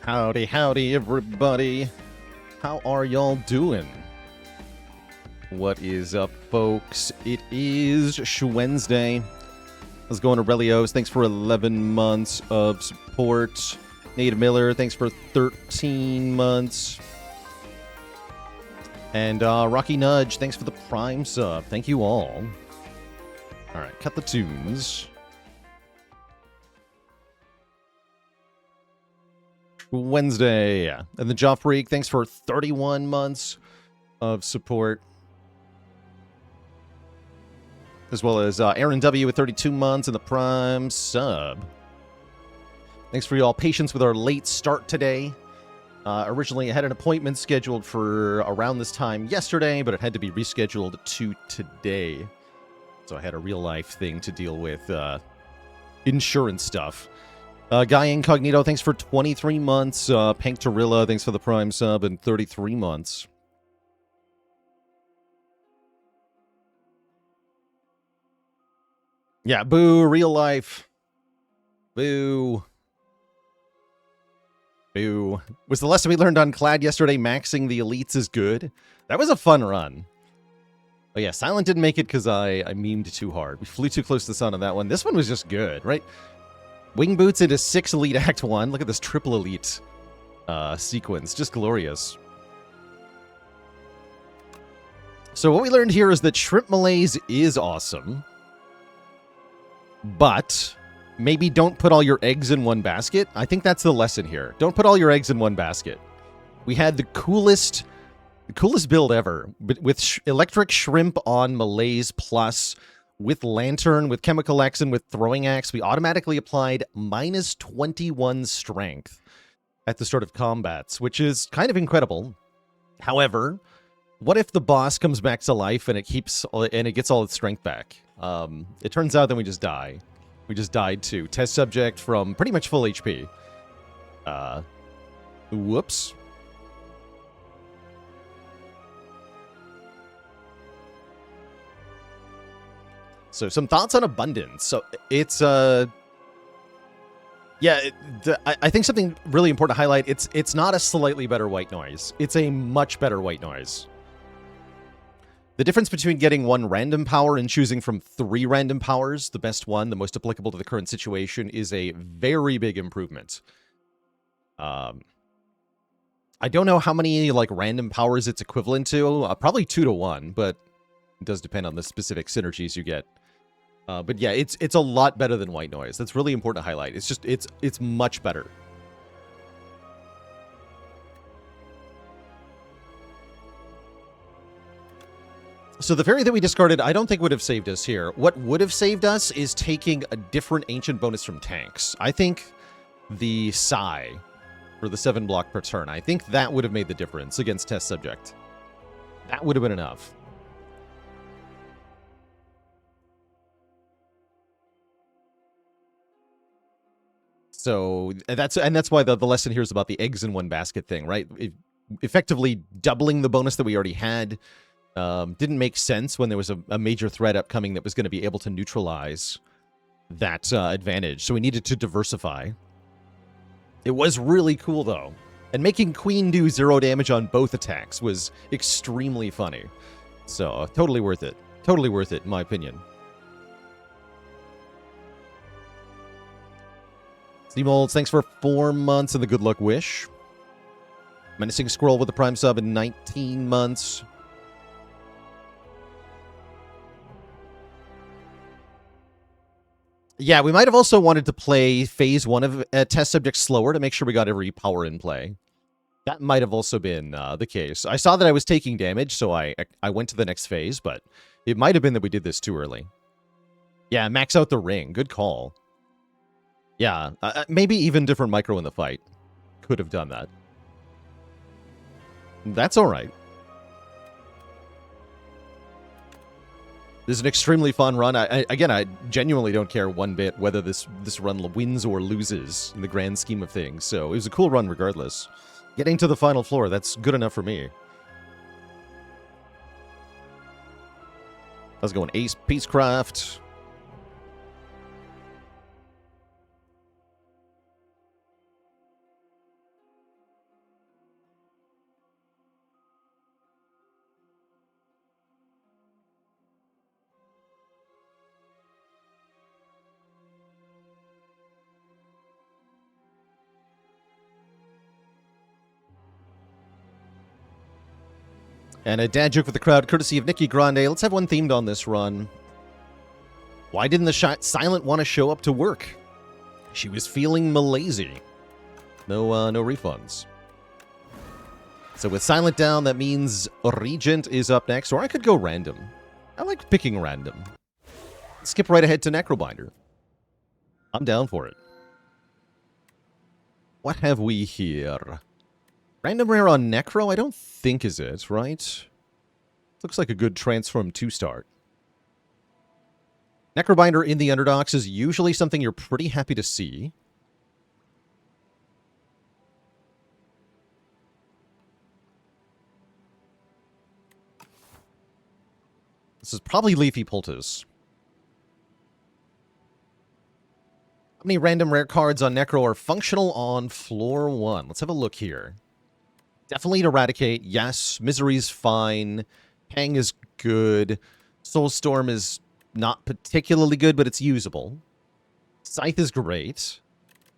Howdy, howdy, everybody. How are y'all doing? What is up, folks? It is Wednesday. How's it going, Aurelios? Thanks for 11 months of support. Nate Miller, thanks for 13 months. And Rocky Nudge, thanks for the Prime sub. Thank you all. All right, cut the tunes. Wednesday. And the Jaw Freak, thanks for 31 months of support. As well as Aaron W. with 32 months and the Prime sub. Thanks for y'all patience with our late start today. Originally, I had an appointment scheduled for around this time yesterday, but it had to be rescheduled to today. So I had a real-life thing to deal with, insurance stuff. Guy Incognito, thanks for 23 months. Pank Torilla, thanks for the Prime sub and 33 months. Yeah, boo, real life. Boo. Boo. Was the lesson we learned on Clad yesterday, maxing the elites is good? That was a fun run. Oh yeah, Silent didn't make it because I memed too hard. We flew too close to the sun on that one. This one was just good, right? Wing boots into 6 elite act 1. Look at this triple elite sequence. Just glorious. So what we learned here is that Shrimp Malaise is awesome. But maybe don't put all your eggs in one basket. I think that's the lesson here. Don't put all your eggs in one basket. We had the coolest build ever. With Electric Shrimp on Malaise Plus, with Lantern, with Chemical X, and with Throwing Axe, we automatically applied minus 21 strength at the start of combats, which is kind of incredible. However, what if the boss comes back to life and it gets all its strength back? It turns out that we just die. We just died to test subject from pretty much full HP. Whoops. So some thoughts on Abundance. So it's I think something really important to highlight. It's not a slightly better white noise. It's a much better white noise. The difference between getting 1 random power and choosing from 3 random powers, the best one, the most applicable to the current situation, is a very big improvement. I don't know how many random powers it's equivalent to. Probably 2 to 1, but it does depend on the specific synergies you get. But yeah, it's a lot better than white noise. That's really important to highlight. It's just it's much better. So the fairy that we discarded, I don't think would have saved us here. What would have saved us is taking a different ancient bonus from tanks. I think the Psy for the 7 block per turn, I think that would have made the difference against test subject. That would have been enough. So that's why the lesson here is about the eggs in one basket thing, right? Effectively doubling the bonus that we already had didn't make sense when there was a major threat upcoming that was going to be able to neutralize that advantage. So we needed to diversify. It was really cool, though. And making Queen do 0 damage on both attacks was extremely funny. So totally worth it. Totally worth it, in my opinion. Steamolds, thanks for 4 months and the good luck wish. Menacing Squirrel with the Prime sub in 19 months. Yeah, we might have also wanted to play phase 1 of test subject slower to make sure we got every power in play. That might have also been the case. I saw that I was taking damage, so I went to the next phase, but it might have been that we did this too early. Yeah, max out the ring. Good call. Yeah, maybe even different micro in the fight could have done that. That's all right. This is an extremely fun run. Again, I genuinely don't care one bit whether this run wins or loses in the grand scheme of things. So it was a cool run regardless. Getting to the final floor, that's good enough for me. How's it going? Ace Peacecraft. And a dad joke for the crowd, courtesy of Nikki Grande. Let's have one themed on this run. Why didn't the Silent want to show up to work? She was feeling malazy. No refunds. So with Silent down, that means Regent is up next, or I could go random. I like picking random. Skip right ahead to Necrobinder. I'm down for it. What have we here? Random rare on Necro? I don't think is it, right? Looks like a good Transform 2 start. Necrobinder in the Underdogs is usually something you're pretty happy to see. This is probably Leafy Poultice. How many random rare cards on Necro are functional on floor 1? Let's have a look here. Definitely Eradicate, yes. Misery's fine. Pang is good. Soulstorm is not particularly good, but it's usable. Scythe is great.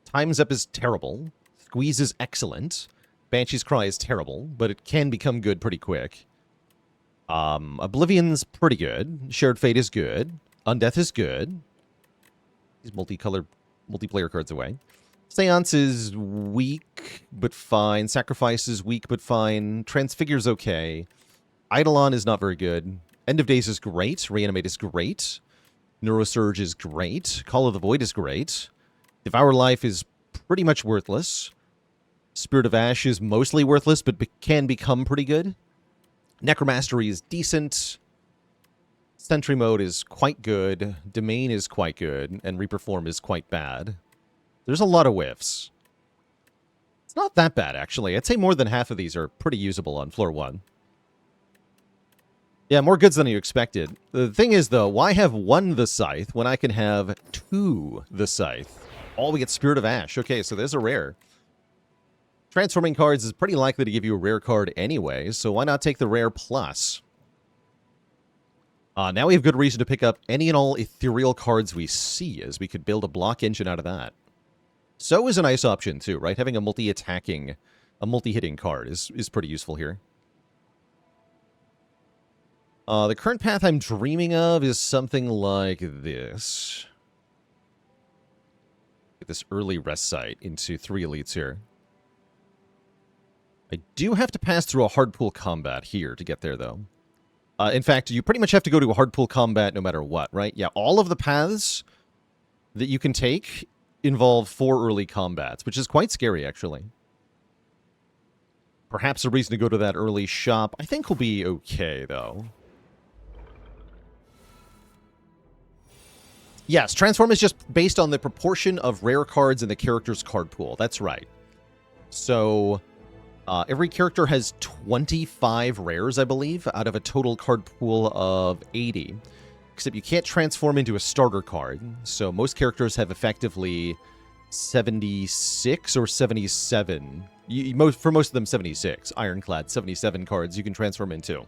Time's Up is terrible. Squeeze is excellent. Banshee's Cry is terrible, but it can become good pretty quick. Oblivion's pretty good. Shared Fate is good. Undeath is good. These multiplayer cards away. Seance is weak, but fine. Sacrifice is weak, but fine. Transfigure's okay. Eidolon is not very good. End of Days is great. Reanimate is great. Neurosurge is great. Call of the Void is great. Devour Life is pretty much worthless. Spirit of Ash is mostly worthless, but can become pretty good. Necromastery is decent. Sentry Mode is quite good. Domain is quite good. And Reperform is quite bad. There's a lot of whiffs. It's not that bad, actually. I'd say more than half of these are pretty usable on floor 1. Yeah, more goods than you expected. The thing is, though, why have 1 the Scythe when I can have 2 the Scythe? Oh, we get Spirit of Ash. Okay, so there's a rare. Transforming cards is pretty likely to give you a rare card anyway, so why not take the rare plus? Now we have good reason to pick up any and all ethereal cards we see, as we could build a block engine out of that. So is a nice option, too, right? Having a multi-attacking, a multi-hitting card is pretty useful here. The current path I'm dreaming of is something like this. Get this early rest site into 3 elites here. I do have to pass through a hard pool combat here to get there, though. In fact, you pretty much have to go to a hard pool combat no matter what, right? Yeah, all of the paths that you can take involve 4 early combats, which is quite scary, actually. Perhaps a reason to go to that early shop. I think will be okay, though. Yes, Transform is just based on the proportion of rare cards in the character's card pool. That's right. So, every character has 25 rares, I believe, out of a total card pool of 80. Except you can't transform into a starter card. So most characters have effectively 76 or 77. For most of them, 76. Ironclad, 77 cards you can transform into.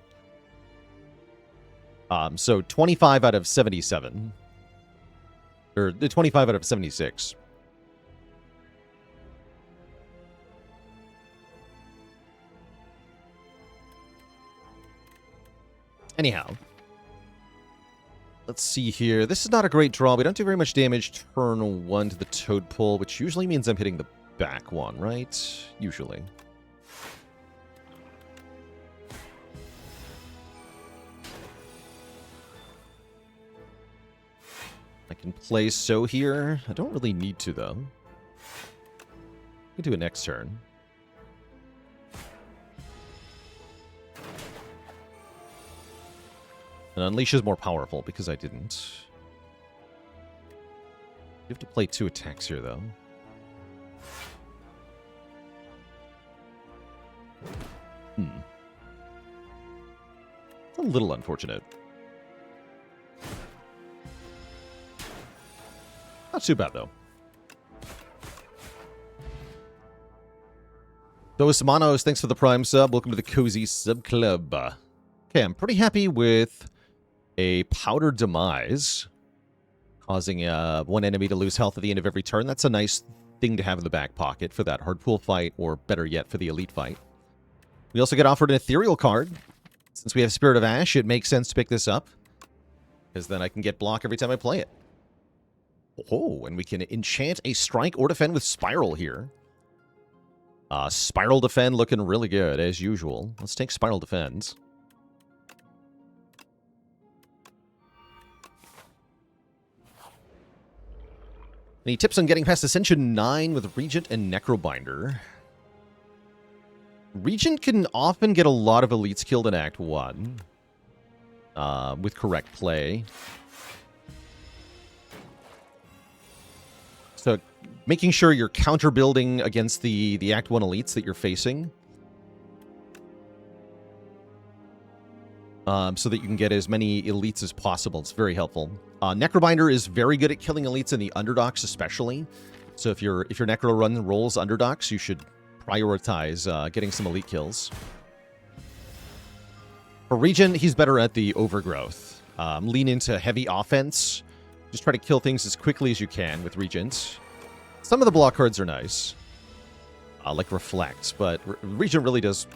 So 25 out of 77. Or 25 out of 76. Anyhow. Let's see here. This is not a great draw. We don't do very much damage turn 1 to the Toad Pull, which usually means I'm hitting the back one, right? Usually. I can play So here. I don't really need to, though. I can do it next turn. And Unleash is more powerful because I didn't. You have to play 2 attacks here, though. It's a little unfortunate. Not too bad, though. Dos Manos, thanks for the Prime sub. Welcome to the Cozy Sub Club. Okay, I'm pretty happy with a Powdered Demise, causing one enemy to lose health at the end of every turn. That's a nice thing to have in the back pocket for that hard pool fight, or better yet, for the elite fight. We also get offered an ethereal card. Since we have Spirit of Ash, it makes sense to pick this up. Because then I can get block every time I play it. Oh, and we can enchant a strike or defend with Spiral here. Spiral Defend looking really good, as usual. Let's take Spiral Defense. Any tips on getting past Ascension 9 with Regent and Necrobinder? Regent can often get a lot of elites killed in Act 1. With correct play. So, making sure you're counter-building against the Act 1 elites that you're facing. So that you can get as many elites as possible. It's very helpful. Necrobinder is very good at killing elites in the Underdocs especially. So if your Necro run rolls Underdocs, you should prioritize getting some elite kills. For Regent, he's better at the Overgrowth. Lean into heavy offense. Just try to kill things as quickly as you can with Regent. Some of the block cards are nice. Like Reflect, but Regent really does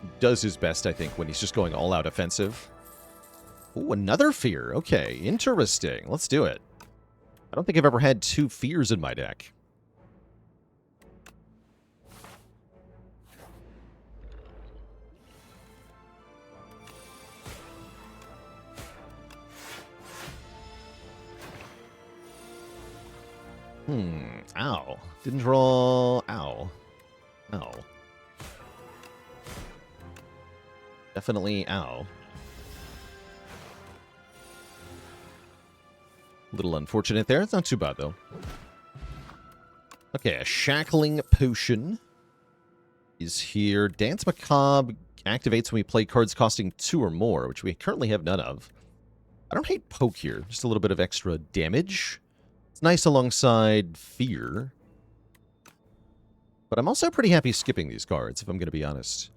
his best, I think, when he's just going all-out offensive. Ooh, another Fear. Okay, interesting. Let's do it. I don't think I've ever had 2 Fears in my deck. Ow. Didn't draw... Ow. Ow. Definitely ow. Little unfortunate there. It's not too bad, though. Okay, a Shackling Potion is here. Dance Macabre activates when we play cards costing 2 or more, which we currently have none of. I don't hate Poke here. Just a little bit of extra damage. It's nice alongside Fear. But I'm also pretty happy skipping these cards, if I'm going to be honest.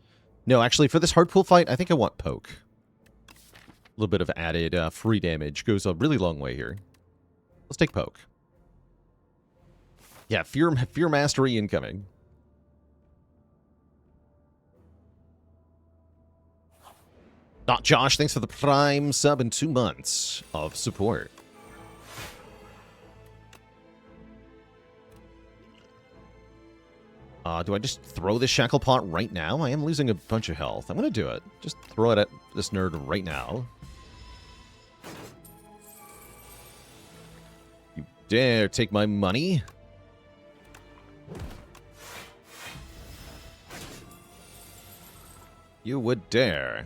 No, actually, for this Hardpool fight, I think I want Poke. A little bit of added free damage goes a really long way here. Let's take Poke. Yeah, Fear Mastery incoming. Josh, thanks for the Prime sub and 2 months of support. Do I just throw this Shackle Pot right now? I am losing a bunch of health. I'm going to do it. Just throw it at this nerd right now. You dare take my money? You would dare.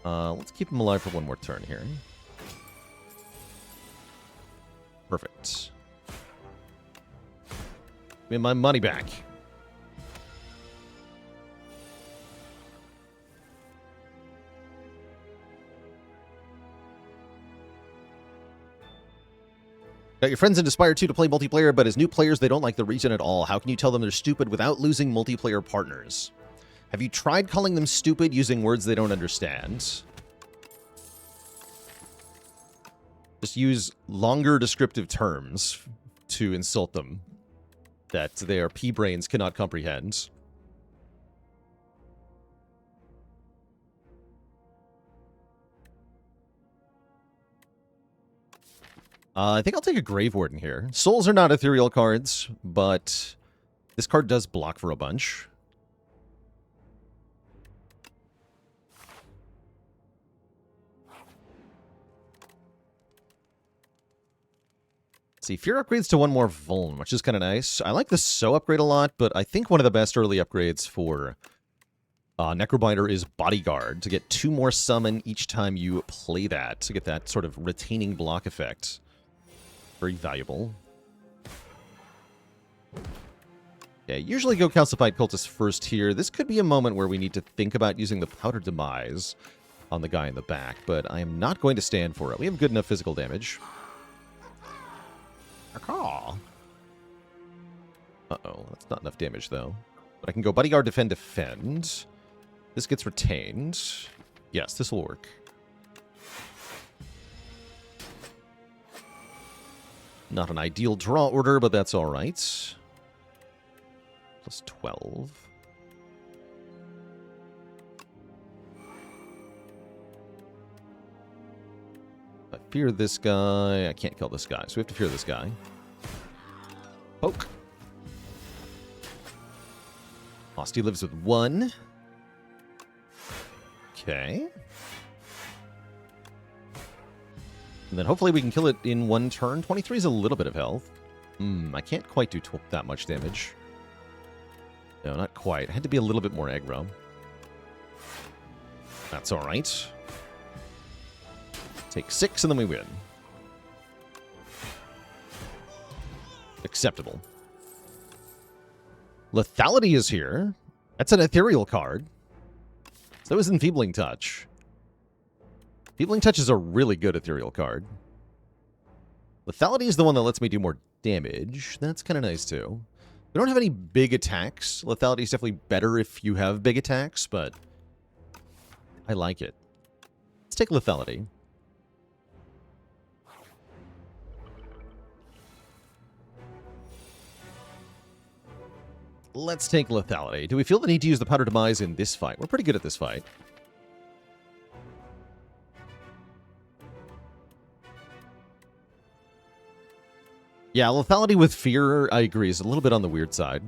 Let's keep him alive for one more turn here. Perfect. Give me my money back. Got your friends in Aspire 2 to play multiplayer, but as new players, they don't like the region at all. How can you tell them they're stupid without losing multiplayer partners? Have you tried calling them stupid using words they don't understand? Just use longer descriptive terms to insult them that their pea-brains cannot comprehend. I think I'll take a Grave Warden here. Souls are not ethereal cards, but this card does block for a bunch. See, Fear upgrades to 1 more Vuln, which is kind of nice. I like the So upgrade a lot, but I think one of the best early upgrades for Necrobinder is Bodyguard, to get 2 more summon each time you play that, to get that sort of retaining block effect. Very valuable. Okay, usually go Calcified Cultist first here. This could be a moment where we need to think about using the Powder Demise on the guy in the back, but I am not going to stand for it. We have good enough physical damage. Uh-oh, that's not enough damage, though. But I can go Bodyguard, Defend, Defend. This gets retained. Yes, this will work. Not an ideal draw order, but that's all right. Plus 12. I fear this guy. I can't kill this guy, so we have to fear this guy. Poke. Hosty lives with 1. Okay. And then hopefully we can kill it in 1 turn. 23 is a little bit of health. I can't quite do that much damage. No, not quite. I had to be a little bit more aggro. That's all right. Take 6 and then we win. Acceptable. Lethality is here. That's an ethereal card. So is Enfeebling Touch. Enfeebling Touch is a really good ethereal card. Lethality is the one that lets me do more damage. That's kind of nice too. We don't have any big attacks. Lethality is definitely better if you have big attacks, but I like it. Let's take Lethality. Let's take Lethality. Do we feel the need to use the Powder Demise in this fight? We're pretty good at this fight. Yeah, Lethality with Fear, I agree, is a little bit on the weird side.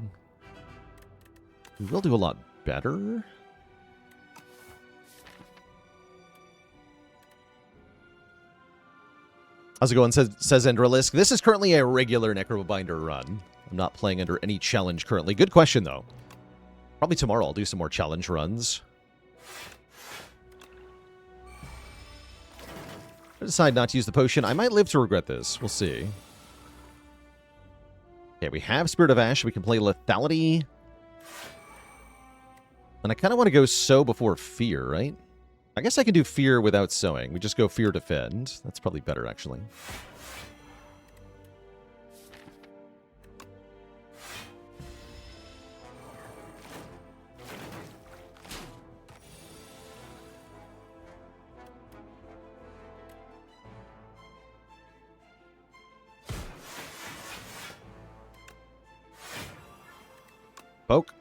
We will do a lot better. How's it going? Says Endralisk. This is currently a regular Necrobinder run. I'm not playing under any challenge currently. Good question, though. Probably tomorrow I'll do some more challenge runs. I decide not to use the potion. I might live to regret this. We'll see. Okay, we have Spirit of Ash. We can play Lethality. And I kind of want to go Sow before Fear, right? I guess I can do Fear without Sowing. We just go Fear Defend. That's probably better, actually. Poke.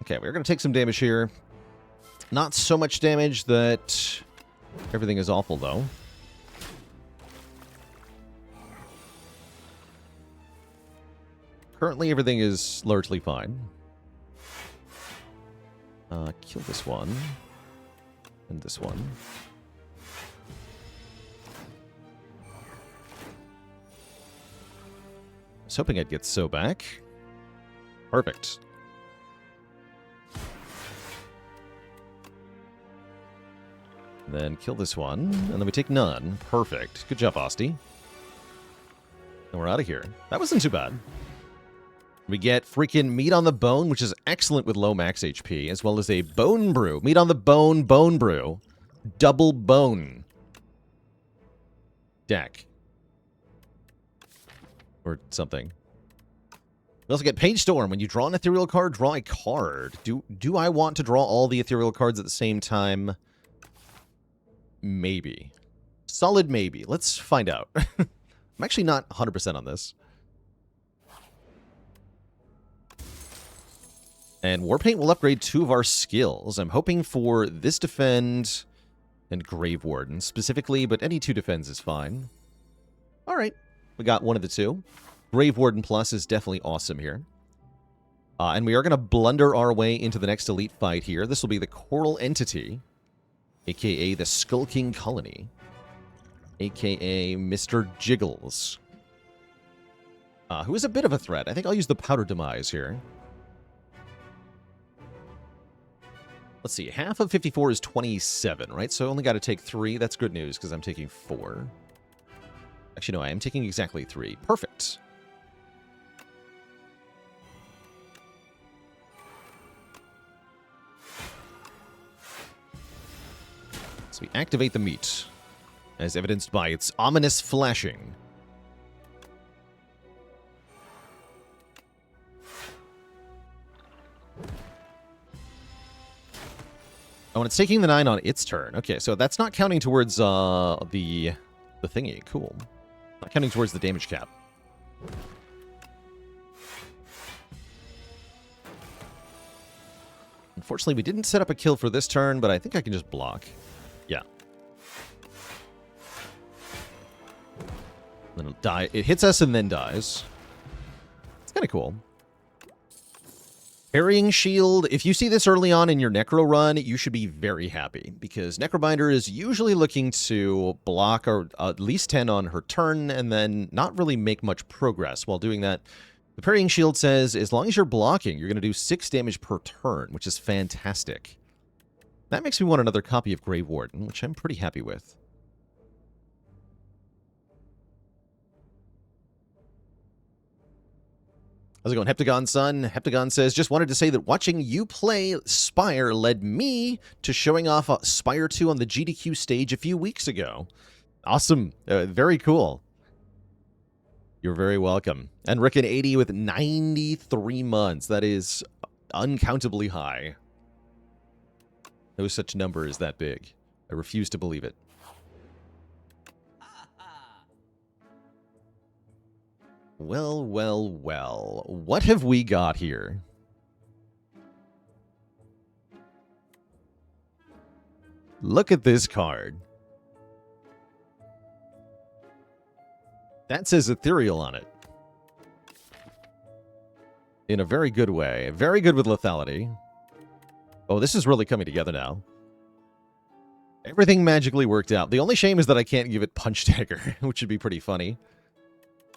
Okay, we're going to take some damage here. Not so much damage that everything is awful, though. Currently, everything is largely fine. Kill this one. And this one. I was hoping I'd get Sow back. Perfect. Then kill this one, and then we take none. Perfect. Good job, Hosty. And we're out of here. That wasn't too bad. We get freaking Meat on the Bone, which is excellent with low max HP, as well as a Bone Brew. Meat on the Bone, Bone Brew. Double Bone. Deck. Or something. We also get Page Storm. When you draw an ethereal card, draw a card. Do I want to draw all the ethereal cards at the same time? Maybe. Solid maybe. Let's find out. I'm actually not 100% on this. And Warpaint will upgrade 2 of our skills. I'm hoping for this Defend and Grave Warden specifically, but any 2 defends is fine. All right. We got one of the 2. Grave Warden Plus is definitely awesome here. And we are going to blunder our way into the next elite fight here. This will be the Coral Entity, a.k.a. the Skulking Colony, a.k.a. Mr. Jiggles, who is a bit of a threat. I think I'll use the Powder Demise here. Let's see. Half of 54 is 27, right? So I only got to take 3. That's good news because I'm taking 4. Actually, no, I am taking exactly 3. Perfect. So we activate the meat, as evidenced by its ominous flashing. Oh, and it's taking the 9 on its turn. Okay, so that's not counting towards the thingy. Cool. Not counting towards the damage cap. Unfortunately, we didn't set up a kill for this turn, but I think I can just block. Yeah. Then it'll die. It hits us and then dies. It's kind of cool. Parrying Shield. If you see this early on in your Necro run, you should be very happy, because Necrobinder is usually looking to block or at least 10 on her turn and then not really make much progress while doing that. The Parrying Shield says, as long as you're blocking, you're going to do 6 damage per turn, which is fantastic. That makes me want another copy of Grave Warden, which I'm pretty happy with. How's it going, Heptagon Son? Heptagon says, just wanted to say that watching you play Spire led me to showing off Spire 2 on the GDQ stage a few weeks ago. Awesome. Very cool. You're very welcome. And Rickon80 with 93 months. That is uncountably high. No such number is that big. I refuse to believe it. Well, well, well. What have we got here? Look at this card. That says Ethereal on it. In a very good way. Very good with lethality. Oh, this is really coming together now. Everything magically worked out. The only shame is that I can't give it Punch Dagger, which would be pretty funny.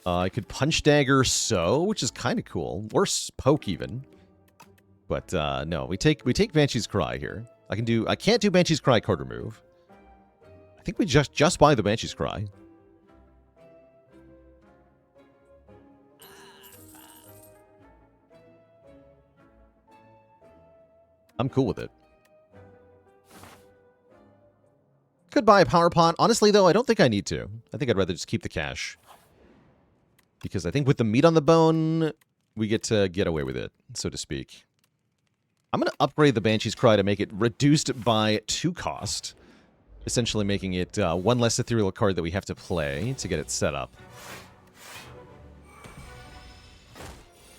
I could Punch Dagger So, which is kind of cool. Or Poke even. But no, we take Banshee's Cry here. I can't do Banshee's Cry card remove. I think we just buy the Banshee's Cry. I'm cool with it. Could buy a Power Pot. Honestly, though, I don't think I need to. I think I'd rather just keep the cash. Because I think with the meat on the bone, we get to get away with it, so to speak. I'm going to upgrade the Banshee's Cry to make it reduced by 2 cost. Essentially making it 1 less ethereal card that we have to play to get it set up.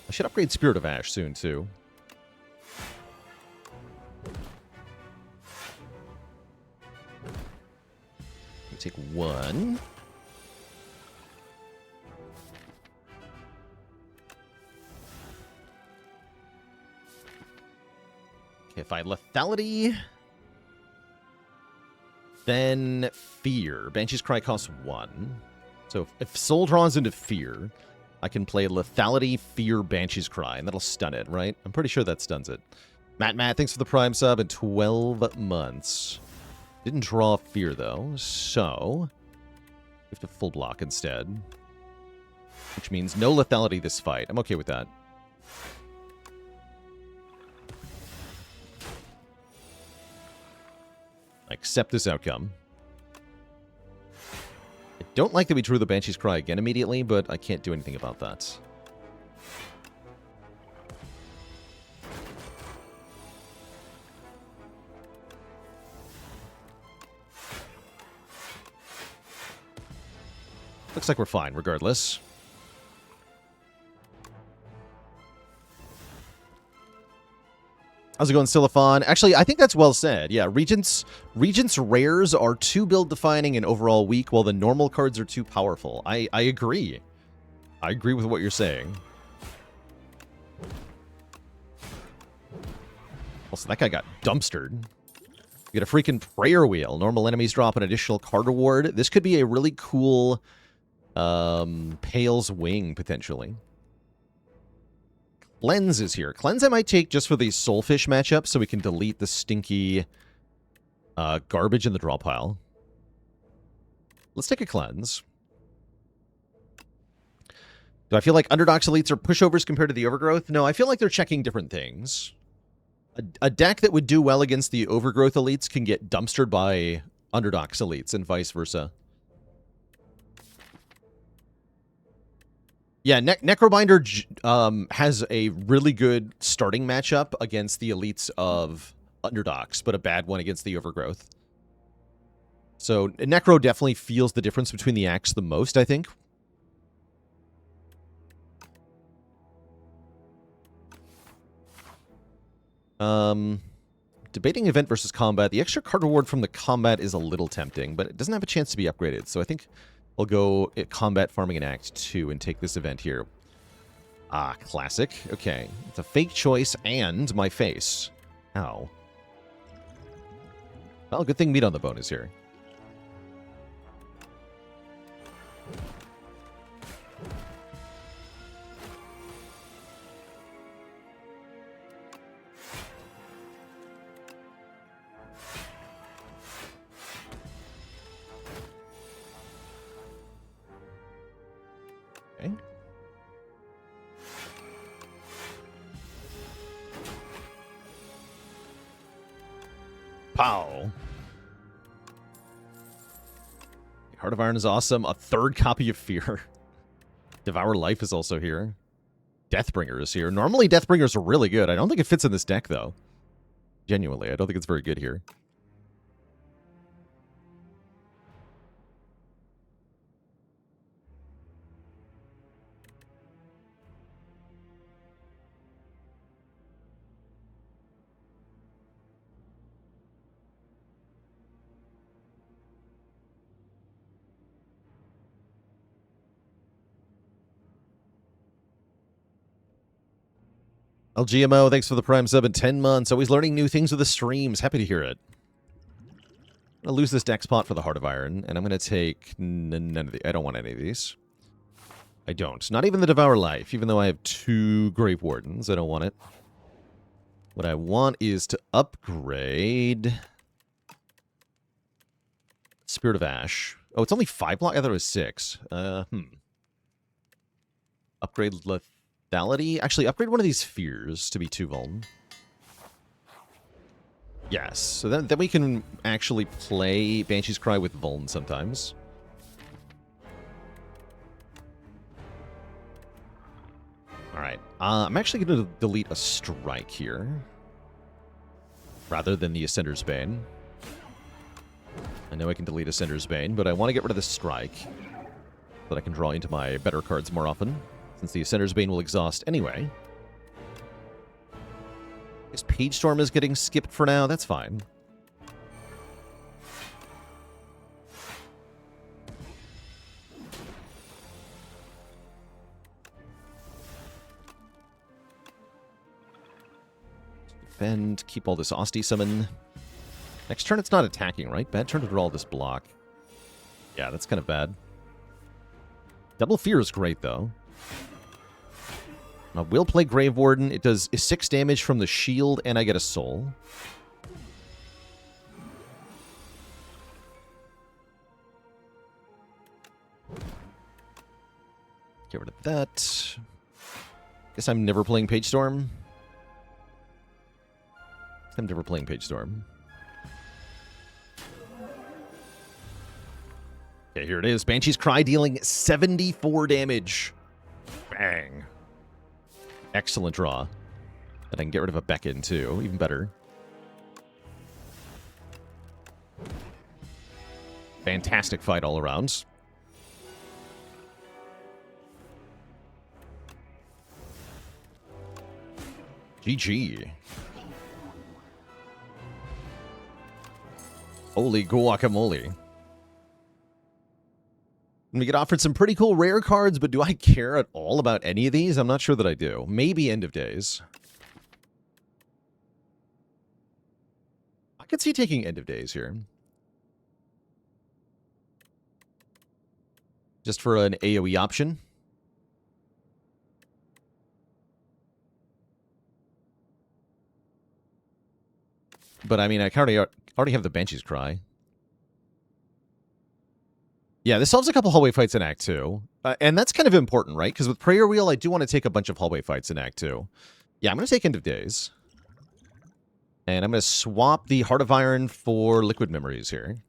I should upgrade Spirit of Ash soon, too. Take 1. Okay, if I lethality, then Fear. Banshee's Cry costs 1. So if Soul draws into Fear, I can play lethality, Fear, Banshee's Cry, and that'll stun it, right? I'm pretty sure that stuns it. Matt, thanks for the Prime sub in 12 months. Didn't draw Fear, though, so we have to full block instead. Which means no lethality this fight. I'm okay with that. I accept this outcome. I don't like that we drew the Banshee's Cry again immediately, but I can't do anything about that. Looks like we're fine, regardless. How's it going, Silophon? Actually, I think that's well said. Yeah, Regent's rares are too build-defining and overall weak, while the normal cards are too powerful. I agree. I agree with what you're saying. Also, that guy got dumpstered. You get a freaking Prayer Wheel. Normal enemies drop an additional card reward. This could be a really cool Pale's Wing, potentially. Cleanse is here. Cleanse I might take just for the Soulfish matchup so we can delete the stinky garbage in the draw pile. Let's take a Cleanse. Do I feel like Underdogs Elites are pushovers compared to the Overgrowth? No, I feel like they're checking different things. A deck that would do well against the Overgrowth Elites can get dumpstered by Underdogs Elites and vice versa. Yeah, Necrobinder has a really good starting matchup against the elites of Underdogs, but a bad one against the Overgrowth. So Necro definitely feels the difference between the acts the most, I think. Debating event versus combat. The extra card reward from the combat is a little tempting, but it doesn't have a chance to be upgraded. So I think I'll go at combat farming in Act 2 and take this event here. Ah, classic. Okay. It's a fake choice and my face. Ow. Well, good thing meat on the bone is here. Okay. Pow. Heart of Iron is awesome. A third copy of Fear. Devour Life is also here. Deathbringer is here. Normally, Deathbringers are really good. I don't think it fits in this deck, though. Genuinely, I don't think it's very good here. LGMO, thanks for the Prime sub in 10 months. Always learning new things with the streams. Happy to hear it. I'm going to lose this deck spot for the Heart of Iron, and I'm going to take none of the... I don't want any of these. I don't. Not even the Devour Life, even though I have 2 Grave Wardens. I don't want it. What I want is to upgrade... Spirit of Ash. Oh, it's only 5 block? I thought it was 6. Upgrade Lethality? Actually, upgrade one of these Fears to be 2 vuln. Yes, so then we can actually play Banshee's Cry with vuln sometimes. Alright, I'm actually going to delete a Strike here. Rather than the Ascender's Bane. I know I can delete Ascender's Bane, but I want to get rid of the Strike. So that I can draw into my better cards more often. Since the Ascender's Bane will exhaust anyway. I guess Page Storm is getting skipped for now. That's fine. Defend. Keep all this Asti summon. Next turn it's not attacking, right? Bad turn to draw all this block. Yeah, that's kind of bad. Double Fear is great, though. I will play Grave Warden. It does 6 damage from the shield, and I get a soul. Get rid of that. Guess I'm never playing Page Storm. I'm never playing Page Storm. Okay, here it is. Banshee's Cry dealing 74 damage. Bang. Excellent draw. And I can get rid of a Beckon, too. Even better. Fantastic fight all around. GG. Holy guacamole. We get offered some pretty cool rare cards, but do I care at all about any of these? I'm not sure that I do. Maybe End of Days. I could see taking End of Days here. Just for an AoE option. But I mean, I already have the Banshee's Cry. Yeah, this solves a couple hallway fights in Act 2. And that's kind of important, right? Because with Prayer Wheel, I do want to take a bunch of hallway fights in Act 2. Yeah, I'm going to take End of Days. And I'm going to swap the Heart of Iron for Liquid Memories here.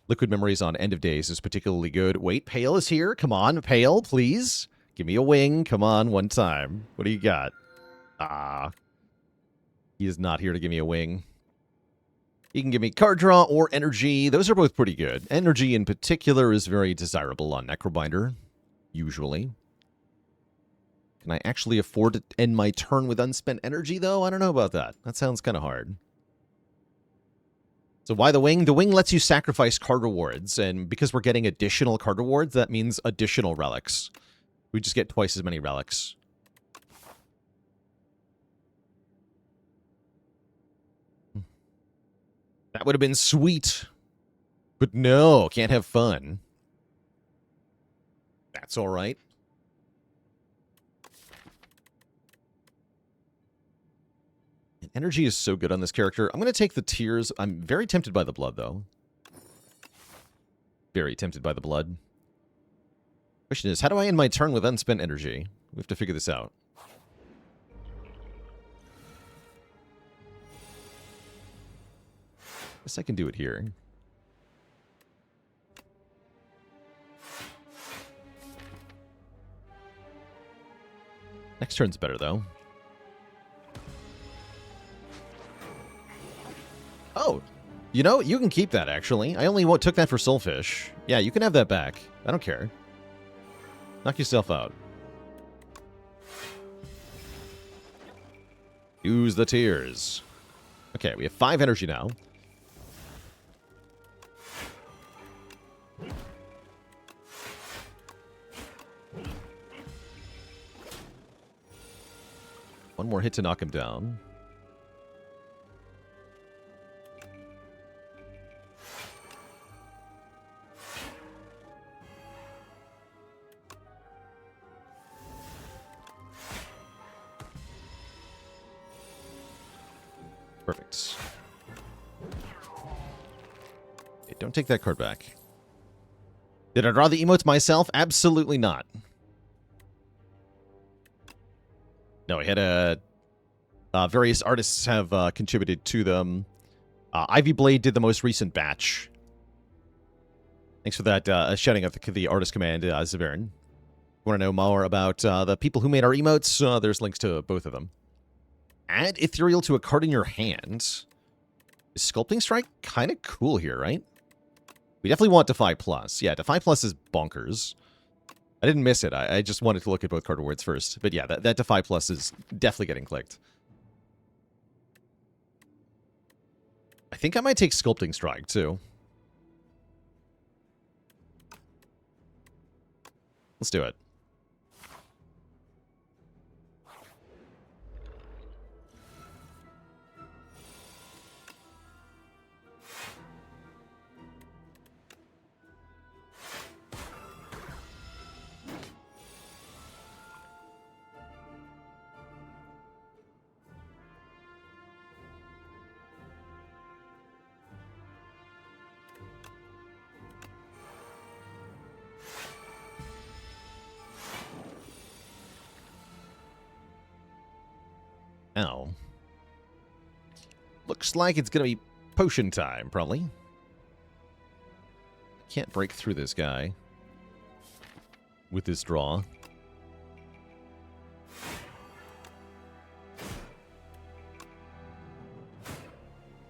Liquid Memories on End of Days is particularly good. Wait, Pale is here. Come on, Pale, please. Give me a wing. Come on, one time. What do you got? Ah. He is not here to give me a wing. He can give me card draw or energy. Those are both pretty good. Energy in particular is very desirable on Necrobinder, usually. Can I actually afford to end my turn with unspent energy, though? I don't know about that. That sounds kind of hard. So why the wing? The wing lets you sacrifice card rewards, and because we're getting additional card rewards, that means additional relics. We just get twice as many relics. That would have been sweet. But no, can't have fun. That's all right. Energy is so good on this character. I'm going to take the tears. I'm very tempted by the blood, though. Very tempted by the blood. Question is, how do I end my turn with unspent energy? We have to figure this out. Guess I can do it here. Next turn's better, though. Oh, you know, you can keep that, actually. I only took that for Soulfish. Yeah, you can have that back. I don't care. Knock yourself out. Use the tears. Okay, we have 5 energy now. One more hit to knock him down. Perfect. Okay, don't take that card back. Did I draw the emotes myself? Absolutely not. No, I had a... various artists have contributed to them. Ivy Blade did the most recent batch. Thanks for that shouting out the artist command, Zavern. Want to know more about the people who made our emotes? There's links to both of them. Add Ethereal to a card in your hand. Is Sculpting Strike kind of cool here, right? We definitely want Defy Plus. Yeah, Defy Plus is bonkers. I didn't miss it. I just wanted to look at both card rewards first. But yeah, that Defy Plus is definitely getting clicked. I think I might take Sculpting Strike, too. Let's do it. Now, looks like it's going to be potion time, probably. Can't break through this guy with this draw.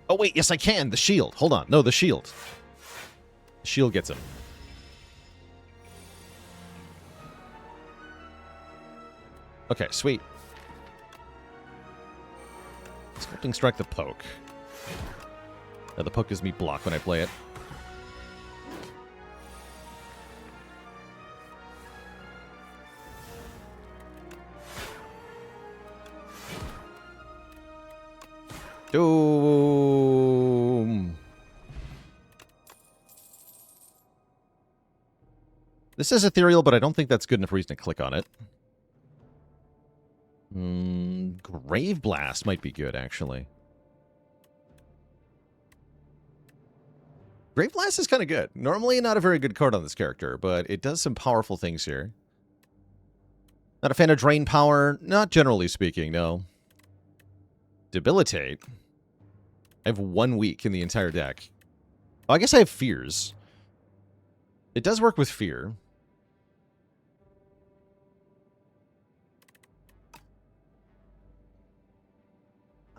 Oh, wait, yes, I can. The shield. Hold on. No, the shield. The shield gets him. Okay, sweet. Sculpting Strike the poke. The poke gives me block when I play it. Doom. This is ethereal, but I don't think that's good enough reason to click on it. Grave Blast might be good, actually. Grave Blast is kind of good. Normally not a very good card on this character, but it does some powerful things here. Not a fan of Drain Power, not generally speaking, no. Debilitate. I have 1 week in the entire deck. Oh, I guess I have Fears. It does work with Fear.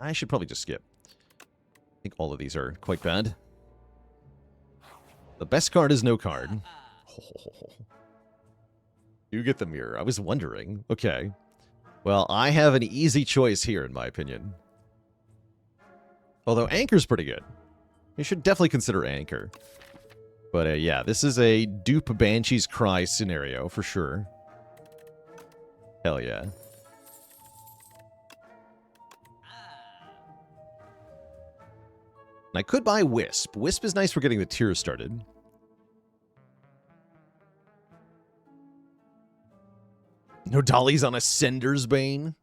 I should probably just skip. I think all of these are quite bad. The best card is no card. You get the mirror. I was wondering. Okay. Well, I have an easy choice here, in my opinion. Although Anchor's pretty good. You should definitely consider Anchor. But yeah, this is a dupe Banshee's Cry scenario for sure. Hell yeah. And I could buy Wisp. Wisp is nice for getting the tier started. No dollies on Ascender's Bane.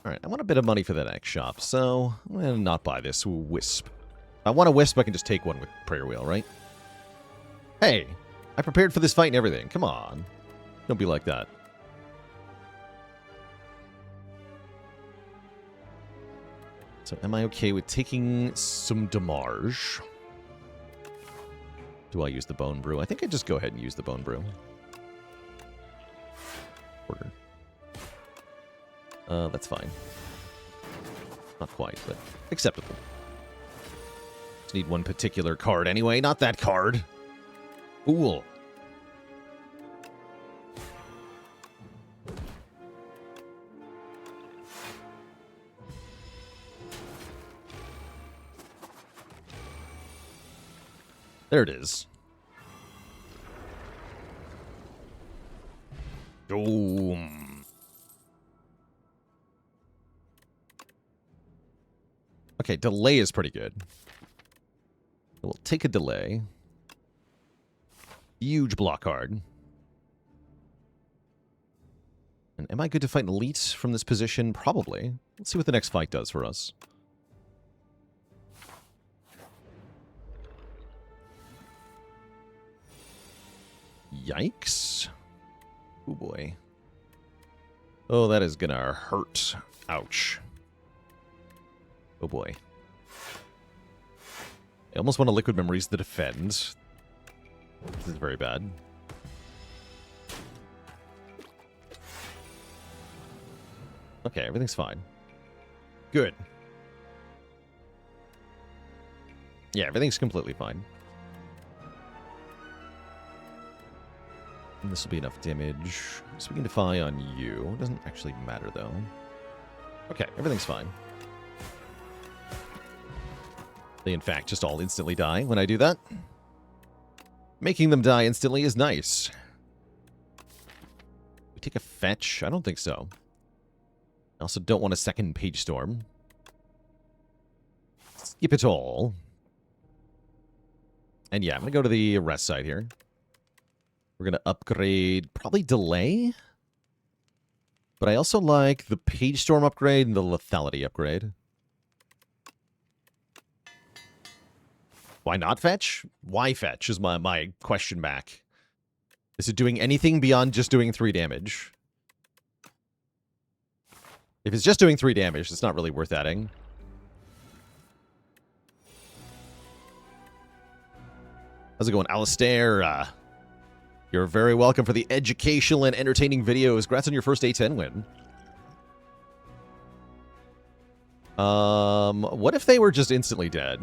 Alright, I want a bit of money for that X shop, so I'm going to not buy this Wisp. If I want a Wisp, I can just take one with Prayer Wheel, right? Hey, I prepared for this fight and everything. Come on. Don't be like that. So am I okay with taking some damage? Do I use the Bone Brew? I think I just go ahead and use the Bone Brew. Order. That's fine. Not quite, but acceptable. Just need one particular card anyway, not that card. Fool. There it is. Boom. Okay, delay is pretty good. We'll take a delay. Huge block card. And am I good to fight an elite from this position? Probably. Let's see what the next fight does for us. Yikes. Oh boy. Oh, that is gonna hurt. Ouch. Oh boy. I almost want to Liquid Memories to defend. This is very bad. Okay, everything's fine. Good. Yeah, everything's completely fine. And this will be enough damage. So we can defy on you. It doesn't actually matter, though. Okay, everything's fine. They, in fact, just all instantly die when I do that. Making them die instantly is nice. We take a fetch? I don't think so. I also don't want a second Page Storm. Skip it all. And yeah, I'm going to go to the rest side here. We're going to upgrade probably Delay. But I also like the Page Storm upgrade and the Lethality upgrade. Why not fetch? Why fetch is my question back. Is it doing anything beyond just doing 3 damage? If it's just doing 3 damage, it's not really worth adding. How's it going, Alistair? You're very welcome for the educational and entertaining videos. Congrats on your first A10 win. What if they were just instantly dead?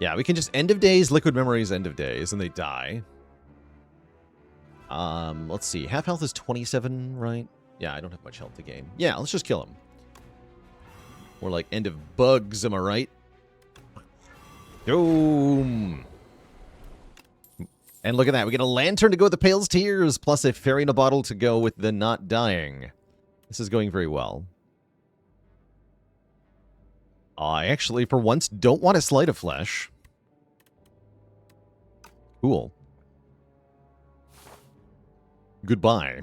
Yeah, we can just End of Days, Liquid Memories, End of Days, and they die. Let's see. Half health is 27, right? Yeah, I don't have much health to gain. Yeah, let's just kill him. More like End of Bugs, am I right? Boom! And look at that. We get a Lantern to go with the Pale's Tears, plus a Fairy in a Bottle to go with the Not Dying. This is going very well. I actually, for once, don't want a Sleight of Flesh. Cool. Goodbye.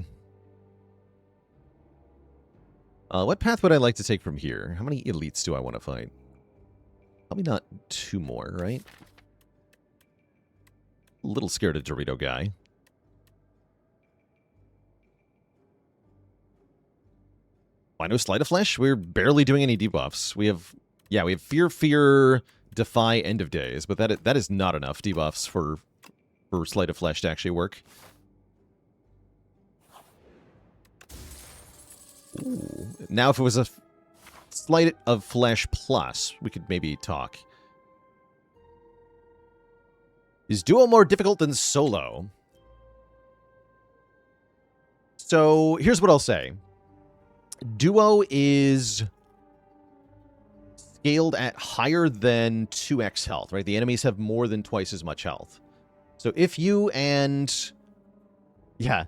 What path would I like to take from here? How many elites do I want to fight? Probably not 2 more, right? A little scared of Dorito guy. Why no Sleight of Flesh? We're barely doing any debuffs. We have Fear, Defy, End of Days, but that is not enough debuffs for Sleight of Flesh to actually work. Ooh. Now, if it was a Sleight of Flesh plus, we could maybe talk. Is duo more difficult than solo? So here's what I'll say. Duo is scaled at higher than 2x health, right? The enemies have more than twice as much health. So if you and... Yeah.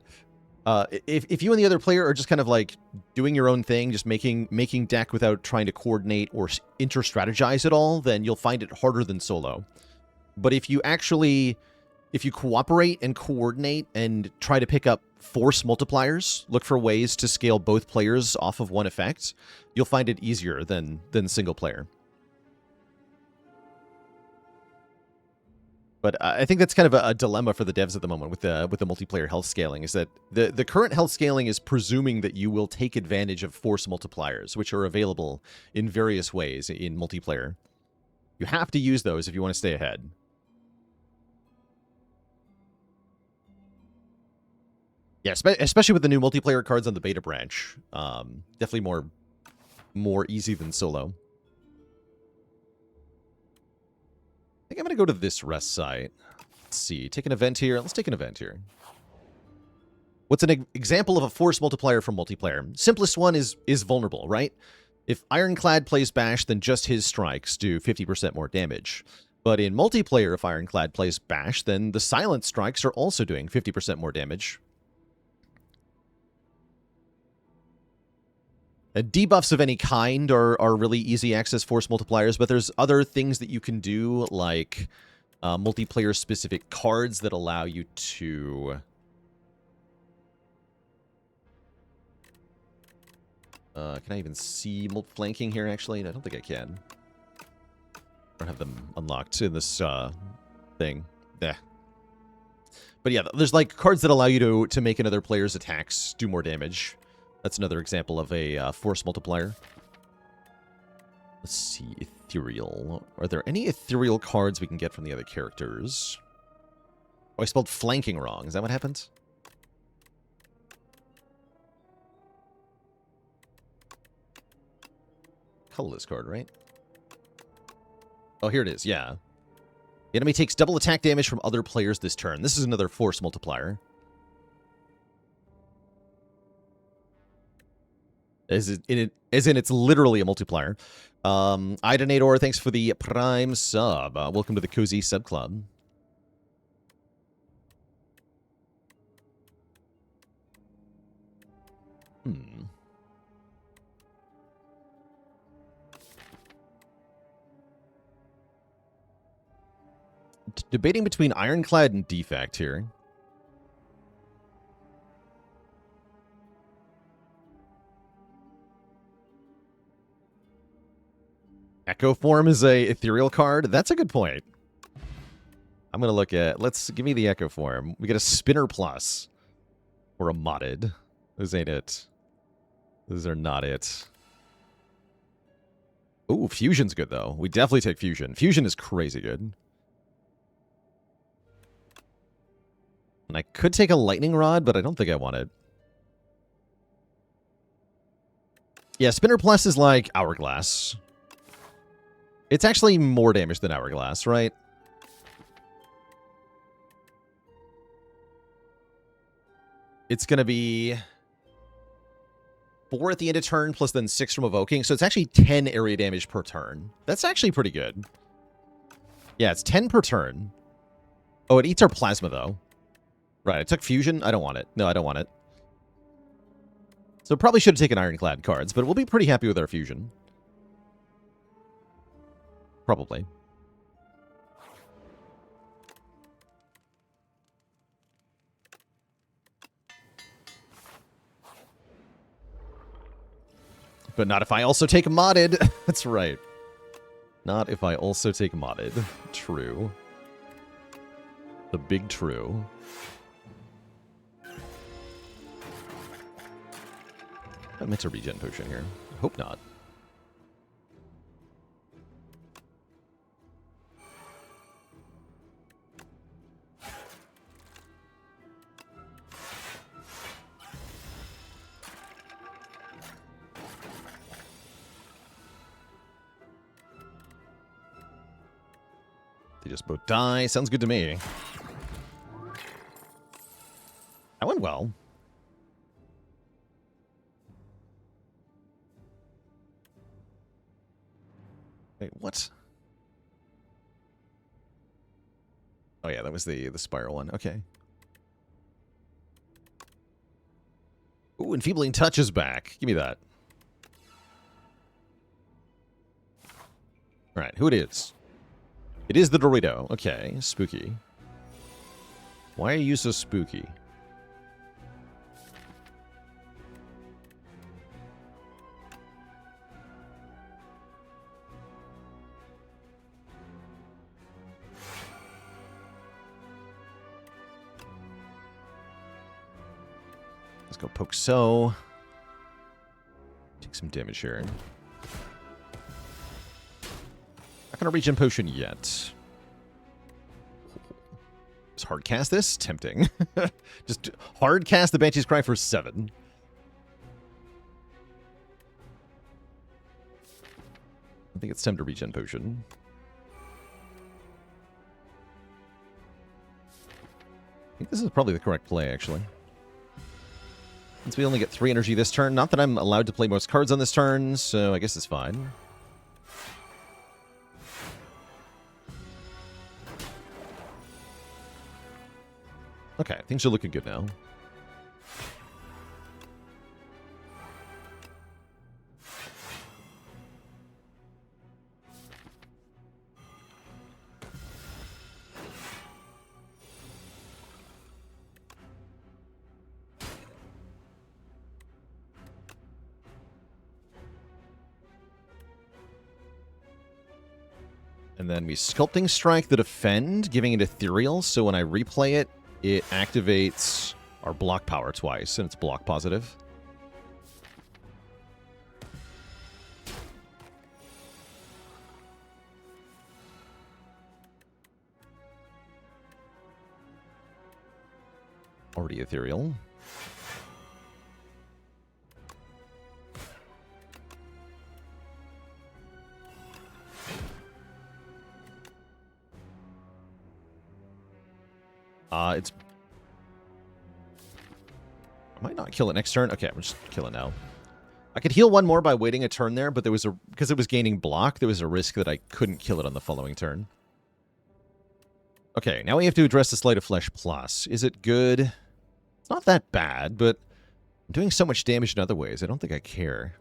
If you and the other player are just kind of like doing your own thing, just making deck without trying to coordinate or inter-strategize at all, then you'll find it harder than solo. But if you cooperate and coordinate and try to pick up force multipliers, look for ways to scale both players off of one effect, you'll find it easier than single player. But I think that's kind of a dilemma for the devs at the moment with the multiplayer health scaling, is that the current health scaling is presuming that you will take advantage of force multipliers, which are available in various ways in multiplayer. You have to use those if you want to stay ahead. Yeah, especially with the new multiplayer cards on the beta branch. Definitely more easy than solo. I think I'm going to go to this rest site. Let's see. Take an event here. Let's take an event here. What's an example of a force multiplier from multiplayer? Simplest one is vulnerable, right? If Ironclad plays Bash, then just his strikes do 50% more damage. But in multiplayer, if Ironclad plays Bash, then the silent strikes are also doing 50% more damage. Debuffs of any kind are really easy access force multipliers, but there's other things that you can do, like multiplayer-specific cards that allow you to... can I even see flanking here, actually? I don't think I can. I don't have them unlocked in this thing. Yeah. But yeah, there's like cards that allow you to make another player's attacks do more damage. That's another example of a force multiplier. Let's see, ethereal. Are there any ethereal cards we can get from the other characters? Oh, I spelled flanking wrong. Is that what happened? Colorless card, right? Oh, here it is, yeah. The enemy takes double attack damage from other players this turn. This is another force multiplier. As in, it's literally a multiplier. Idonator, thanks for the Prime sub. Welcome to the Cozy Sub Club. Debating between Ironclad and Defect here. Echo Form is a ethereal card. That's a good point. I'm going to look at... Give me the Echo Form. We get a Spinner Plus. Or a modded. Those ain't it. Those are not it. Ooh, Fusion's good, though. We definitely take Fusion. Fusion is crazy good. And I could take a Lightning Rod, but I don't think I want it. Yeah, Spinner Plus is like Hourglass. It's actually more damage than Hourglass, right? It's going to be 4 at the end of turn, plus then 6 from evoking. So it's actually 10 area damage per turn. That's actually pretty good. Yeah, it's 10 per turn. Oh, it eats our plasma, though. Right, I took Fusion. I don't want it. No, I don't want it. So probably should have taken Ironclad cards, but we'll be pretty happy with our Fusion. Probably. But not if I also take modded. That's right. Not if I also take modded. True. The big true. I meant to regen potion here. I hope not. They just both die. Sounds good to me. That went well. Wait, what? Oh yeah, that was the spiral one. Okay. Ooh, Enfeebling Touch is back. Give me that. All right, who it is? It is the Dorito. Okay, spooky. Why are you so spooky? Let's go poke so. Take some damage here. Not gonna regen potion yet. Just hard cast this? Tempting. Just hard cast the Banshee's Cry for 7. I think it's time to regen potion. I think this is probably the correct play, actually. Since we only get 3 energy this turn. Not that I'm allowed to play most cards on this turn, so I guess it's fine. Okay, things are looking good now. And then we Sculpting Strike the Defend, giving it Ethereal, so when I replay it, it activates our block power twice, and it's block positive. Already Ethereal. It's... I might not kill it next turn. Okay, I'm just kill it now. I could heal one more by waiting a turn there, but there was a... because it was gaining block, there was a risk that I couldn't kill it on the following turn. Okay, now we have to address the Sleight of Flesh Plus. Is it good? It's not that bad, but I'm doing so much damage in other ways. I don't think I care.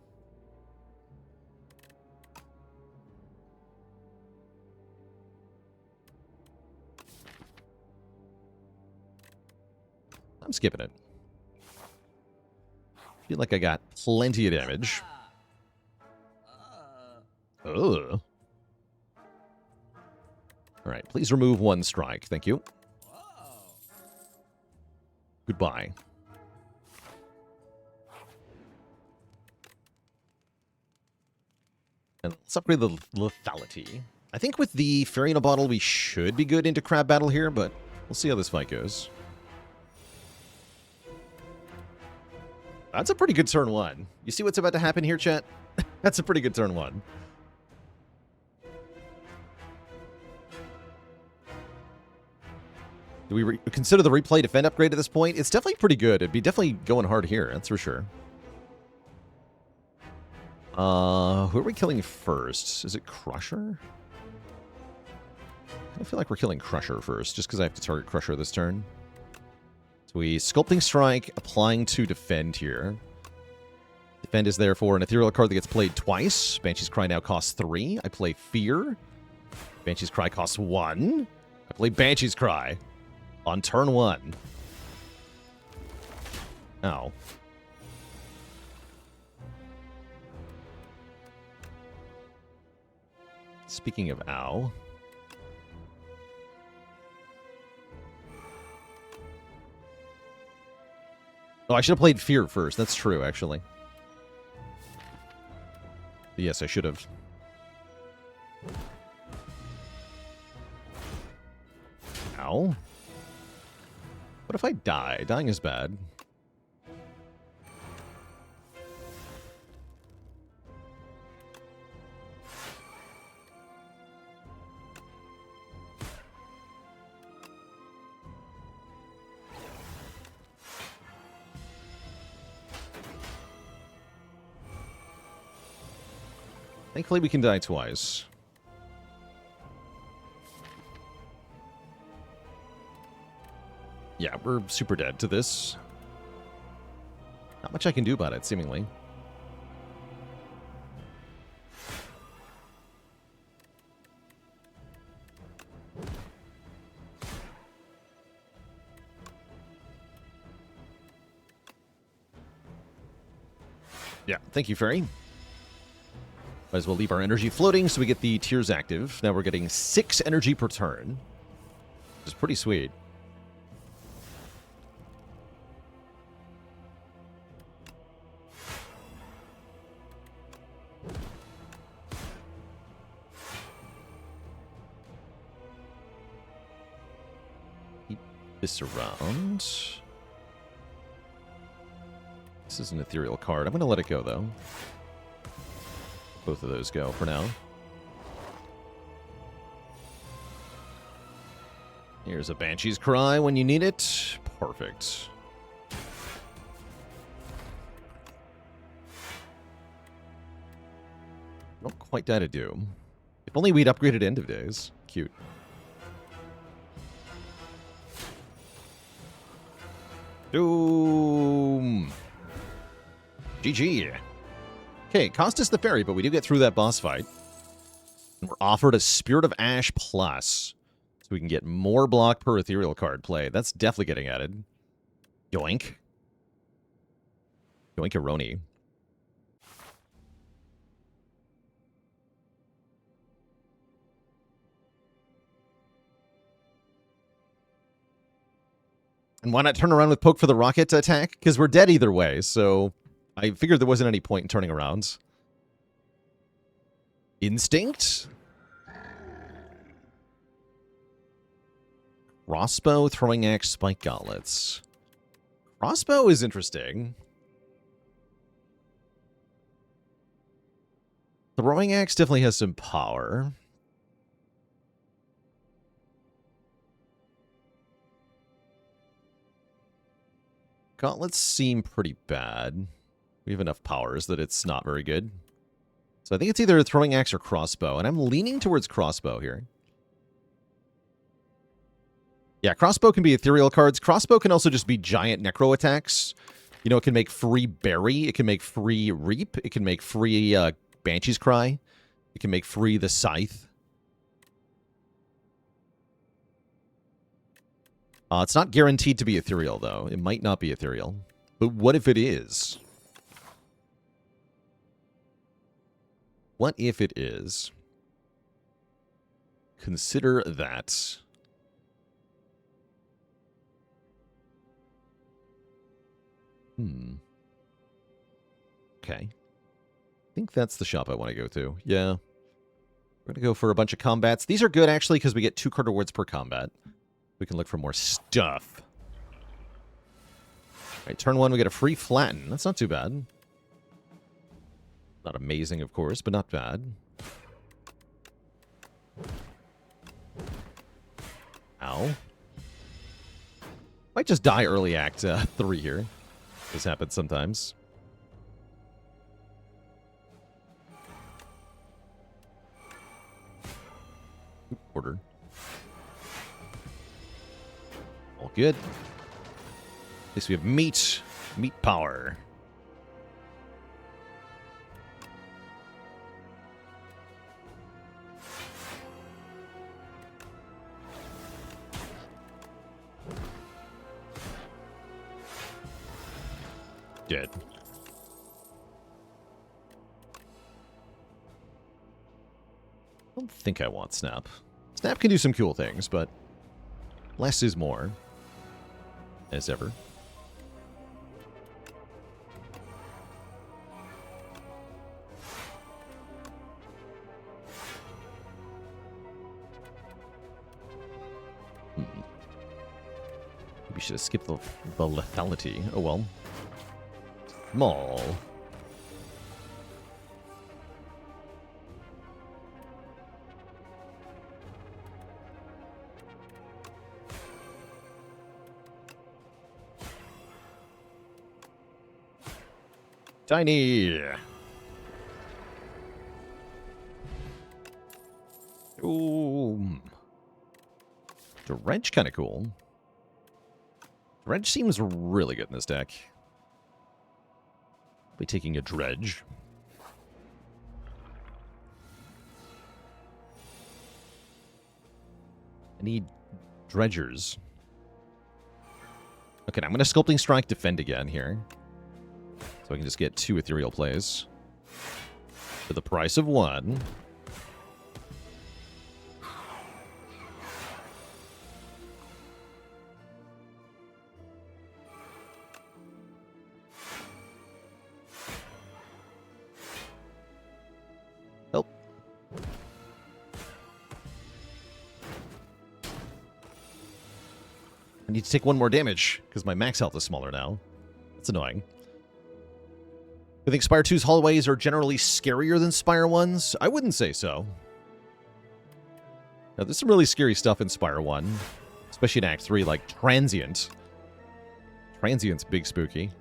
I'm skipping it. Feel like I got plenty of damage. Ugh. Alright, please remove 1 strike. Thank you. Goodbye. And let's upgrade the lethality. I think with the Fairy in a Bottle, we should be good into Crab Battle here, but we'll see how this fight goes. That's a pretty good turn 1. You see what's about to happen here, chat? That's a pretty good turn 1. Do we consider the replay defend upgrade at this point? It's definitely pretty good. It'd be definitely going hard here, that's for sure. Who are we killing first? Is it Crusher? I feel like we're killing Crusher first, just because I have to target Crusher this turn. So we Sculpting Strike, applying to defend here. Defend is therefore an ethereal card that gets played twice. Banshee's Cry now costs 3. I play Fear. Banshee's Cry costs 1. I play Banshee's Cry on turn 1. Ow. Speaking of ow. Oh, I should have played Fear first. That's true, actually. Yes, I should have. Ow. What if I die? Dying is bad. Thankfully, we can die twice. Yeah, we're super dead to this. Not much I can do about it, seemingly. Yeah, thank you, Fairy. Might as well leave our energy floating so we get the tiers active. Now we're getting 6 energy per turn, which is pretty sweet. Keep this around. This is an ethereal card. I'm going to let it go, though. Both of those go for now. Here's a Banshee's Cry when you need it. Perfect. Don't quite die to Doom. If only we'd upgraded End of Days. Cute. Doom! GG. Okay, cost us the Fairy, but we do get through that boss fight. And we're offered a Spirit of Ash Plus. So we can get more block per ethereal card play. That's definitely getting added. Yoink. Yoink-a-roni. And why not turn around with Poke for the rocket attack? Because we're dead either way, so I figured there wasn't any point in turning around. Instinct? Crossbow, Throwing Axe, Spike Gauntlets. Crossbow is interesting. Throwing Axe definitely has some power. Gauntlets seem pretty bad. We have enough powers that it's not very good. So I think it's either Throwing Axe or Crossbow, and I'm leaning towards Crossbow here. Yeah, Crossbow can be ethereal cards. Crossbow can also just be giant necro attacks. You know, it can make free Bury. It can make free Reap. It can make free Banshee's Cry. It can make free the Scythe. It's not guaranteed to be ethereal, though. It might not be ethereal. But what if it is? What if it is? Consider that. Okay. I think that's the shop I want to go to. Yeah. We're going to go for a bunch of combats. These are good, actually, because we get 2 card rewards per combat. We can look for more stuff. All right, turn 1, we get a free Flatten. That's not too bad. Not amazing, of course, but not bad. Ow. Might just die early act 3 here. This happens sometimes. Order. All good. At least we have meat. Meat power. Dead. I don't think I want Snap. Snap can do some cool things, but less is more. As ever. We should have skipped the lethality. Oh well. Small. Tiny. Ooh. The wrench kind of cool. Dredge seems really good in this deck. Be taking a Dredge. I need Dredgers. Okay, now I'm going to Sculpting Strike defend again here. So I can just get 2 ethereal plays. For the price of 1. Oh. I need to take 1 more damage, because my max health is smaller now. That's annoying. I think Spire 2's hallways are generally scarier than Spire 1's. I wouldn't say so. Now, there's some really scary stuff in Spire 1, especially in Act 3, like Transient. Transient's big spooky.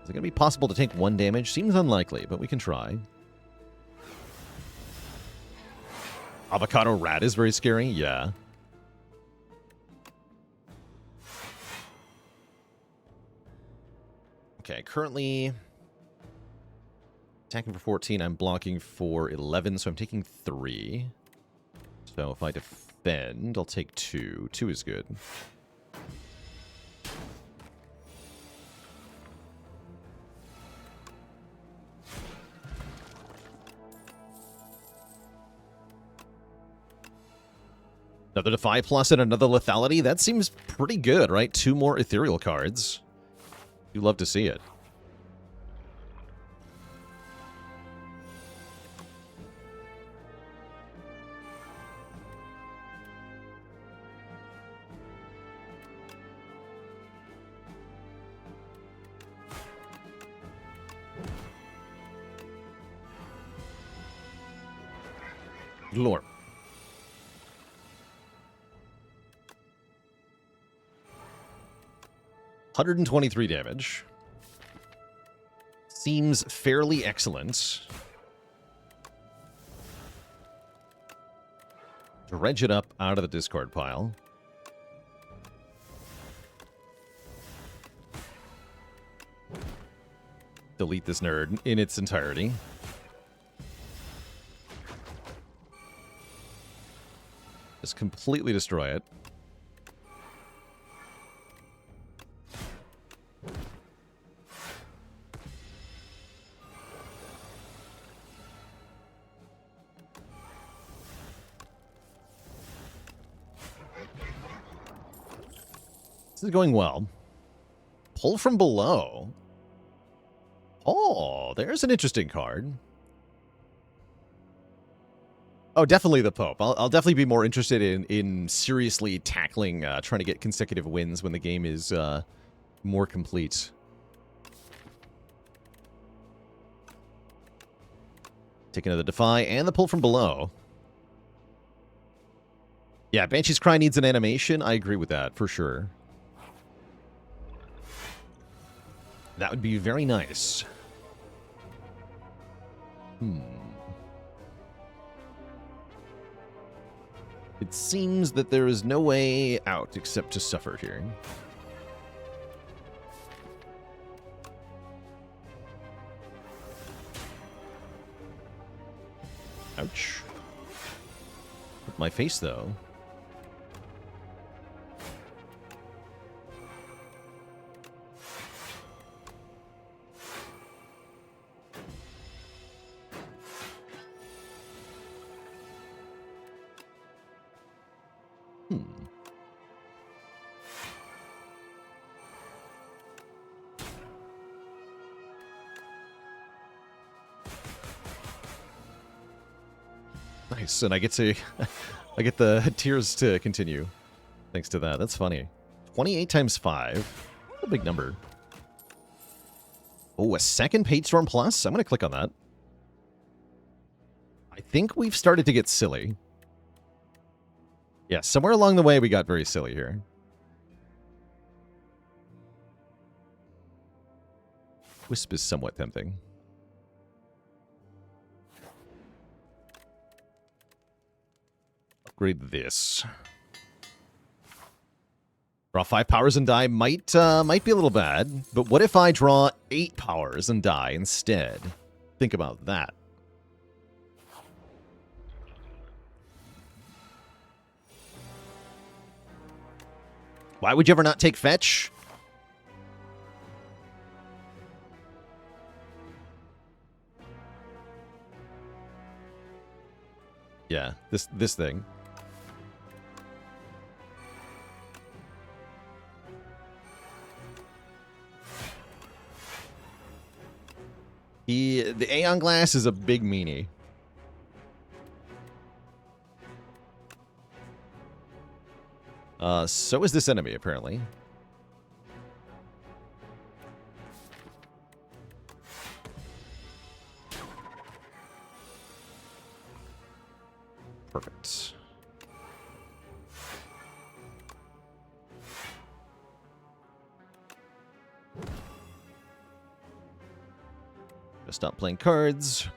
Is it going to be possible to take 1 damage? Seems unlikely, but we can try. Avocado Rat is very scary, yeah. Okay, currently attacking for 14, I'm blocking for 11, so I'm taking 3. So if I defend, I'll take 2. 2 is good. Another Defy Plus and another Lethality. That seems pretty good, right? 2 more ethereal cards. You love to see it. Lore. $123 damage. Seems fairly excellent. Dredge it up out of the discard pile. Delete this nerd in its entirety. Just completely destroy it. This is going well. Pull from below. Oh, there's an interesting card. Oh, definitely the Pope. I'll definitely be more interested in seriously tackling trying to get consecutive wins when the game is more complete. Take another Defy and the Pull from below. Yeah, Banshee's Cry needs an animation. I agree with that, for sure. That would be very nice. It seems that there is no way out except to suffer here. Ouch. With my face, though. Nice, and I get to I get the tears to continue thanks to that. That's funny. 28 times 5. A big number. Oh, a second Page Storm Plus? I'm going to click on that. I think we've started to get silly. Yeah, somewhere along the way we got very silly here. Wisp is somewhat tempting. upgrade this. Draw 5 powers and die might be a little bad, but what if I draw 8 powers and die instead? Think about that. Why would you ever not take fetch? Yeah, this thing. The Aeon Glass is a big meanie. So is this enemy, apparently. Perfect. Just stop playing cards.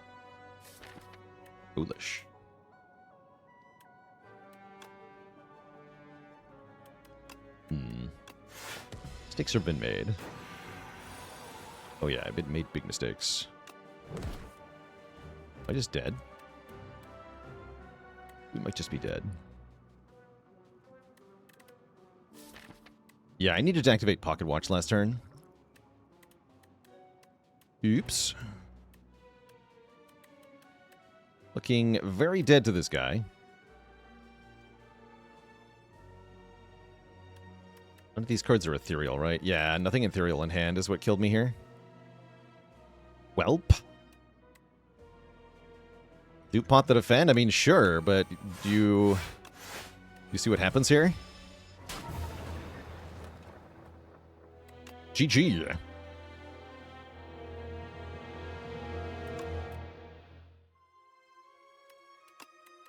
Foolish. Mistakes have been made. Oh yeah, I've made big mistakes. Am I just dead? We might just be dead. Yeah, I needed to activate Pocket Watch last turn. Oops. Looking very dead to this guy. None of these cards are ethereal, right? Yeah, nothing ethereal in hand is what killed me here. Welp. Dupe pot the defend? I mean, sure, but do you see what happens here? GG.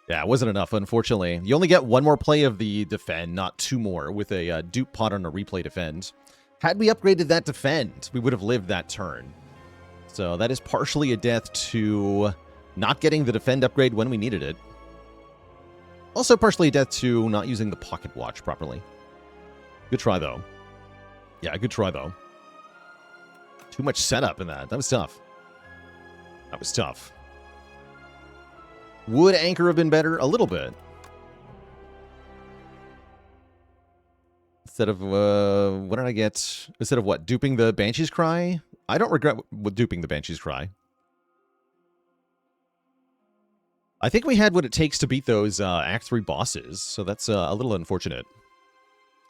Yeah, it wasn't enough, unfortunately. You only get one more play of the defend, not 2 more, with a dupe pot on a replay defend. Had we upgraded that defend, we would have lived that turn. So that is partially a death to not getting the defend upgrade when we needed it. Also partially a death to not using the pocket watch properly. Good try, though. Yeah, good try, though. Too much setup in that. That was tough. That was tough. Would Anchor have been better? A little bit. Instead of, what did I get? Instead of what? Duping the Banshee's Cry? I don't regret duping the Banshee's Cry. I think we had what it takes to beat those Act 3 bosses, so that's a little unfortunate.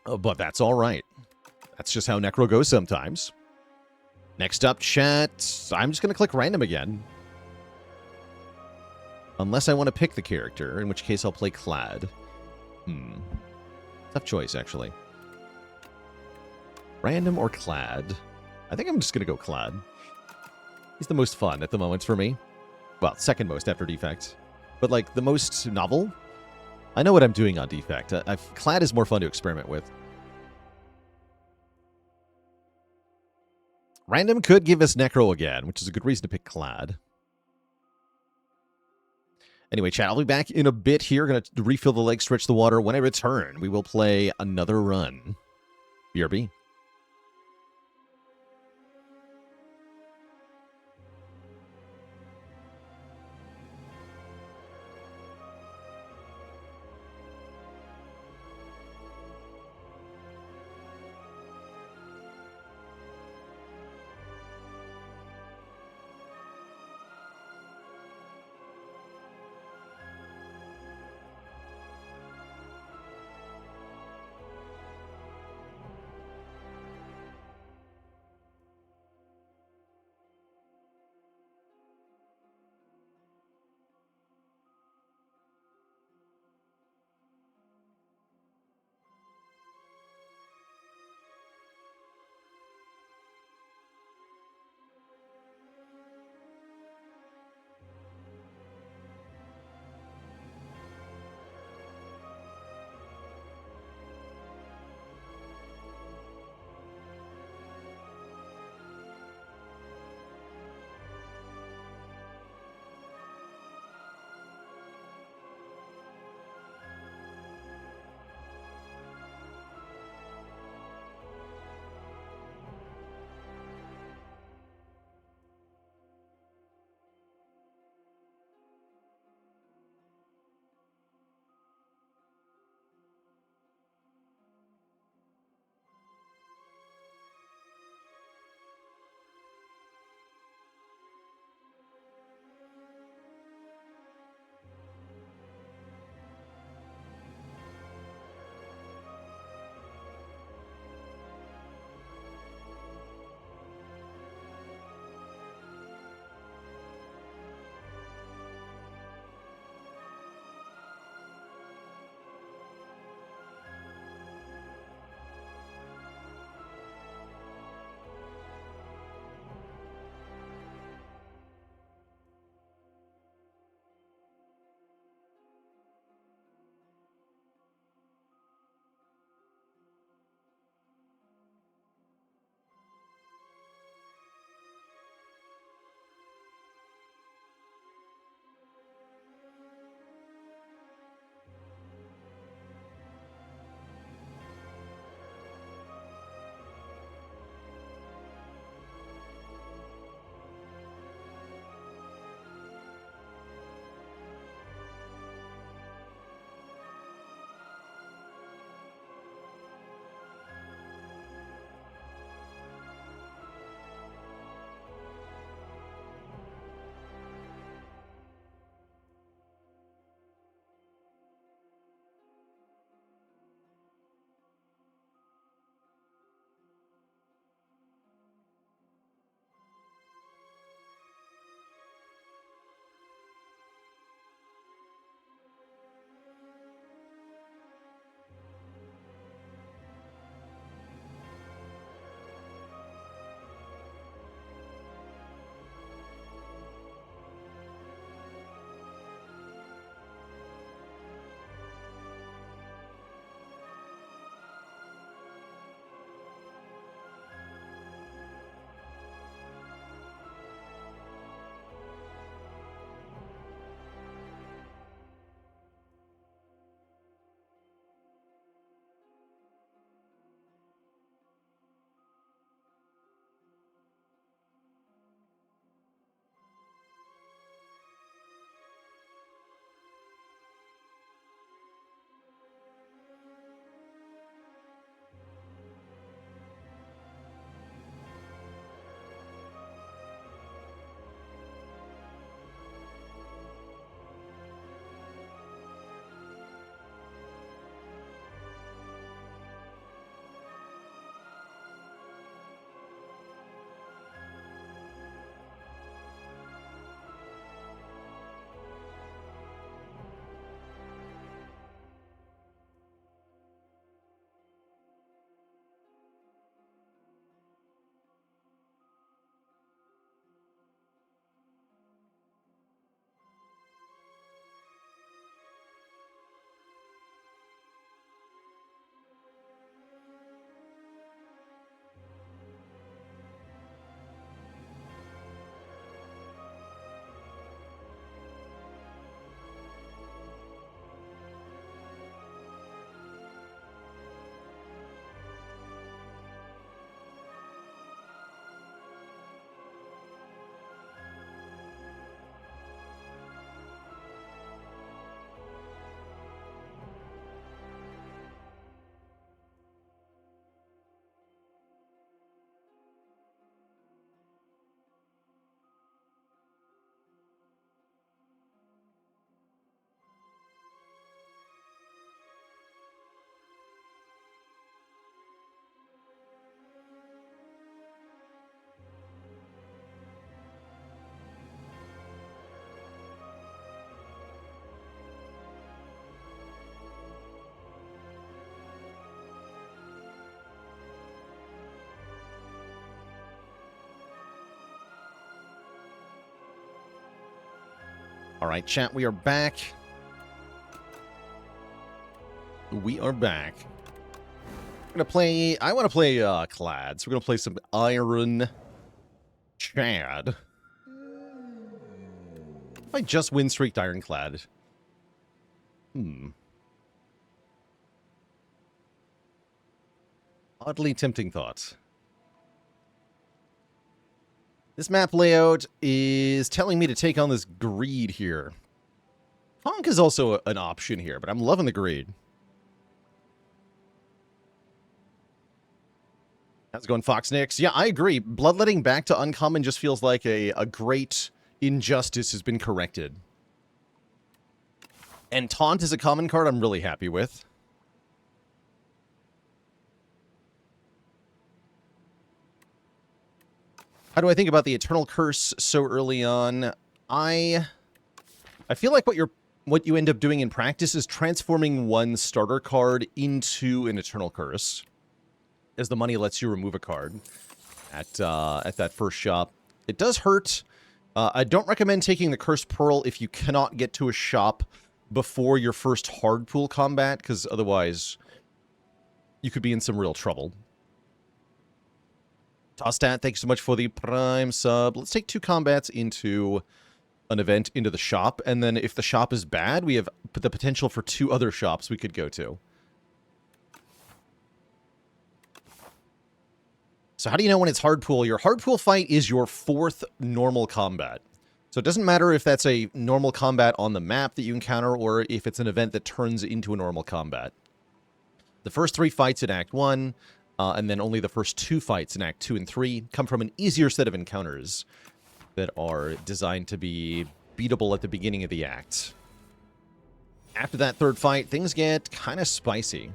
But that's all right. That's just how Necro goes sometimes. Next up, chat. I'm just going to click random again. Unless I want to pick the character, in which case I'll play Clad. Tough choice, actually. Random or Clad? I think I'm just going to go Clad. He's the most fun at the moment for me. Well, second most after Defect. But, like, the most novel? I know what I'm doing on Defect. Clad is more fun to experiment with. Random could give us Necro again, which is a good reason to pick Clad. Anyway, chat, I'll be back in a bit here. Going to refill the leg, stretch the water. When I return, we will play another run. BRB. All right, chat, we are back. We are back. We're gonna play. I want to play Clad, so we're gonna play some Iron Chad. I just win streaked Ironclad. Oddly tempting thoughts. This map layout is telling me to take on this greed here. Honk is also an option here, but I'm loving the greed. How's it going, Foxnix? Yeah, I agree. Bloodletting back to uncommon just feels like a great injustice has been corrected. And Taunt is a common card I'm really happy with. How do I think about the Eternal Curse so early on? I feel like what you end up doing in practice is transforming one starter card into an Eternal Curse, as the money lets you remove a card at that first shop. It does hurt. I don't recommend taking the Cursed Pearl if you cannot get to a shop before your first hard pool combat, because otherwise you could be in some real trouble. Tostat, thanks so much for the Prime sub. Let's take 2 combats into an event into the shop, and then if the shop is bad, we have the potential for 2 other shops we could go to. So how do you know when it's hard pool? Your hard pool fight is your 4th normal combat. So it doesn't matter if that's a normal combat on the map that you encounter or if it's an event that turns into a normal combat. The first 3 fights in Act 1, and then only the first 2 fights in Act 2 and 3 come from an easier set of encounters that are designed to be beatable at the beginning of the act. After that 3rd fight, things get kind of spicy.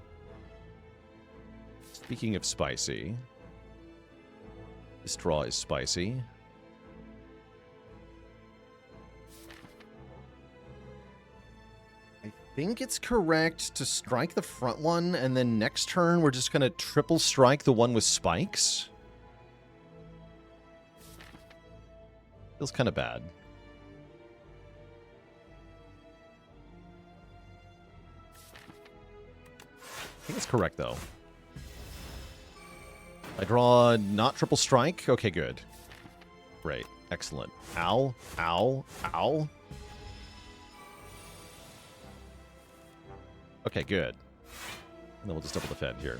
Speaking of spicy, this draw is spicy. I think it's correct to strike the front one, and then next turn we're just going to triple strike the one with spikes. Feels kind of bad. I think it's correct, though. I draw not triple strike? Okay, good. Great. Excellent. Ow. Ow. Ow. Okay, good. And then we'll just double defend here.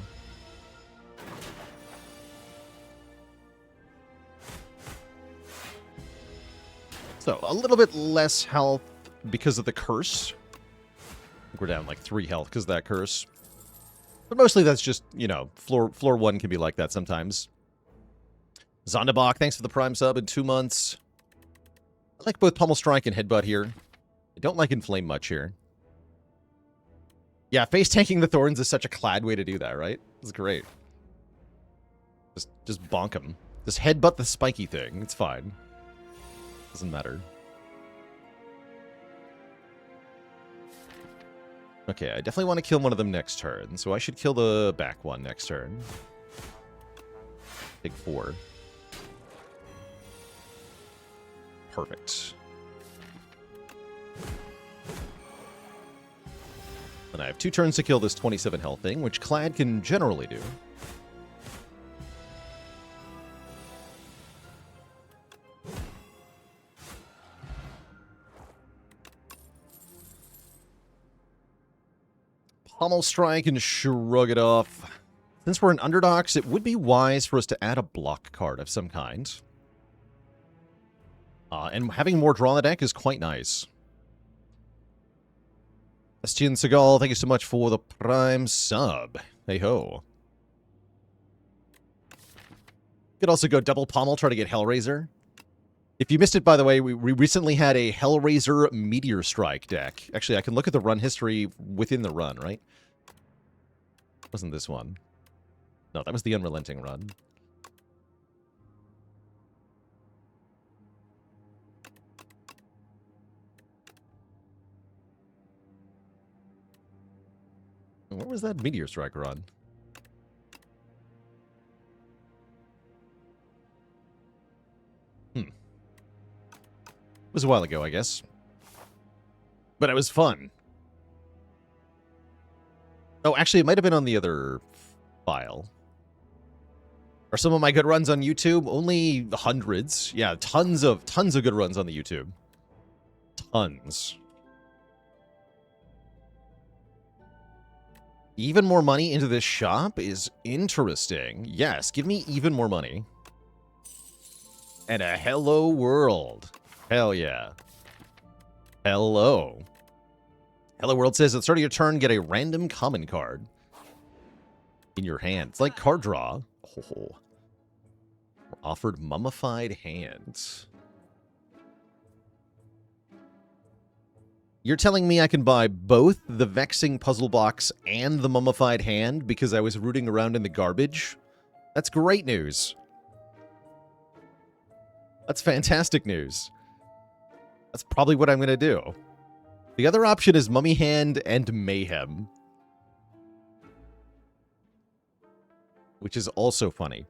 So, a little bit less health because of the curse. I think we're down like 3 health because of that curse. But mostly that's just, you know, floor 1 can be like that sometimes. Zondabach, thanks for the Prime sub in 2 months. I like both Pummel Strike and Headbutt here. I don't like Inflame much here. Yeah, face tanking the Thorns is such a Clad way to do that, right? It's great. Just bonk him. Just headbutt the spiky thing. It's fine. Doesn't matter. Okay, I definitely want to kill one of them next turn, so I should kill the back one next turn. Take 4. Perfect. And I have 2 turns to kill this 27 health thing, which Clad can generally do. Pummel Strike and shrug it off. Since we're in Underdogs, it would be wise for us to add a block card of some kind. And having more draw on the deck is quite nice. Estienne Seagal, thank you so much for the Prime sub. Hey ho. Could also go double Pommel, try to get Hellraiser. If you missed it, by the way, we recently had a Hellraiser Meteor Strike deck. Actually, I can look at the run history within the run, right? Wasn't this one? No, that was the Unrelenting run. Where was that Meteor Strike run? It was a while ago, I guess. But it was fun. Oh, actually, it might have been on the other file. Are some of my good runs on YouTube? Only hundreds. Yeah, tons of good runs on the YouTube. Tons. Even more money into this shop is interesting. Yes, give me even more money. And a hello world. Hell yeah. Hello. Hello world says, at the start of your turn, get a random common card in your hand. It's like card draw. Oh. We're offered mummified hands. You're telling me I can buy both the Vexing Puzzle Box and the Mummified Hand because I was rooting around in the garbage? That's great news. That's fantastic news. That's probably what I'm going to do. The other option is Mummy Hand and Mayhem, which is also funny.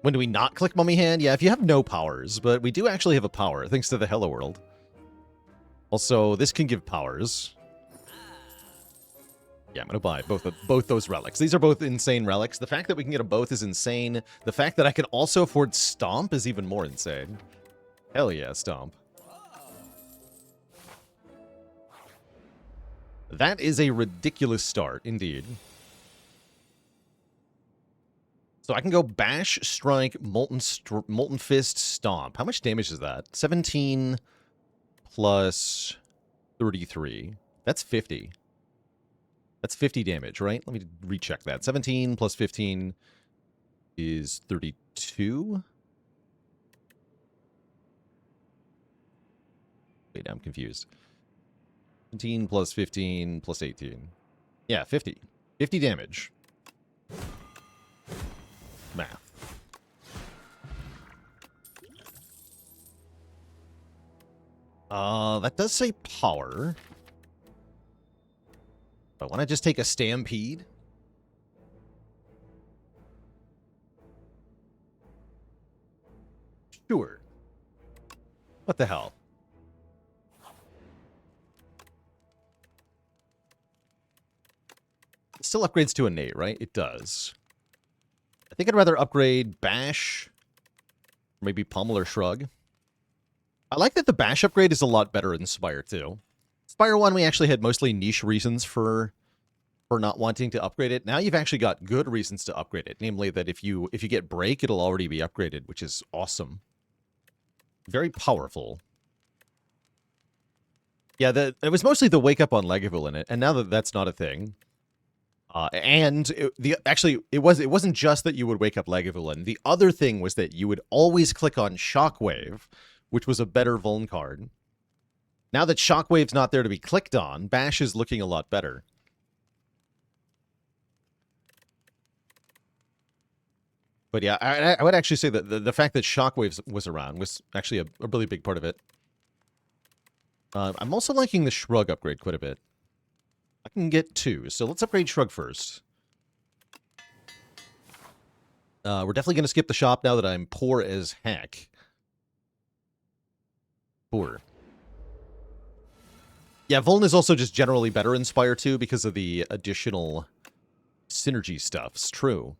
When do we not click Mummy Hand? Yeah, if you have no powers, but we do actually have a power, thanks to the Hello World. Also, this can give powers. Yeah, I'm going to buy both those relics. These are both insane relics. The fact that we can get them both is insane. The fact that I can also afford Stomp is even more insane. Hell yeah, Stomp. That is a ridiculous start, indeed. So I can go Bash, Strike, Molten Fist, Stomp. How much damage is that? 17 plus 33. That's 50. That's 50 damage, right? Let me recheck that. 17 plus 15 is 32. Wait, I'm confused. 17 plus 15 plus 18. Yeah, 50. 50 damage. Math. That does say power. But want to just take a Stampede? Sure. What the hell? It still upgrades to innate, right? It does. I think I'd rather upgrade Bash, maybe Pummel or Shrug. I like that the Bash upgrade is a lot better in Spire 2. Spire 1, we actually had mostly niche reasons for not wanting to upgrade it. Now you've actually got good reasons to upgrade it. Namely that if you get Break, it'll already be upgraded, which is awesome. Very powerful. Yeah, it was mostly the Wake Up on Legavul in it, and now that that's not a thing... it wasn't just that you would wake up Lagavulin. The other thing was that you would always click on Shockwave, which was a better Vuln card. Now that Shockwave's not there to be clicked on, Bash is looking a lot better. But yeah, I would actually say that the fact that Shockwave was around was actually a really big part of it. I'm also liking the Shrug upgrade quite a bit. I can get 2, so let's upgrade Shrug first. We're definitely going to skip the shop now that I'm poor as heck. Poor. Yeah, Vuln is also just generally better in Spire 2 because of the additional synergy stuffs. True.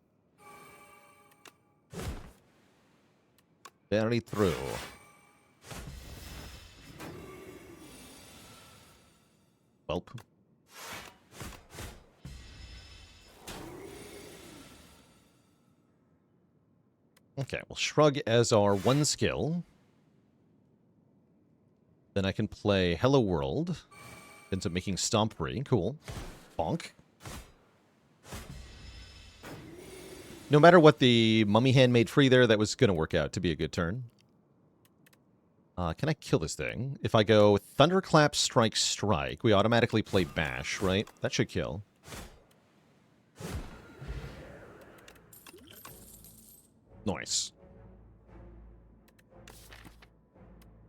Very true. Welp. Okay, we'll Shrug as our one skill. Then I can play Hello World. Ends up making Stomp free. Cool. Bonk. No matter what the Mummy Hand made free there, that was going to work out to be a good turn. Can I kill this thing? If I go Thunderclap, Strike, Strike, we automatically play Bash, right? That should kill. Nice.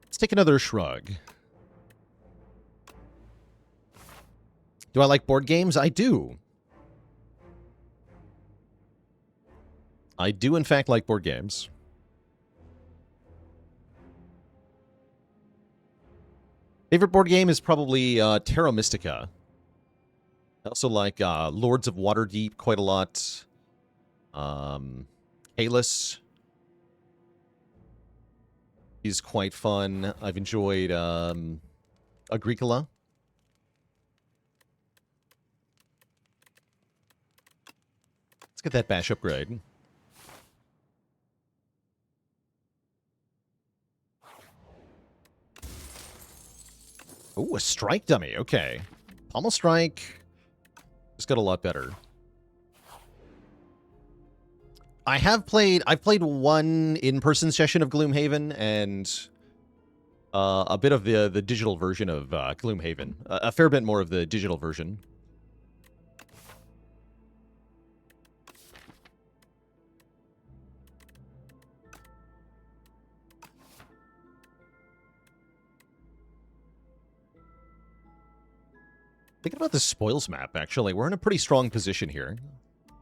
Let's take another Shrug. Do I like board games? I do. I do, in fact, like board games. Favorite board game is probably Terra Mystica. I also like Lords of Waterdeep quite a lot. Kalis is quite fun. I've enjoyed Agricola. Let's get that bash upgrade. Oh, a strike dummy. Okay. Pommel strike just got a lot better. I've played one in-person session of Gloomhaven and a bit of the digital version of Gloomhaven. A fair bit more of the digital version. Thinking about the spoils map, actually. We're in a pretty strong position here.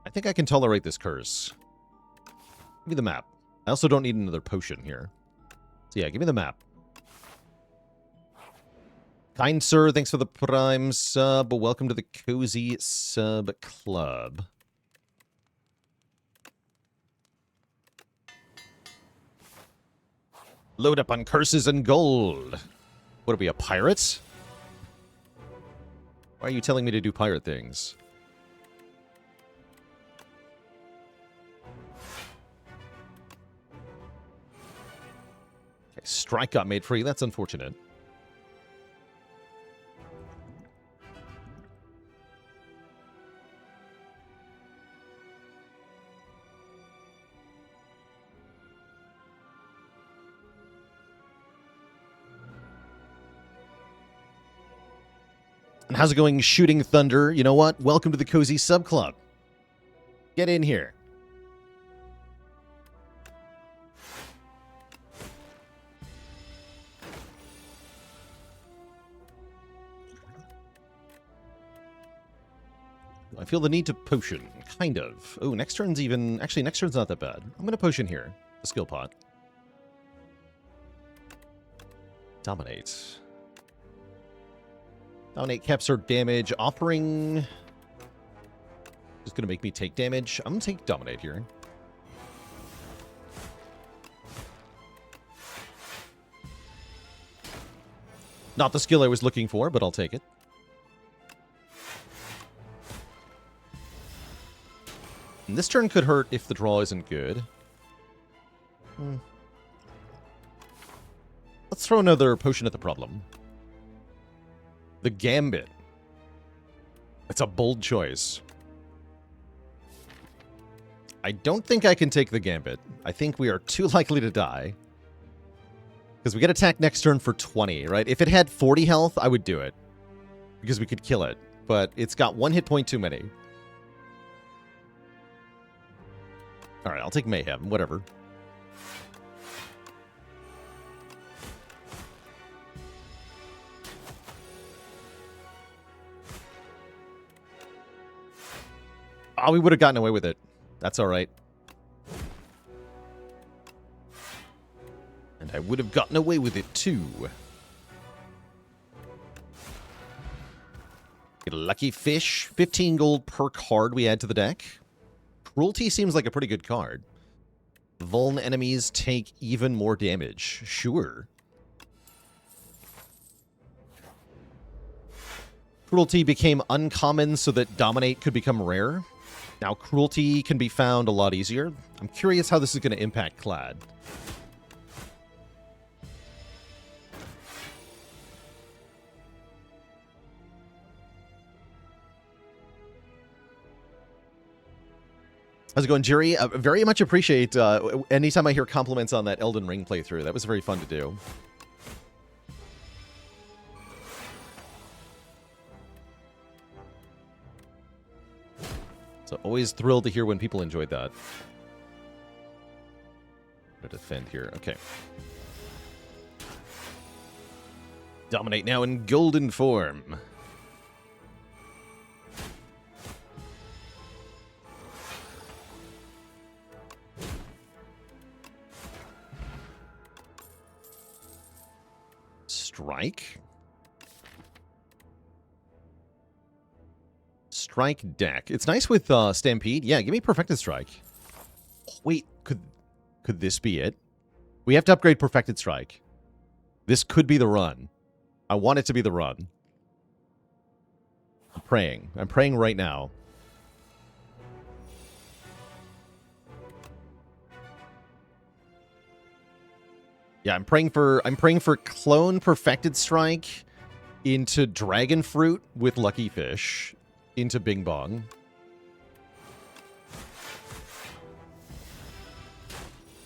I think I can tolerate this curse. Give me the map. I also don't need another potion here. So yeah, give me the map. Kind sir, thanks for the Prime sub. Welcome to the Cozy Sub Club. Load up on curses and gold. What are we, a pirate? Why are you telling me to do pirate things? Okay, strike got made free. That's unfortunate. And how's it going, Shooting Thunder? You know what? Welcome to the Cozy Sub Club. Get in here. I feel the need to potion. Kind of. Oh, next turn's even... Actually, next turn's not that bad. I'm going to potion here. The skill pot. Dominate. Dominate caps our damage. Offering... is going to make me take damage. I'm going to take Dominate here. Not the skill I was looking for, but I'll take it. And this turn could hurt if the draw isn't good. Let's throw another potion at the problem. The Gambit. It's a bold choice. I don't think I can take the Gambit. I think we are too likely to die. Because we get attacked next turn for 20, right? If it had 40 health, I would do it. Because we could kill it. But it's got 1 hit point too many. Alright, I'll take Mayhem. Whatever. Oh, we would have gotten away with it. That's alright. And I would have gotten away with it, too. Get a lucky fish. 15 gold per card we add to the deck. Cruelty seems like a pretty good card. Vuln enemies take even more damage. Sure. Cruelty became uncommon so that Dominate could become rare. Now Cruelty can be found a lot easier. I'm curious how this is going to impact Clad. How's it going, Jerry? Very much appreciate anytime I hear compliments on that Elden Ring playthrough. That was very fun to do. So always thrilled to hear when people enjoyed that. I'm gonna defend here. Okay. Dominate now in golden form. Strike. Strike deck. It's nice with Stampede. Yeah, give me Perfected Strike. Wait, could this be it? We have to upgrade Perfected Strike. This could be the run. I want it to be the run. I'm praying. I'm praying right now. Yeah, I'm praying for Clone Perfected Strike into Dragon Fruit with Lucky Fish into Bing Bong.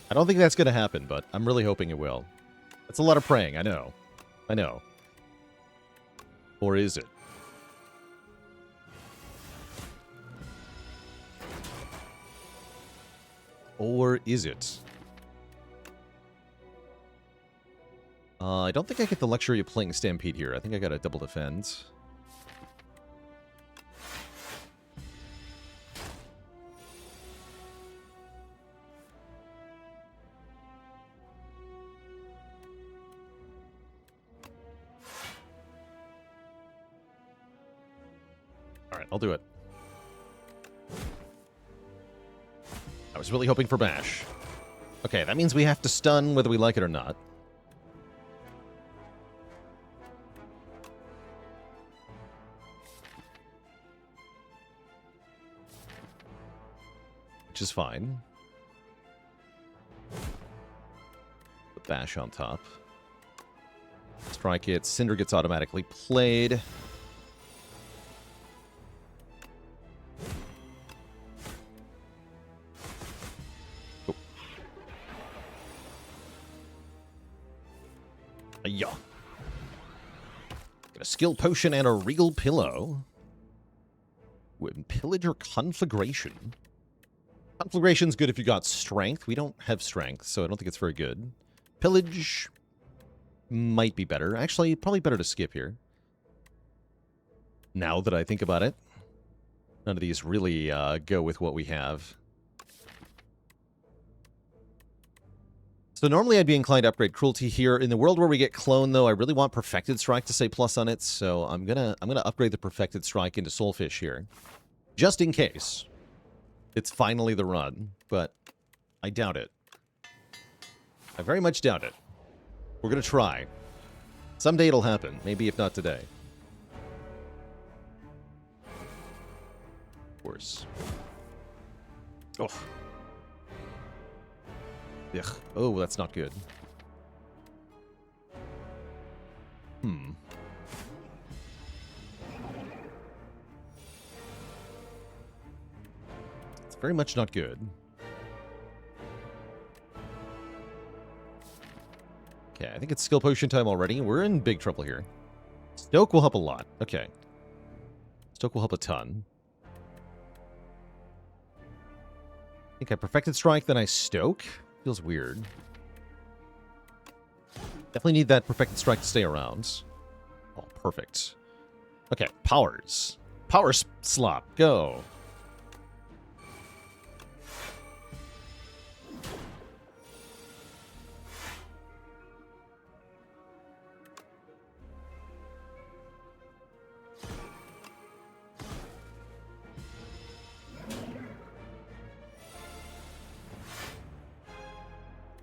I don't think that's going to happen, but I'm really hoping it will. That's a lot of praying, I know. I know. Or is it? Or is it? I don't think I get the luxury of playing Stampede here. I think I got to double defend. All right, I'll do it. I was really hoping for Bash. Okay, that means we have to stun whether we like it or not. Which is fine. Put Bash on top. Strike it. Cinder gets automatically played. Oh. Yeah. Get a skill potion and a regal pillow. With pillage or conflagration. Conflagration's good if you got strength. We don't have strength, so I don't think it's very good. Pillage might be better. Actually, probably better to skip here. Now that I think about it. None of these really go with what we have. So normally I'd be inclined to upgrade Cruelty here. In the world where we get Clone, though, I really want Perfected Strike to say plus on it, so I'm gonna upgrade the Perfected Strike into Soulfish here. Just in case. It's finally the run, but I doubt it. I very much doubt it. We're going to try. Someday it'll happen. Maybe if not today. Of course. Oh. Ugh. Oh, that's not good. Very much not good. Okay, I think it's skill potion time already. We're in big trouble here. Stoke will help a lot. Okay. Stoke will help a ton. I think I Perfected Strike, then I Stoke. Feels weird. Definitely need that Perfected Strike to stay around. Oh, perfect. Okay, powers. Power slop. Go.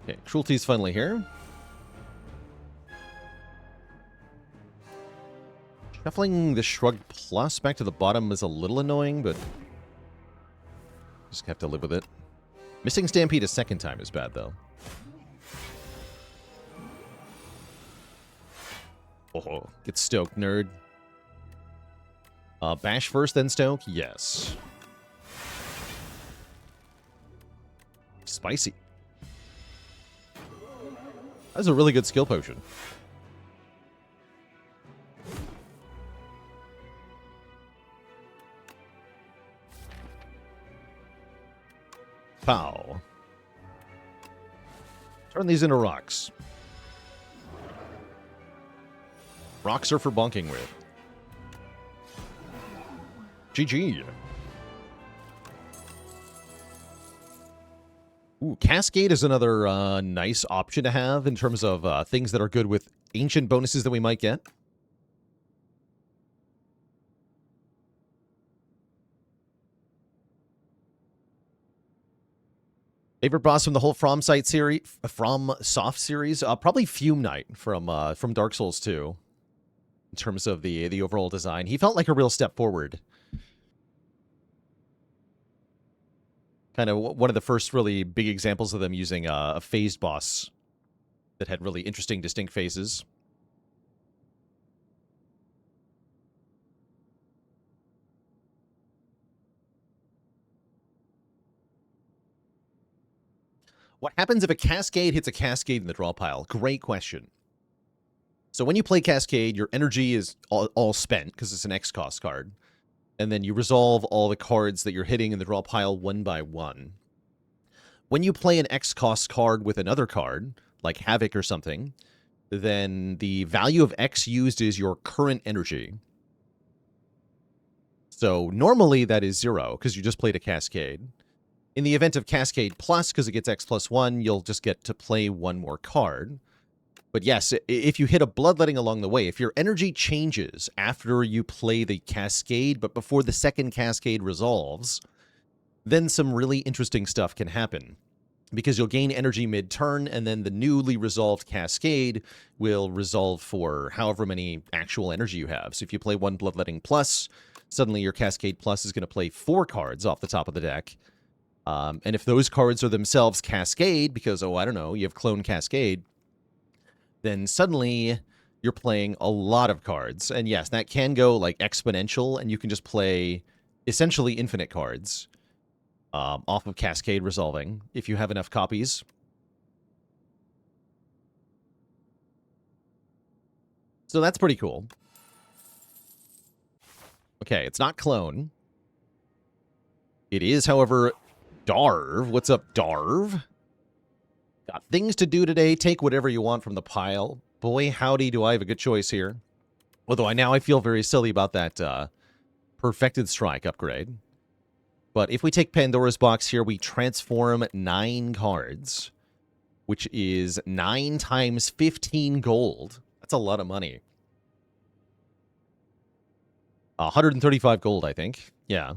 Okay, Cruelty's finally here. Shuffling the Shrug Plus back to the bottom is a little annoying, but just have to live with it. Missing Stampede a second time is bad, though. Oh, get stoked, nerd. Bash first, then Stoke? Yes. Spicy. That's a really good skill potion. Pow. Turn these into rocks. Rocks are for bonking with. GG. Ooh, Cascade is another nice option to have in terms of things that are good with ancient bonuses that we might get. Favorite boss from the whole From Site series, From Soft series, probably Fume Knight from Dark Souls 2. In terms of the overall design, he felt like a real step forward. Kind of one of the first really big examples of them using a phased boss that had really interesting, distinct phases. What happens if a Cascade hits a Cascade in the draw pile? Great question. So when you play Cascade, your energy is all spent because it's an X-Cost card. And then you resolve all the cards that you're hitting in the draw pile one by one. When you play an X-Cost card with another card, like Havoc or something, then the value of X used is your current energy. So normally that is 0 because you just played a Cascade. In the event of Cascade Plus, because it gets X plus 1, you'll just get to play one more card. But yes, if you hit a Bloodletting along the way, if your energy changes after you play the Cascade, but before the second Cascade resolves, then some really interesting stuff can happen. Because you'll gain energy mid-turn, and then the newly resolved Cascade will resolve for however many actual energy you have. So if you play one Bloodletting Plus, suddenly your Cascade Plus is going to play 4 cards off the top of the deck. And if those cards are themselves Cascade, because, oh, I don't know, you have Clone Cascade, then suddenly you're playing a lot of cards. And yes, that can go like exponential, and you can just play essentially infinite cards off of Cascade resolving if you have enough copies. So that's pretty cool. Okay, it's not Clone. It is, however, Darv. What's up, Darv? Got things to do today. Take whatever you want from the pile. Boy, howdy, do I have a good choice here. Although I feel very silly about that Perfected Strike upgrade. But if we take Pandora's Box here, we transform 9 cards, which is 9 times 15 gold. That's a lot of money. 135 gold, I think. Yeah.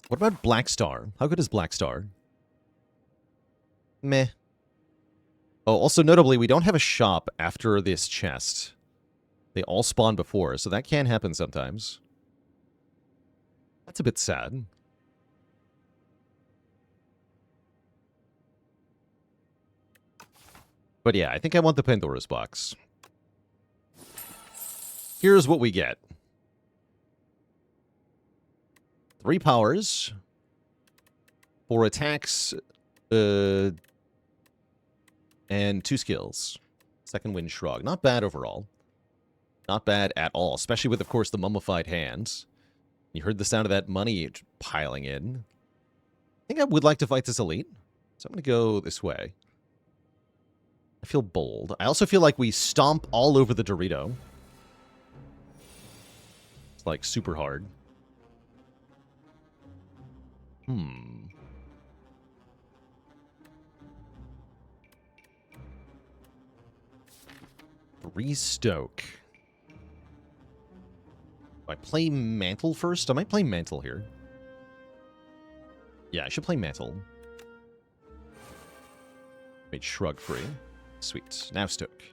What about Black Star? How good is Black Star? Meh. Oh, also notably, we don't have a shop after this chest. They all spawn before, so that can happen sometimes. That's a bit sad. But yeah, I think I want the Pandora's Box. Here's what we get. 3 powers, 4 attacks, and 2 skills. Second Wind Shrug. Not bad overall. Not bad at all, especially with, of course, the Mummified Hands. You heard the sound of that money piling in. I think I would like to fight this elite, so I'm going to go this way. I feel bold. I also feel like we stomp all over the Dorito. It's like super hard. Restoke. Do I play Mantle first? I might play Mantle here. Yeah, I should play Mantle. Made Shrug free. Sweet. Now Stoke.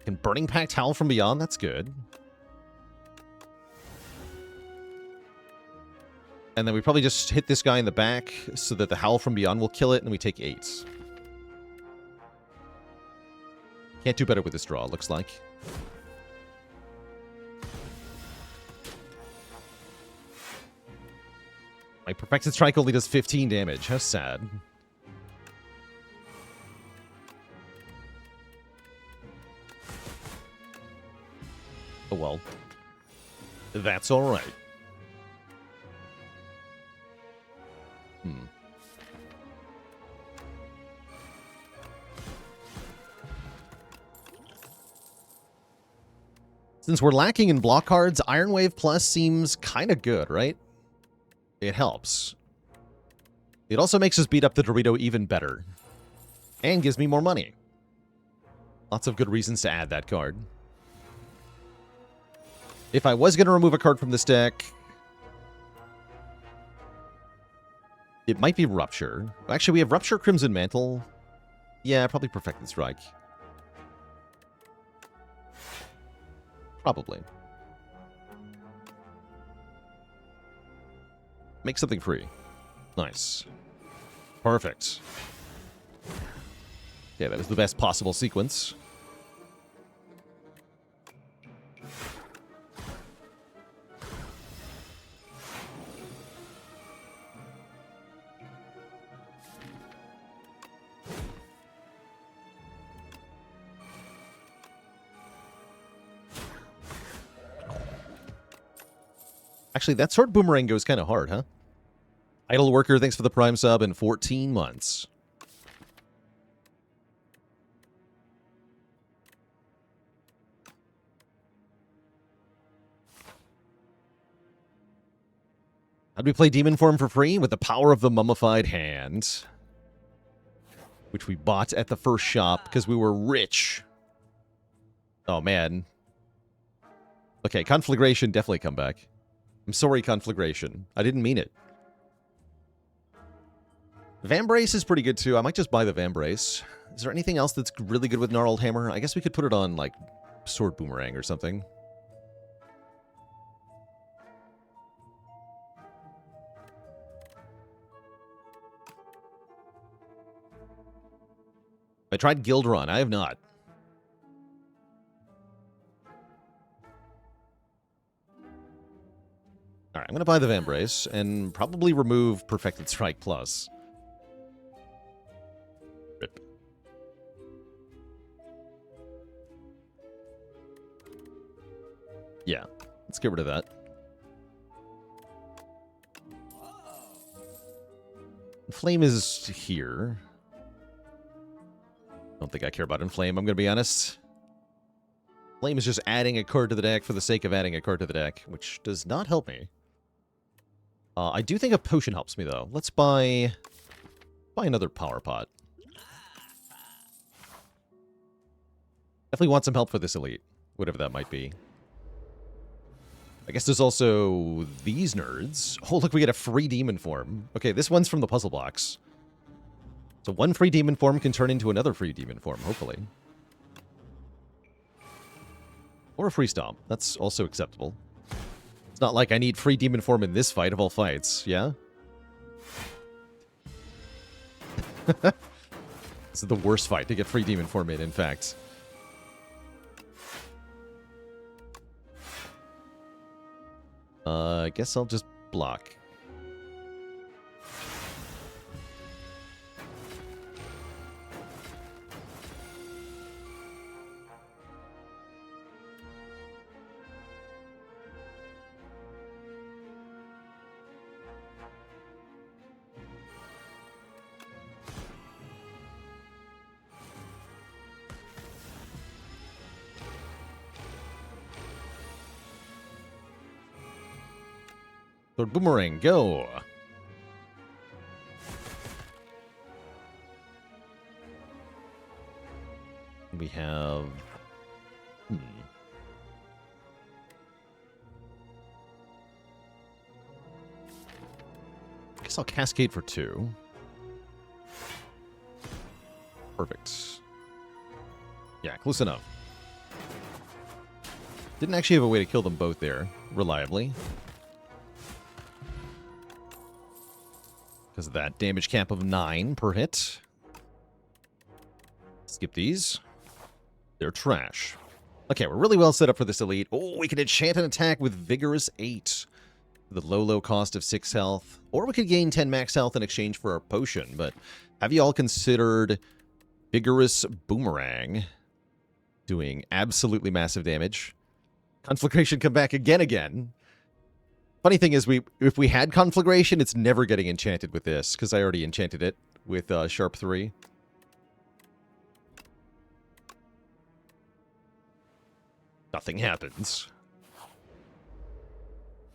Can Burning Pact Howl from Beyond? That's good. And then we probably just hit this guy in the back so that the Howl from Beyond will kill it, and we take 8. Can't do better with this draw, looks like. My Perfected Strike only does 15 damage. How sad. Oh well. That's alright. Since we're lacking in block cards, Iron Wave Plus seems kind of good, right? It helps. It also makes us beat up the Dorito even better. And gives me more money. Lots of good reasons to add that card. If I was going to remove a card from this deck, It might be Rupture. Actually, we have Rupture, Crimson Mantle. Yeah, probably Perfected Strike. Probably. Make something free. Nice. Perfect. Yeah, that was the best possible sequence. Actually, that Sword Boomerang goes kind of hard, huh? Idle Worker, thanks for the Prime sub in 14 months. How'd we play Demon Form for free? With the power of the Mummified Hand. Which we bought at the first shop because we were rich. Oh, man. Okay, Conflagration, definitely come back. I'm sorry, Conflagration. I didn't mean it. Vambrace is pretty good, too. I might just buy the Vambrace. Is there anything else that's really good with Gnarled Hammer? I guess we could put it on, like, Sword Boomerang or something. I tried Gildron. I have not. All right, I'm going to buy the Vambrace and probably remove Perfected Strike Plus. Rip. Yeah, let's get rid of that. Flame is here. Don't think I care about Inflame, I'm going to be honest. Flame is just adding a card to the deck for the sake of adding a card to the deck, which does not help me. I do think a potion helps me, though. Let's buy another Power Pot. Definitely want some help for this elite, whatever that might be. I guess there's also these nerds. Oh, look, we get a free demon form. Okay, this one's from the puzzle box. So one free demon form can turn into another free demon form, hopefully. Or a free stomp. That's also acceptable. It's not like I need free demon form in this fight of all fights, yeah? This is the worst fight to get free demon form in fact. I guess I'll just block. Sword Boomerang, go! We have... I guess I'll Cascade for 2. Perfect. Yeah, close enough. Didn't actually have a way to kill them both there, reliably. Because of that damage cap of 9 per hit. Skip these. They're trash. Okay, we're really well set up for this elite. Oh, we can enchant an attack with Vigorous 8. The low cost of 6 health. Or we could gain 10 max health in exchange for our potion. But have you all considered Vigorous Boomerang doing absolutely massive damage? Conflagration come back again. Funny thing is, if we had Conflagration, it's never getting enchanted with this, because I already enchanted it with Sharp 3. Nothing happens.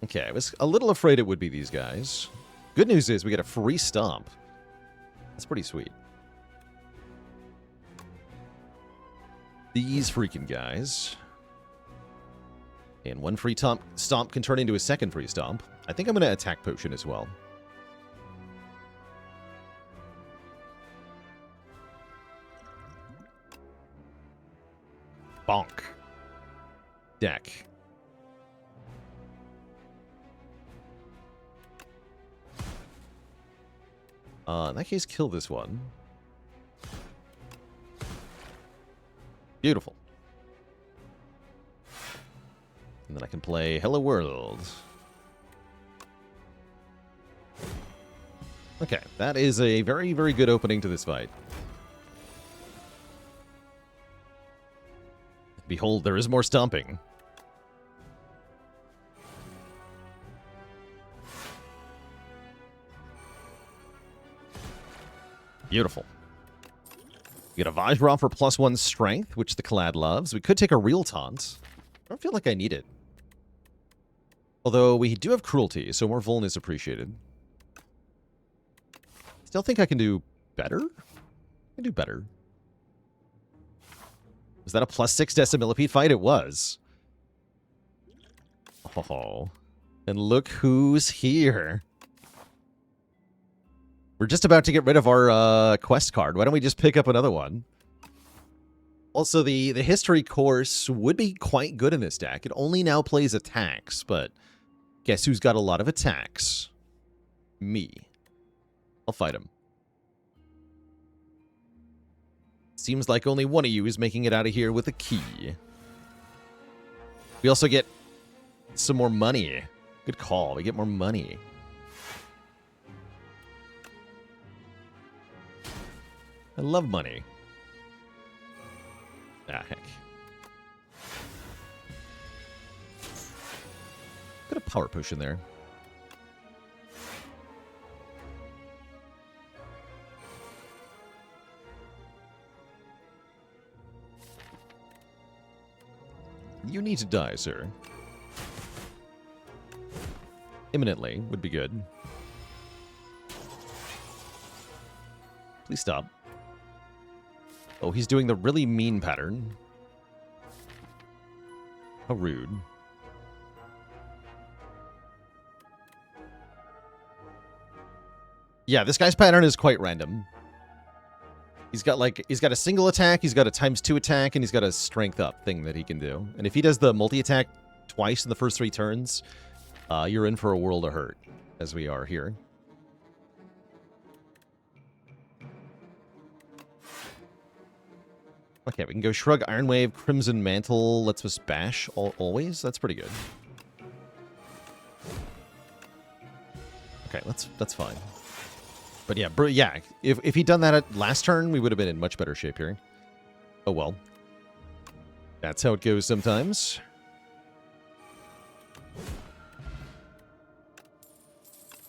Okay, I was a little afraid it would be these guys. Good news is we get a free stomp. That's pretty sweet. These freaking guys. And one free stomp can turn into a second free stomp. I think I'm going to attack potion as well. Bonk. Deck. In that case, kill this one. Beautiful. And then I can play Hello World. Okay, that is a very, very good opening to this fight. Behold, there is more stomping. Beautiful. We get a Vajra for +1 strength, which the Clad loves. We could take a real taunt. I don't feel like I need it. Although we do have cruelty, so more vuln is appreciated. Still think I can do better? I can do better. Was that a +6 Decimillipede fight? It was. Oh. And look who's here. We're just about to get rid of our quest card. Why don't we just pick up another one? Also, the history course would be quite good in this deck. It only now plays attacks, but guess who's got a lot of attacks? Me. I'll fight him. Seems like only one of you is making it out of here with a key. We also get some more money. Good call. We get more money. I love money. Ah, heck. Got a power potion there. You need to die, sir. Imminently would be good. Please stop. Oh, he's doing the really mean pattern. How rude. Yeah, this guy's pattern is quite random. He's got a single attack, he's got a ×2 attack, and he's got a strength up thing that he can do. And if he does the multi-attack twice in the first 3 turns, you're in for a world of hurt, as we are here. Okay, we can go Shrug, Iron Wave, Crimson Mantle, lets us bash always. That's pretty good. Okay, that's fine. But yeah, if he'd done that at last turn, we would have been in much better shape here. Oh well. That's how it goes sometimes.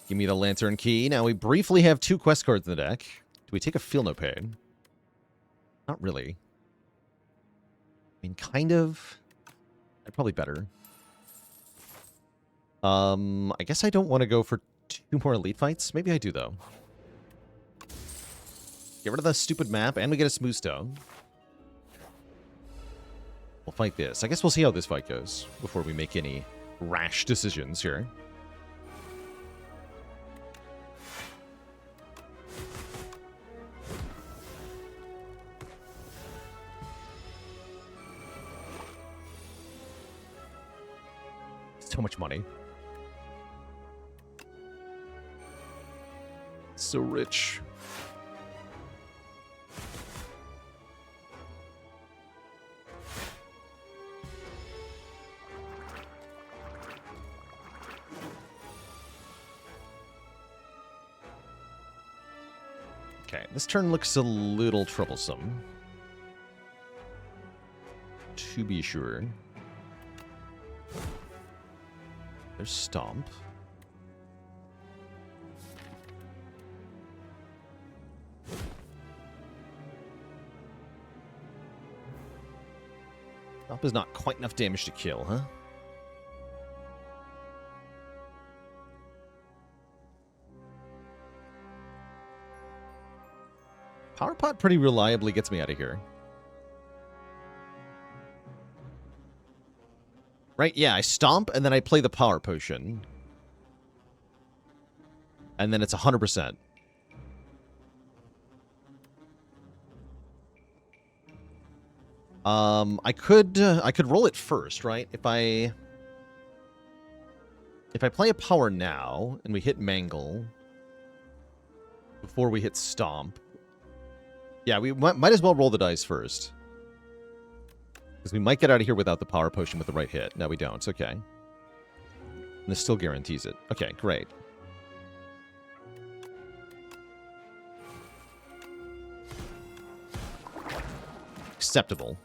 Give me the Lantern Key. Now we briefly have 2 quest cards in the deck. Do we take a Feel No Pain? Not really. I mean, kind of. Probably better. I guess I don't want to go for 2 more elite fights. Maybe I do, though. Get rid of the stupid map, and we get a Smooth Stone. We'll fight this. I guess we'll see how this fight goes before we make any rash decisions here. So much money. So rich. Okay, this turn looks a little troublesome. To be sure. There's Stomp. Stomp is not quite enough damage to kill, huh? Power Pot pretty reliably gets me out of here. Right, yeah, I Stomp, and then I play the Power Potion. And then it's 100%. I could roll it first, right? If I play a power now and we hit Mangle before we hit Stomp, yeah, we might as well roll the dice first. Because we might get out of here without the power potion with the right hit. No, we don't. Okay. And this still guarantees it. Okay, great. Acceptable.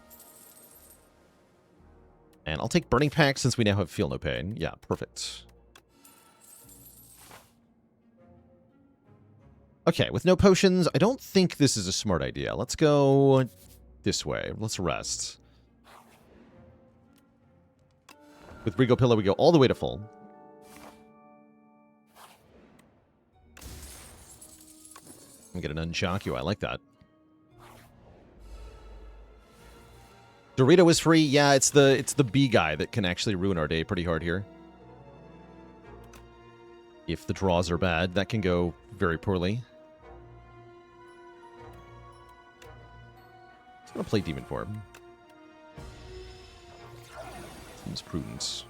And I'll take Burning Pack since we now have Feel No Pain. Yeah, perfect. Okay, with no potions, I don't think this is a smart idea. Let's go this way. Let's rest. With Regal Pillow, we go all the way to full. And get an Unshock You. I like that. Dorito is free. Yeah, it's the B guy that can actually ruin our day pretty hard here. If the draws are bad, that can go very poorly. I'm going to play Demon Form. Seems prudent.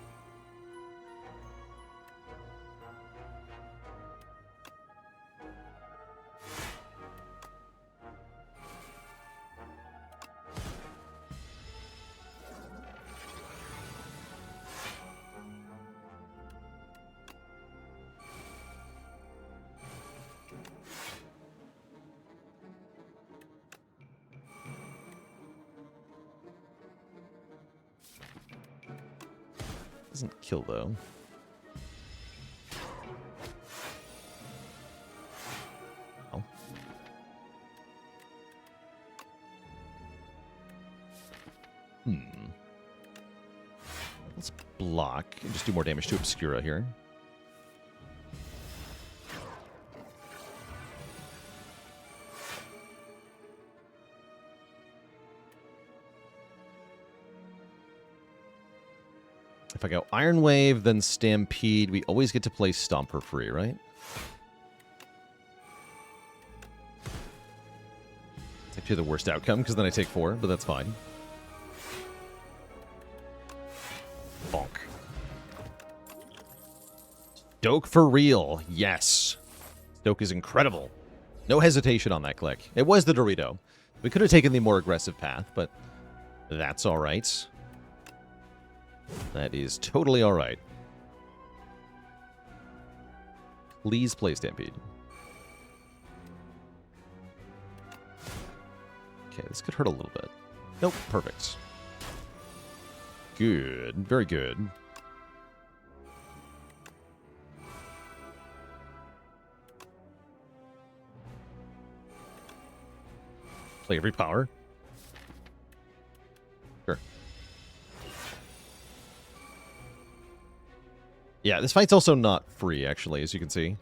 Doesn't kill, though. Oh. Let's block and just do more damage to Obscura here. If I go Iron Wave, then Stampede, we always get to play Stomp for free, right? It's actually the worst outcome, because then I take 4, but that's fine. Bonk. Stoke for real. Yes. Stoke is incredible. No hesitation on that click. It was the Dorito. We could have taken the more aggressive path, but that's all right. That is totally all right. Please play Stampede. Okay, this could hurt a little bit. Nope, perfect. Good, very good. Play every power. Sure. Yeah, this fight's also not free, actually, as you can see.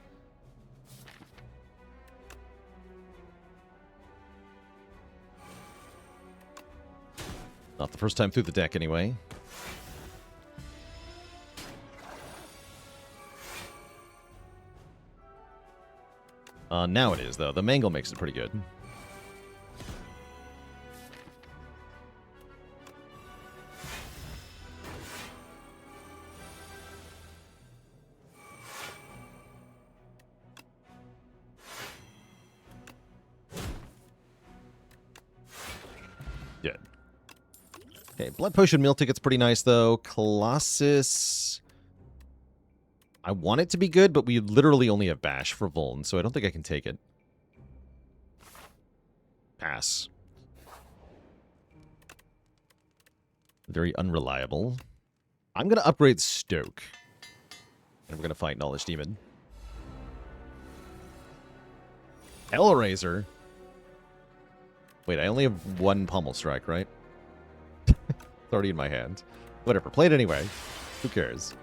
Not the first time through the deck, anyway. Now it is, though. The Mangle makes it pretty good. Good. Okay, Blood Potion Meal Ticket's pretty nice, though. Colossus... I want it to be good, but we literally only have Bash for Vuln, so I don't think I can take it. Pass. Very unreliable. I'm going to upgrade Stoke. And we're going to fight Knowledge Demon. Hellraiser? Wait, I only have one Pummel Strike, right? It's already in my hand. Whatever, play it anyway. Who cares?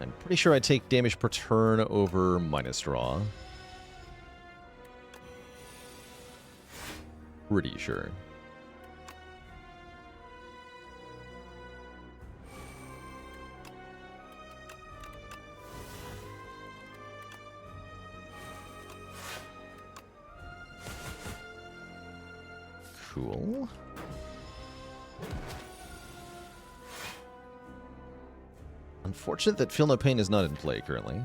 I'm pretty sure I take damage per turn over minus draw. Pretty sure. Cool. Unfortunate that Feel No Pain is not in play currently.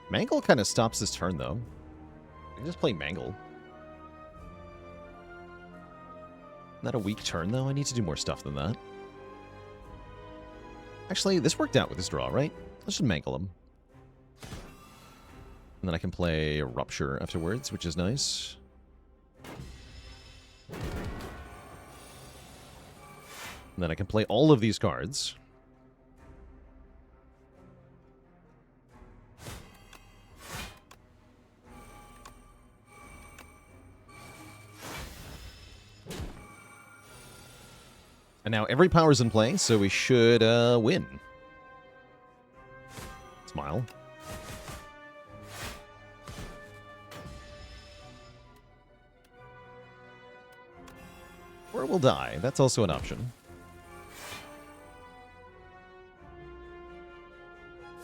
Mangle kind of stops his turn, though. I can just play Mangle. Not a weak turn, though. I need to do more stuff than that. Actually, this worked out with his draw, right? Let's just Mangle him. And then I can play Rupture afterwards, which is nice. And then I can play all of these cards. And now every power's in play, so we should win. Smile. Or we'll die. That's also an option.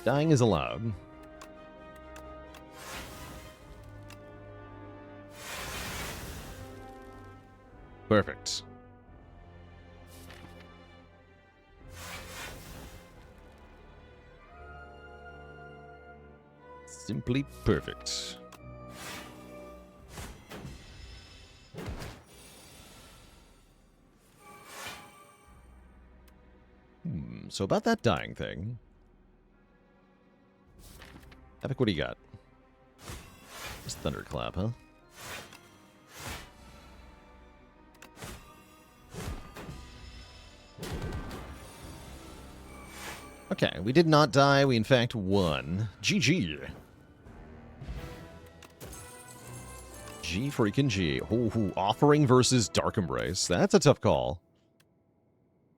Dying is allowed. Perfect. Simply perfect. So about that dying thing. Epic, what do you got? Just Thunderclap, huh? Okay, we did not die. We, in fact, won. GG. G freaking G. Ooh, Offering versus Dark Embrace. That's a tough call.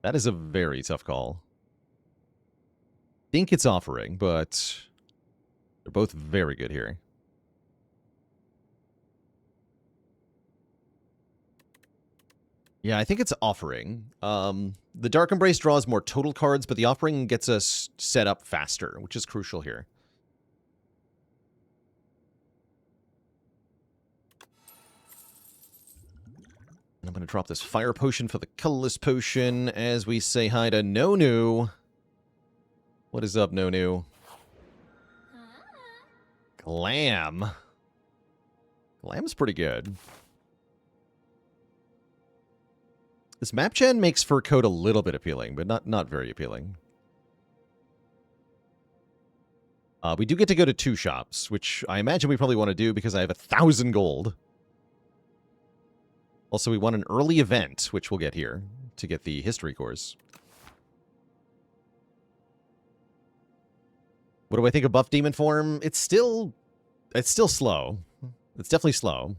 That is a very tough call. Think it's Offering, but they're both very good here. Yeah, I think it's Offering. The Dark Embrace draws more total cards, but the Offering gets us set up faster, which is crucial here. And I'm going to drop this Fire Potion for the Colorless Potion as we say hi to Nonu. What is up, Nonu? Glam. Glam's pretty good. This map gen makes Fur Coat a little bit appealing, but not very appealing. We do get to go to 2 shops, which I imagine we probably want to do because I have 1,000 gold. Also, we want an early event, which we'll get here, to get the history course. What do I think of Buff Demon Form? It's still slow. It's definitely slow.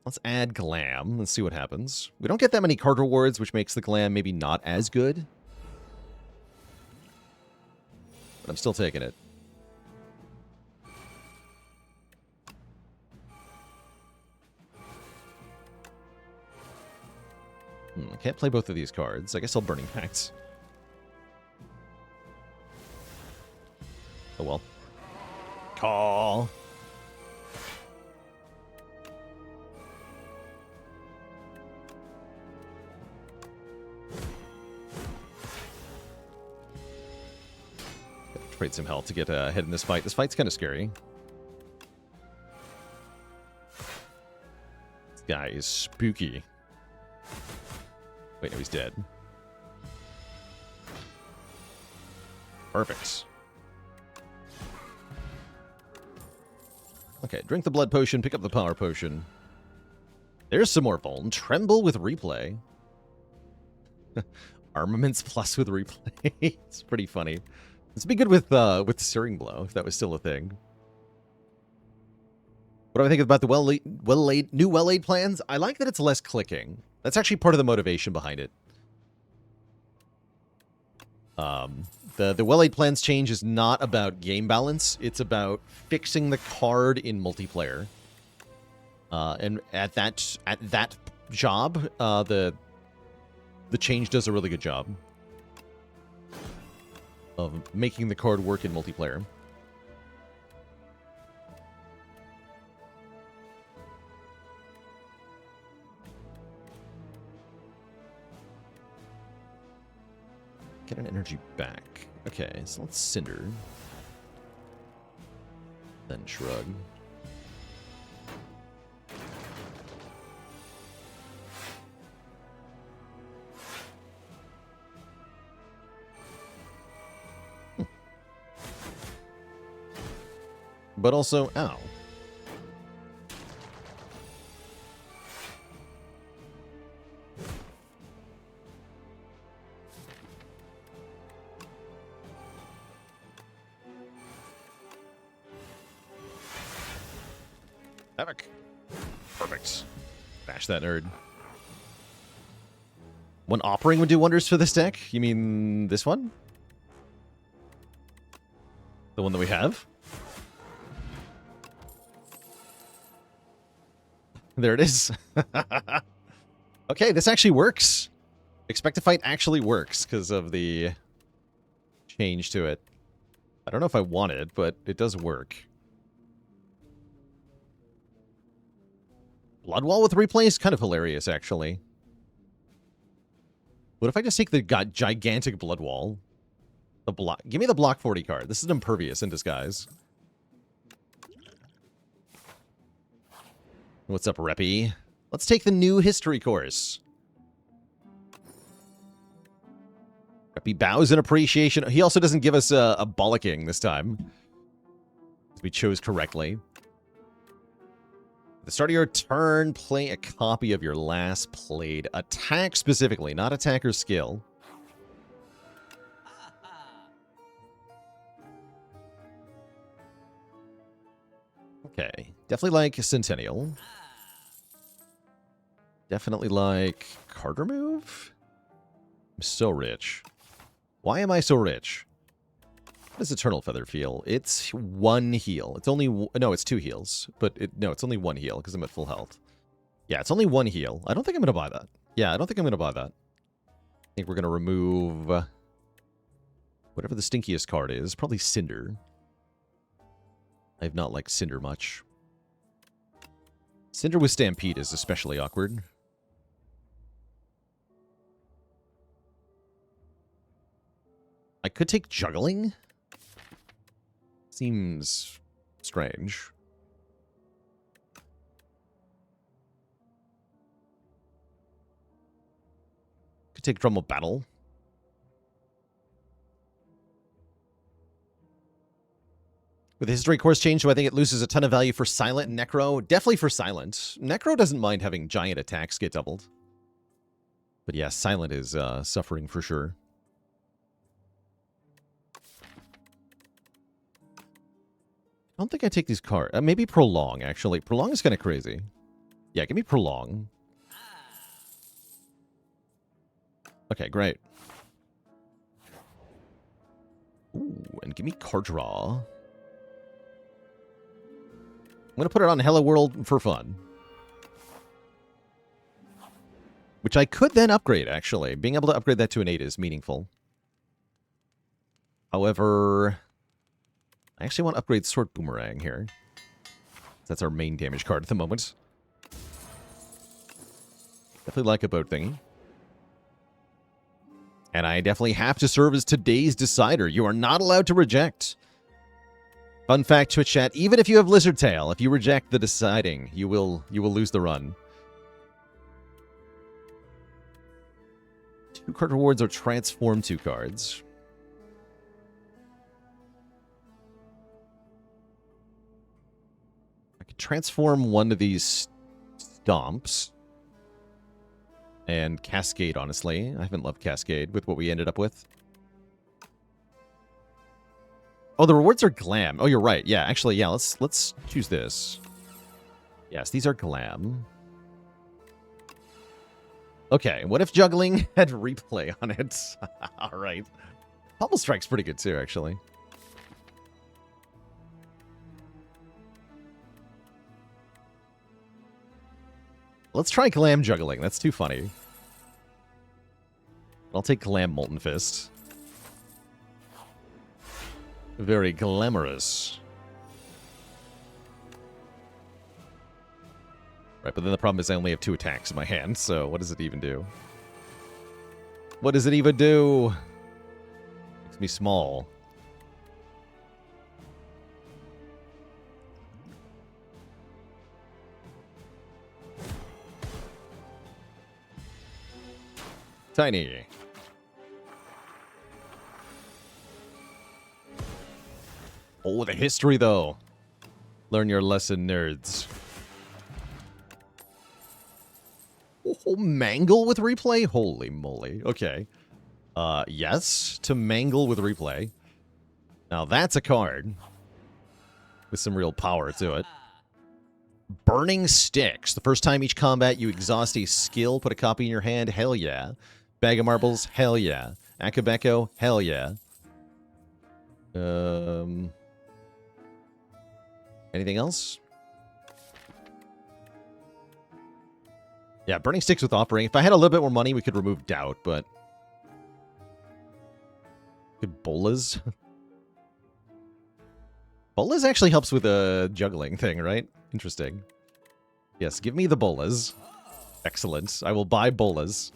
Let's add Glam. Let's see what happens. We don't get that many card rewards, which makes the Glam maybe not as good. But I'm still taking it. I can't play both of these cards. I guess I'll Burning Pact. Oh well. Call. Trade some health to get ahead in this fight. This fight's kind of scary. This guy is spooky. Wait, no, he's dead. Perfect. Okay, drink the blood potion, pick up the power potion. There's some more Vuln. Tremble with replay. Armaments plus with replay. It's pretty funny. This would be good with Searing Blow, if that was still a thing. What do I think about the new well-laid plans? I like that it's less clicking. That's actually part of the motivation behind it. The well-laid plans change is not about game balance. It's about fixing the card in multiplayer. And at that job, the change does a really good job of making the card work in multiplayer. energy back. Okay, so let's Cinder. Then Shrug. But also, ow. Havoc. Perfect. Bash that nerd. One Oppering would do wonders for this deck? You mean this one? The one that we have? There it is. Okay, this actually works. Expect to Fight actually works because of the change to it. I don't know if I want it, but it does work. Bloodwall with replay is kind of hilarious, actually. What if I just take the gigantic Bloodwall? The block. Give me the block 40 card. This is Impervious in disguise. What's up, Reppy? Let's take the new history course. Reppy bows in appreciation. He also doesn't give us a bollocking this time. We chose correctly. At the start of your turn, play a copy of your last played attack specifically, not attack or skill. Okay, definitely like Centennial. Definitely like Carter Move. I'm so rich. Why am I so rich? How does Eternal Feather feel? It's one heal. It's only... No, it's two heals. But no, it's only one heal because I'm at full health. Yeah, it's only one heal. I don't think I'm going to buy that. Yeah, I don't think I'm going to buy that. I think we're going to remove... whatever the stinkiest card is. Probably Cinder. I have not liked Cinder much. Cinder with Stampede is especially awkward. I could take Juggling. Seems strange. Could take Drum of Battle. With the history course change, do I think it loses a ton of value for Silent and Necro? Definitely for Silent. Necro doesn't mind having giant attacks get doubled. But yeah, Silent is suffering for sure. I don't think I take these cards. Maybe Prolong, actually. Prolong is kind of crazy. Yeah, give me Prolong. Okay, great. Ooh, and give me card draw. I'm going to put it on Hello World for fun. Which I could then upgrade, actually. Being able to upgrade that to an 8 is meaningful. However, I actually want to upgrade Sword Boomerang here. That's our main damage card at the moment. Definitely like a boat thingy. And I definitely have to serve as today's decider. You are not allowed to reject. Fun fact, Twitch chat, even if you have Lizard Tail, if you reject the deciding, you will lose the run. 2 card rewards are transform 2 cards. I could transform one of these Stomps. And Cascade, honestly. I haven't loved Cascade with what we ended up with. Oh, the rewards are glam. Oh, you're right. Yeah, actually, yeah, let's choose this. Yes, these are glam. Okay, what if Juggling had replay on it? All right. Pummel Strike's pretty good too, actually. Let's try Glam Juggling. That's too funny. I'll take Glam Molten Fist. Very glamorous. Right, but then the problem is I only have 2 attacks in my hand, so what does it even do? What does it even do? Let's be small. Tiny. Oh, the history, though. Learn your lesson, nerds. Oh, mangle with replay? Holy moly. Okay. Yes, to mangle with replay. Now that's a card. With some real power to it. Burning Sticks. The first time each combat you exhaust a skill, put a copy in your hand. Hell yeah. Bag of Marbles. Hell yeah. Akabeko. Hell yeah. Anything else? Yeah, Burning Sticks with Offering. If I had a little bit more money, we could remove Doubt, but... Good bolas. Bolas actually helps with the juggling thing, right? Interesting. Yes, give me the bolas. Excellent. I will buy bolas.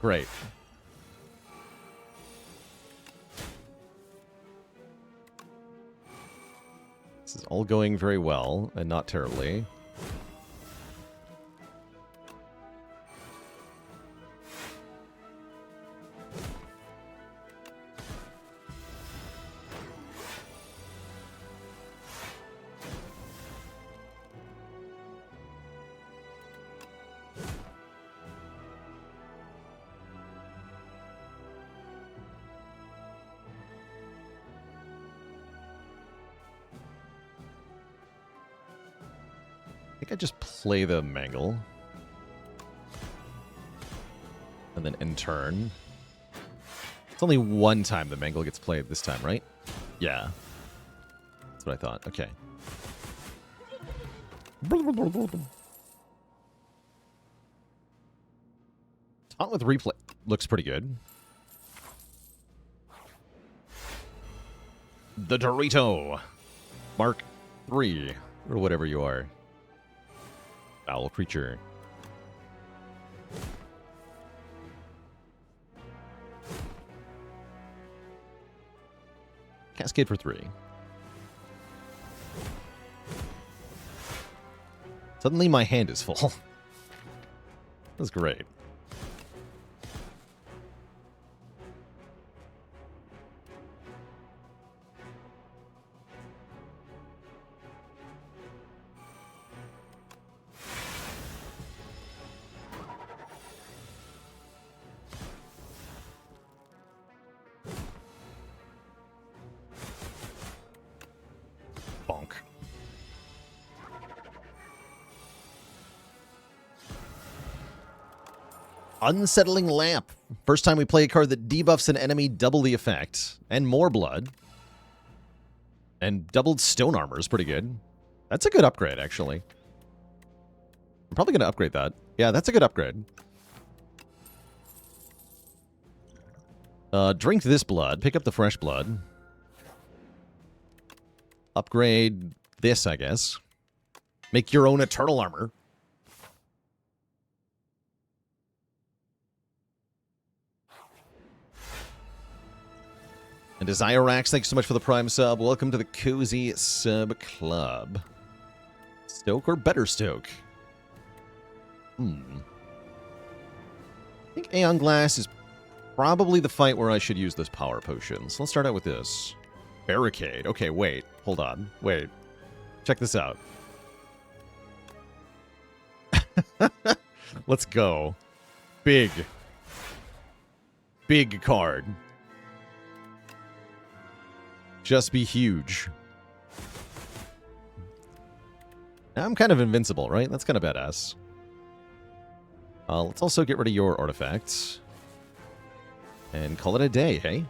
Great. This is all going very well, and not terribly. I think I just play the Mangle. And then end turn. It's only one time the Mangle gets played this time, right? Yeah. That's what I thought. Okay. Taunt with replay looks pretty good. The Dorito. Mark 3. Or whatever you are. Foul creature. Cascade for 3. Suddenly my hand is full. That's great. Bonk. Unsettling Lamp. First time we play a card that debuffs an enemy, double the effect. And more blood. And doubled stone armor is pretty good. That's a good upgrade, actually. I'm probably going to upgrade that. Yeah, that's a good upgrade. Drink this blood. Pick up the fresh blood. Upgrade this, I guess. Make your own eternal armor. And Desirax, thanks so much for the Prime sub. Welcome to the Cozy Sub Club. Stoke or better Stoke? I think Aeon Glass is probably the fight where I should use this power potion. So let's start out with this. Barricade. Okay, wait. Hold on. Wait. Check this out. Let's go. Big. Big card. Just be huge. Now I'm kind of invincible, right? That's kind of badass. Let's also get rid of your artifacts. And call it a day, hey?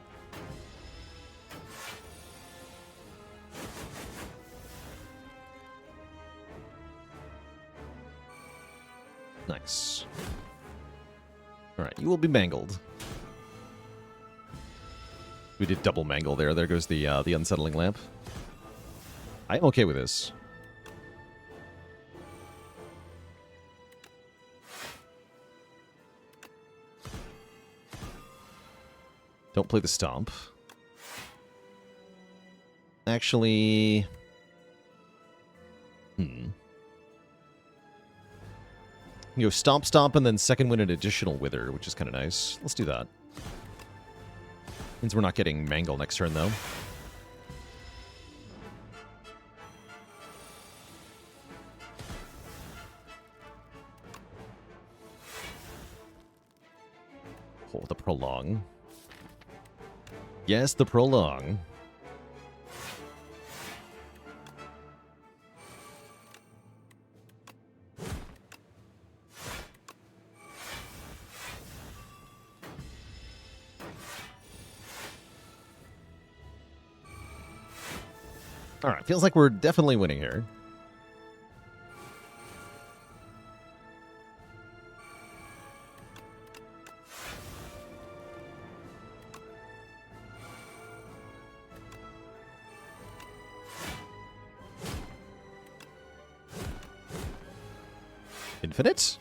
Nice. Alright, you will be mangled. We did double mangle there. There goes the unsettling lamp. I'm okay with this. Don't play the Stomp. Actually... You go Stomp, Stomp, and then second win an additional Wither, which is kind of nice. Let's do that. Means we're not getting Mangle next turn, though. Oh, the Prolong. Yes, the Prolong. Alright, feels like we're definitely winning here. Infinite?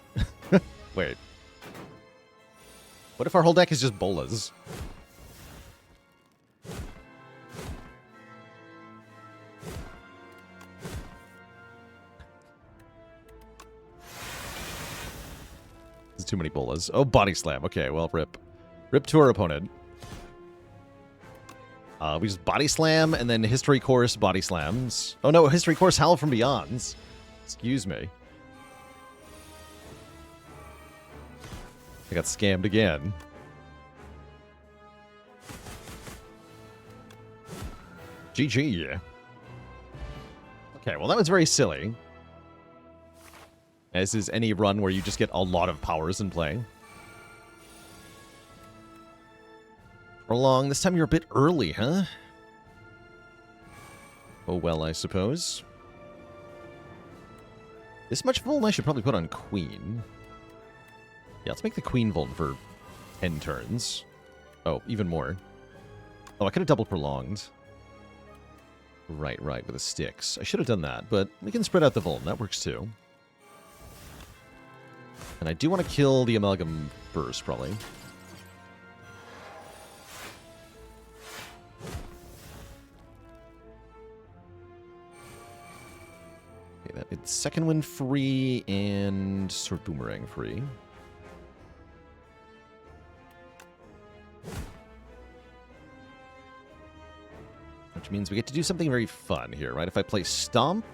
Wait. What if our whole deck is just bolas? There's too many bolas. Oh, Body Slam. Okay, well, rip. Rip to our opponent. We just Body Slam and then History Course Body Slams. Oh no, History Course Howl from Beyonds. Excuse me. I got scammed again. GG. Okay, well that was very silly. As is any run where you just get a lot of powers in play. Prolong, this time you're a bit early, huh? Oh well, I suppose. This much Vuln I should probably put on Queen. Yeah, let's make the Queen Vuln for 10 turns. Oh, even more. Oh, I could have double prolonged. Right, with the sticks. I should have done that, but we can spread out the Vuln. That works too. And I do want to kill the Amalgam first, probably. Okay, that it's second wind free and Sword Boomerang free. Which means we get to do something very fun here, right? If I play Stomp...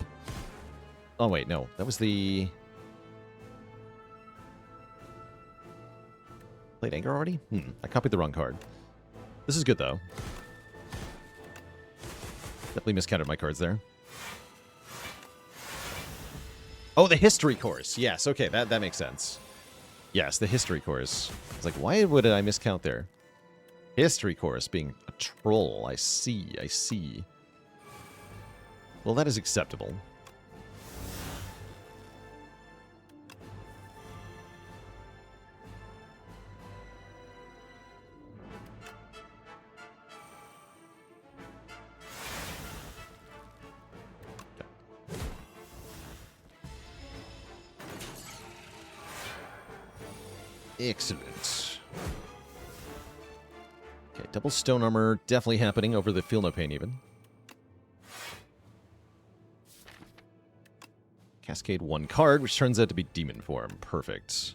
Oh, wait, no. That was the... Played Anger already? I copied the wrong card. This is good, though. Definitely miscounted my cards there. Oh, the History Course. Yes, okay, that makes sense. Yes, the History Course. I was like, why would I miscount there? History Course being a troll. I see. Well, that is acceptable. Excellent. Okay, double stone armor definitely happening over the Feel No Pain even. Cascade one card, which turns out to be Demon Form. Perfect.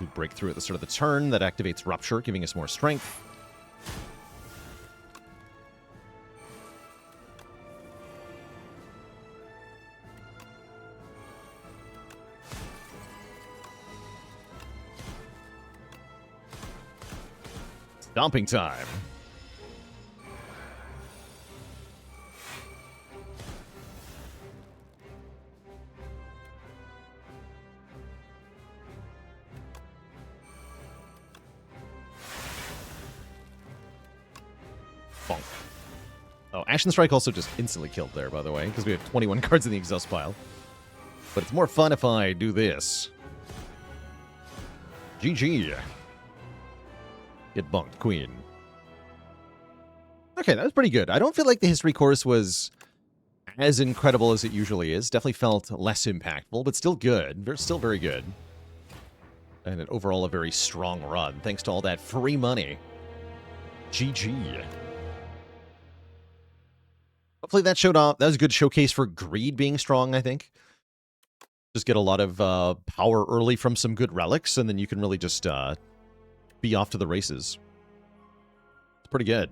We break through at the start of the turn. That activates Rupture, giving us more strength. Stomping time. Bonk. Oh, Ashen Strike also just instantly killed there, by the way, because we have 21 cards in the exhaust pile. But it's more fun if I do this. GG. Get bonked, Queen. Okay, that was pretty good. I don't feel like the History Course was as incredible as it usually is. Definitely felt less impactful, but still good. Still very good. And overall, a very strong run, thanks to all that free money. GG. Hopefully that showed off. That was a good showcase for greed being strong, I think. Just get a lot of power early from some good relics, and then you can really just be off to the races. It's pretty good.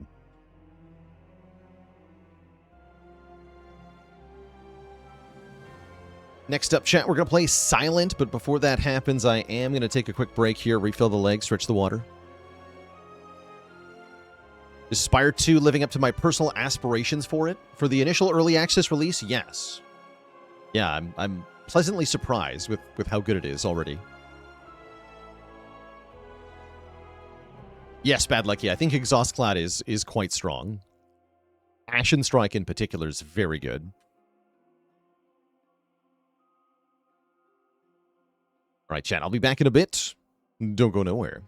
Next up, chat, we're going to play Silent, but before that happens, I am going to take a quick break here, refill the legs, stretch the water. Is Spire 2 living up to my personal aspirations for it? For the initial early access release, yes. Yeah, I'm pleasantly surprised with how good it is already. Yes, Bad Lucky, I think Exhaust Cloud is quite strong. Ashen Strike in particular is very good. All right, chat, I'll be back in a bit. Don't go nowhere.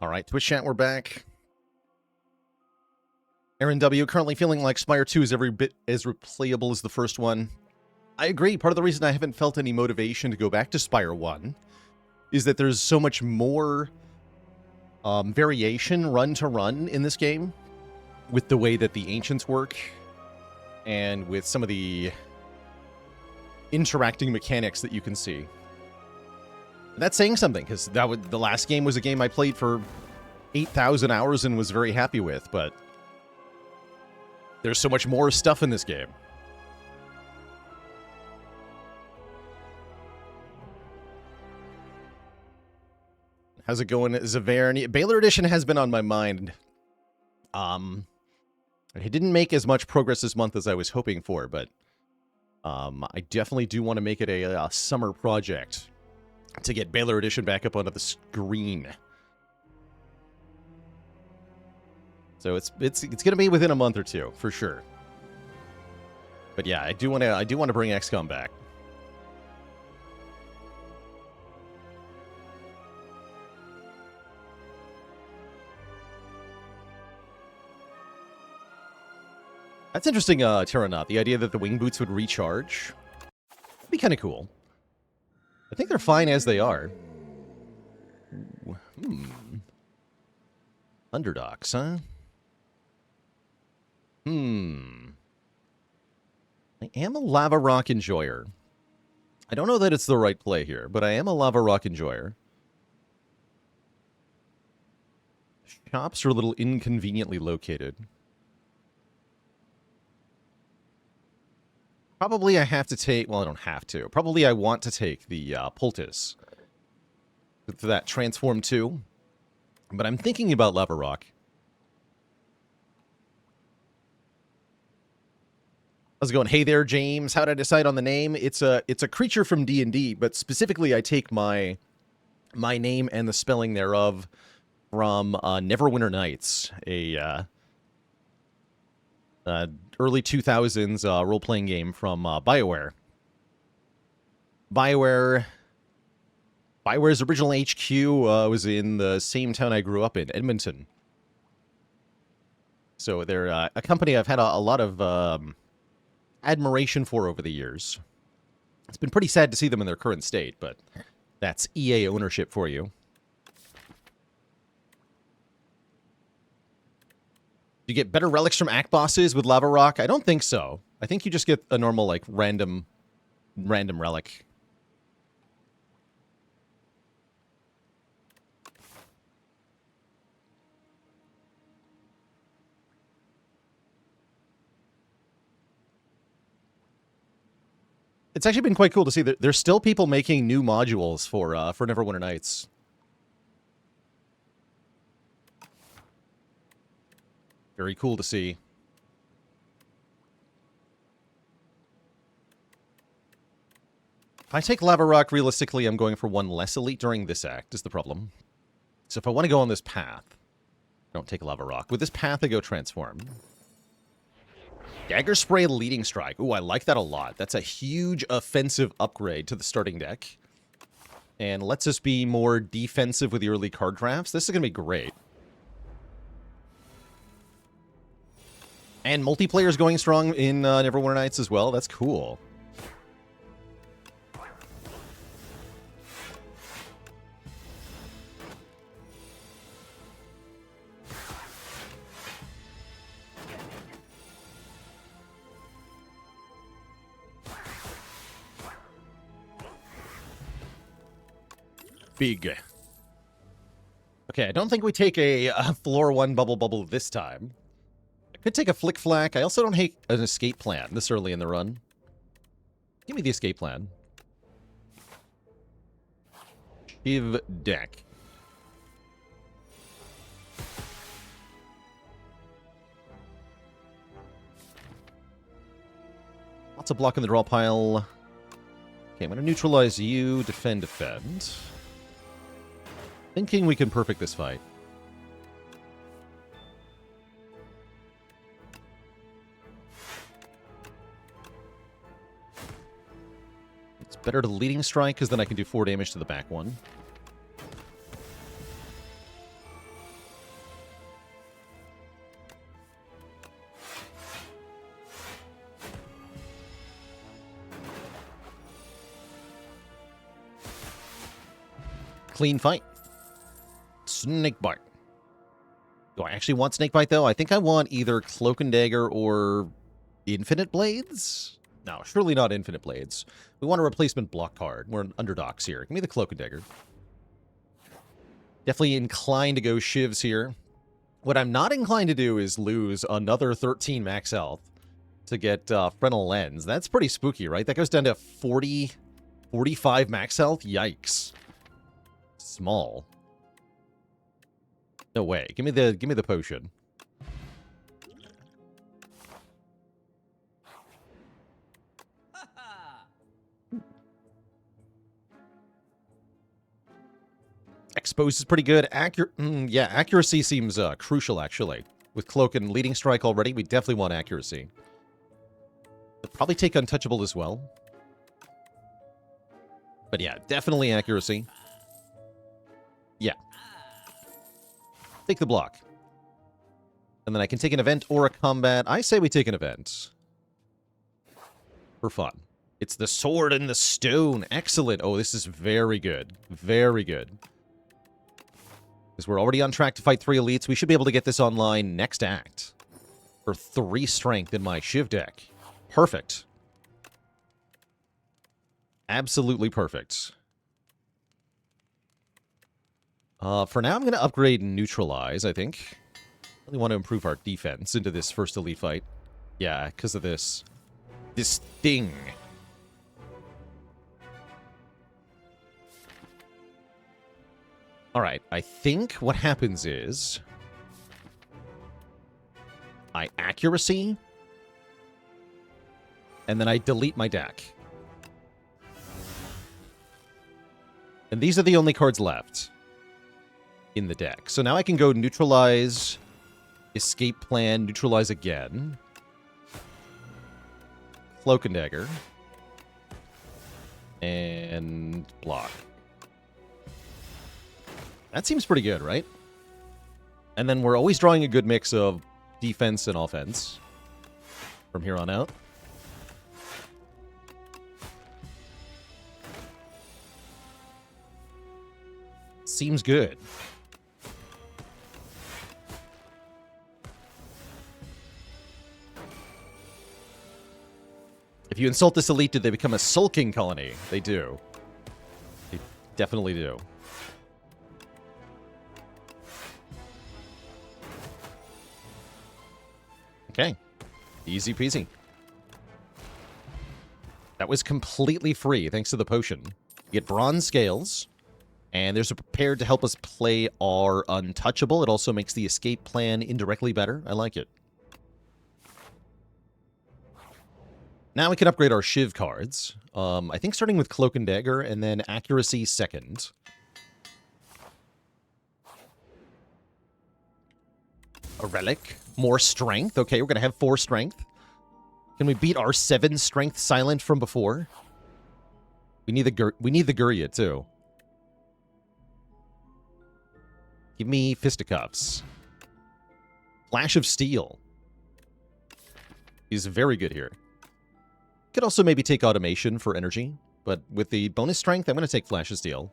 All right, Twitch chat, we're back. Aaron W. Currently feeling like Spire 2 is every bit as replayable as the first one. I agree. Part of the reason I haven't felt any motivation to go back to Spire 1 is that there's so much more variation run to run in this game with the way that the Ancients work and with some of the interacting mechanics that you can see. That's saying something, because the last game was a game I played for 8,000 hours and was very happy with, but there's so much more stuff in this game. How's it going, Zavern? Baylor Edition has been on my mind. I didn't make as much progress this month as I was hoping for, but I definitely do want to make it a summer project to get Baylor Edition back up onto the screen. So it's gonna be within a month or two for sure. But yeah, I do want to bring XCOM back. That's interesting, Terranaut. The idea that the wing boots would recharge would be kind of cool. I think they're fine as they are. Underdogs, huh? I am a Lava Rock enjoyer. I don't know that it's the right play here, but I am a Lava Rock enjoyer. Shops are a little inconveniently located. Probably I have to take... Well, I don't have to. Probably I want to take the Poultice for that Transform 2. But I'm thinking about Lava Rock. How's it going? Hey there, James. How did I decide on the name? It's a creature from D&D, but specifically I take my name and the spelling thereof from Neverwinter Nights, a early 2000s role-playing game from BioWare. BioWare's original HQ was in the same town I grew up in, Edmonton. So they're a company I've had a lot of admiration for over the years. It's been pretty sad to see them in their current state, but that's EA ownership for you. Do you get better relics from Act bosses with Lava Rock? I don't think so. I think you just get a normal, like, random relic. It's actually been quite cool to see that there's still people making new modules for Neverwinter Nights. Very cool to see. If I take Lava Rock, realistically, I'm going for one less elite during this act, is the problem. So if I want to go on this path, I don't take Lava Rock. With this path, I go Transform. Dagger Spray, Leading Strike. Ooh, I like that a lot. That's a huge offensive upgrade to the starting deck. And lets us be more defensive with the early card drafts. This is going to be great. And multiplayer's going strong in Neverwinter Nights as well. That's cool. Big. Okay, I don't think we take a floor 1 bubble this time. I could take a Flick Flack. I also don't hate an escape plan this early in the run. Give me the escape plan. Shiv deck. Lots of block in the draw pile. Okay, I'm going to neutralize you. Defend. Thinking we can perfect this fight. It's better to Leading Strike, because then I can do 4 damage to the back one. clean fight. Snakebite. Do I actually want Snakebite, though? I think I want either Cloak and Dagger or Infinite Blades? No, surely not Infinite Blades. We want a replacement block card. We're underdogs here. Give me the Cloak and Dagger. Definitely inclined to go Shivs here. What I'm not inclined to do is lose another 13 max health to get Frental Lens. That's pretty spooky, right? That goes down to 40, 45 max health? Yikes. Small. No way. Give me the potion. Expose is pretty good. Yeah, accuracy seems crucial, actually. With Cloak and Leading Strike already, we definitely want accuracy. We'll probably take Untouchable as well. But yeah, definitely accuracy. Yeah. Take the block. And then I can take an event or a combat. I say we take an event. For fun. It's the Sword and the Stone. Excellent. Oh, this is very good. Very good. Because we're already on track to fight 3 elites. We should be able to get this online next act. For 3 strength in my Shiv deck. Perfect. Absolutely perfect. For now, I'm going to upgrade Neutralize, I think. Really want to improve our defense into this first elite fight. Yeah, because of this. This thing. Alright, I think what happens is... I accuracy... and then I delete my deck. And these are the only cards left in the deck. So now I can go Neutralize, Escape Plan, Neutralize again. Cloak and Dagger. And block. That seems pretty good, right? And then we're always drawing a good mix of defense and offense from here on out. Seems good. If you insult this elite, do they become a sulking colony? They do. They definitely do. Okay. Easy peasy. That was completely free, thanks to the potion. You get bronze scales, and there's a prepared to help us play our Untouchable. It also makes the escape plan indirectly better. I like it. Now we can upgrade our Shiv cards. I think starting with Cloak and Dagger, and then Accuracy second. A Relic. More Strength. Okay, we're going to have 4 Strength. Can we beat our 7 Strength Silent from before? We need the Gurya, too. Give me Fisticuffs. Flash of Steel. He's very good here. Could also maybe take Automation for energy, but with the bonus strength, I'm going to take Flash of Steel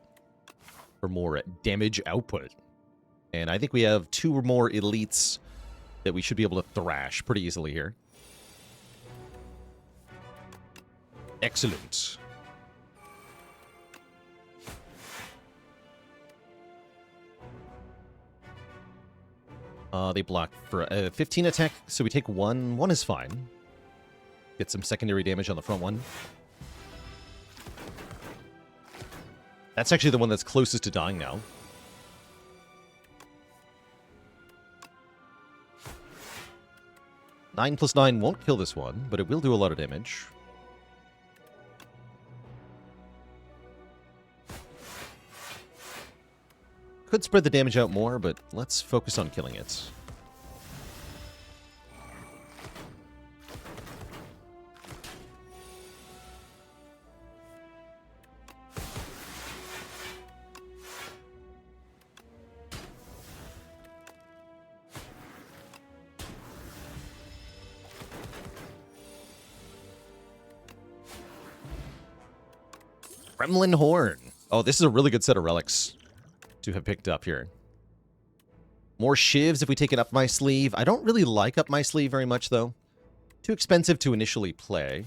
for more damage output. And I think we have 2 more elites that we should be able to thrash pretty easily here. Excellent. They block for 15 attack, so we take 1. 1 is fine. Get some secondary damage on the front one. That's actually the one that's closest to dying now. Nine plus 9 won't kill this one, but it will do a lot of damage. Could spread the damage out more, but let's focus on killing it. Gremlin Horn. Oh, this is a really good set of relics. to have picked up here. More shivs if we take it up my sleeve. I don't really like up my sleeve very much, though. Too expensive to initially play.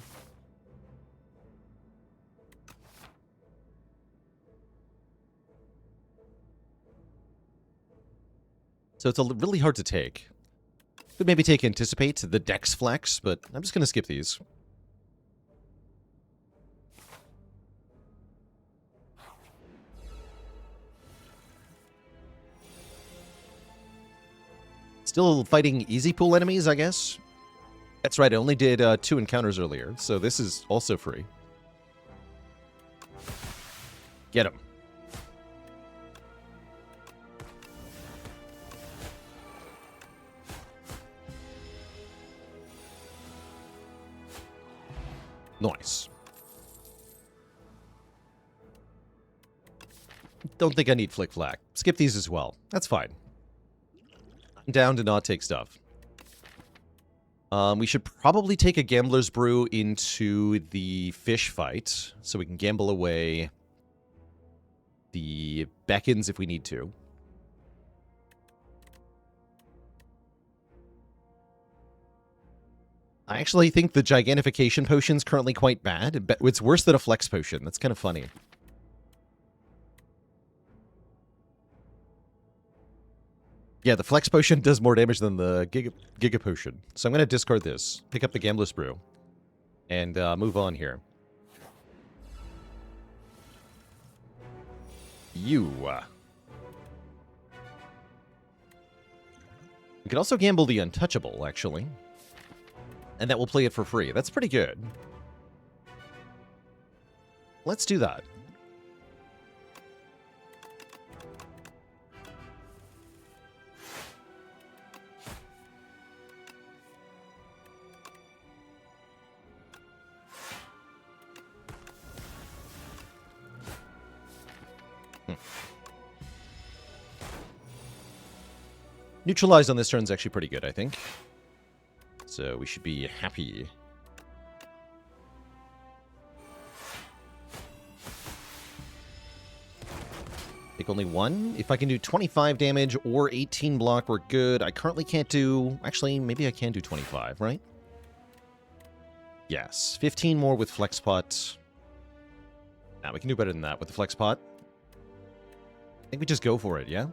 So it's really hard to take. Could maybe take Anticipate, the Dex Flex, but I'm just going to skip these. Still fighting easy pool enemies, I guess? That's right, I only did 2 encounters earlier, so this is also free. Get him. Nice. Don't think I need Flick Flack. Skip these as well. That's fine. I'm down to not take stuff. We should probably take a Gambler's Brew into the fish fight, so we can gamble away the beckons if we need to. I actually think the Gigantification Potion's currently quite bad. It's worse than a Flex Potion. That's kind of funny. Yeah, the Flex Potion does more damage than the Giga Potion. So I'm going to discard this, pick up the Gambler's Brew, and move on here. You. We could also gamble the Untouchable, actually. And that will play it for free. That's pretty good. Let's do that. Neutralize on this turn is actually pretty good, I think. So we should be happy. Take only 1. If I can do 25 damage or 18 block, we're good. I currently can't do... Actually, maybe I can do 25, right? Yes. 15 more with Flex Pot. Nah, we can do better than that with the Flex Pot. I think we just go for it, yeah?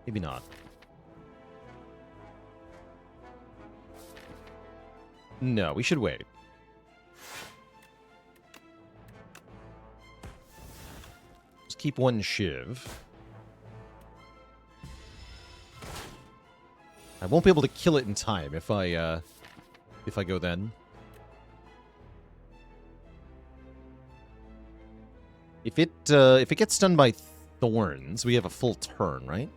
Maybe not. No, we should wait. Just keep 1 Shiv. I won't be able to kill it in time if I go then. If it gets stunned by thorns, we have a full turn, right?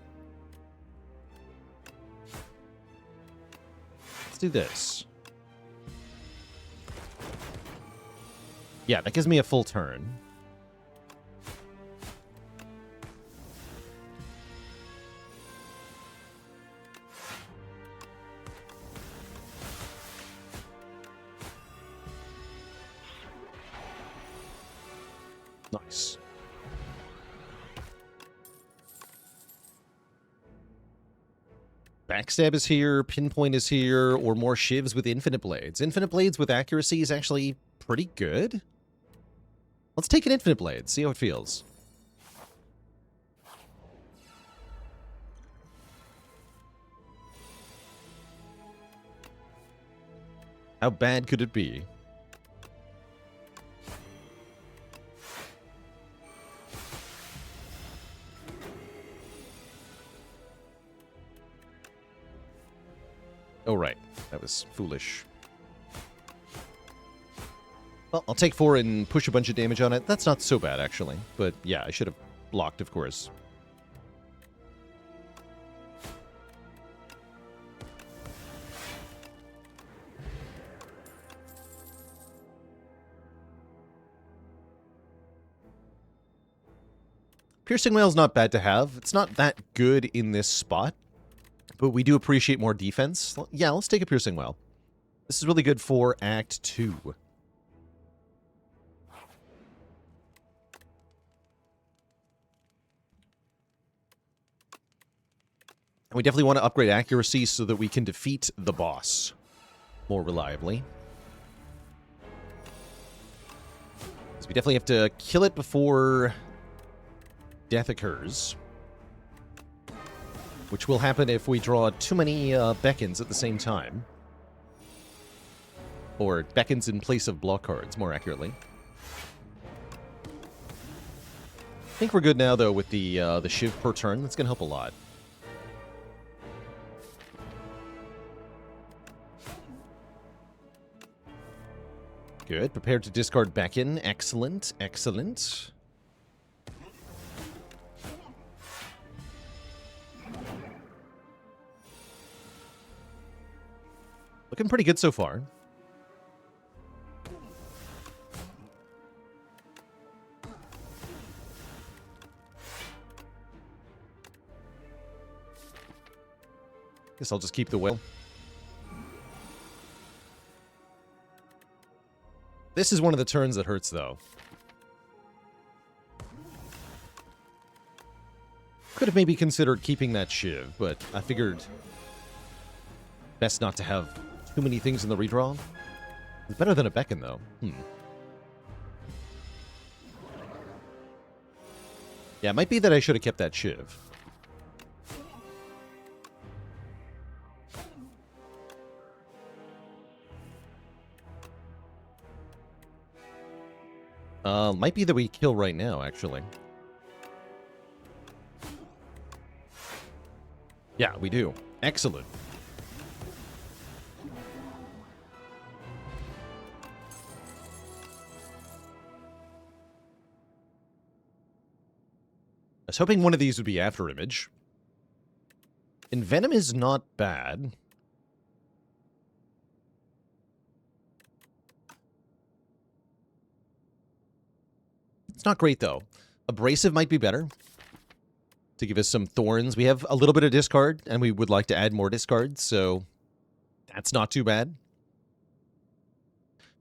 Let's do this. Yeah, that gives me a full turn. Nice. Backstab is here, Pinpoint is here, or more Shivs with Infinite Blades. Infinite Blades with accuracy is actually pretty good. Let's take an Infinite Blade, see how it feels. How bad could it be? Oh, right. That was foolish. Well, I'll take 4 and push a bunch of damage on it. That's not so bad, actually. But yeah, I should have blocked, of course. Piercing Wail's not bad to have. It's not that good in this spot, but we do appreciate more defense. Yeah, let's take a Piercing Wail. This is really good for Act 2. And we definitely want to upgrade accuracy so that we can defeat the boss more reliably. Because we definitely have to kill it before death occurs. Which will happen if we draw too many beckons at the same time. Or beckons in place of block cards, more accurately. I think we're good now, though, with the Shiv per turn. That's going to help a lot. Good. Prepared to discard beckon. Excellent. Excellent. Looking pretty good so far. Guess I'll just keep the whale. This is one of the turns that hurts, though. Could have maybe considered keeping that Shiv, but I figured best not to have too many things in the redraw. It's better than a beckon, though. Yeah, it might be that I should have kept that Shiv. Might be that we kill right now, actually. Yeah, we do. Excellent. I was hoping one of these would be After Image. Envenom is not bad. It's not great, though. Abrasive might be better. To give us some thorns. We have a little bit of discard, and we would like to add more discards, so that's not too bad.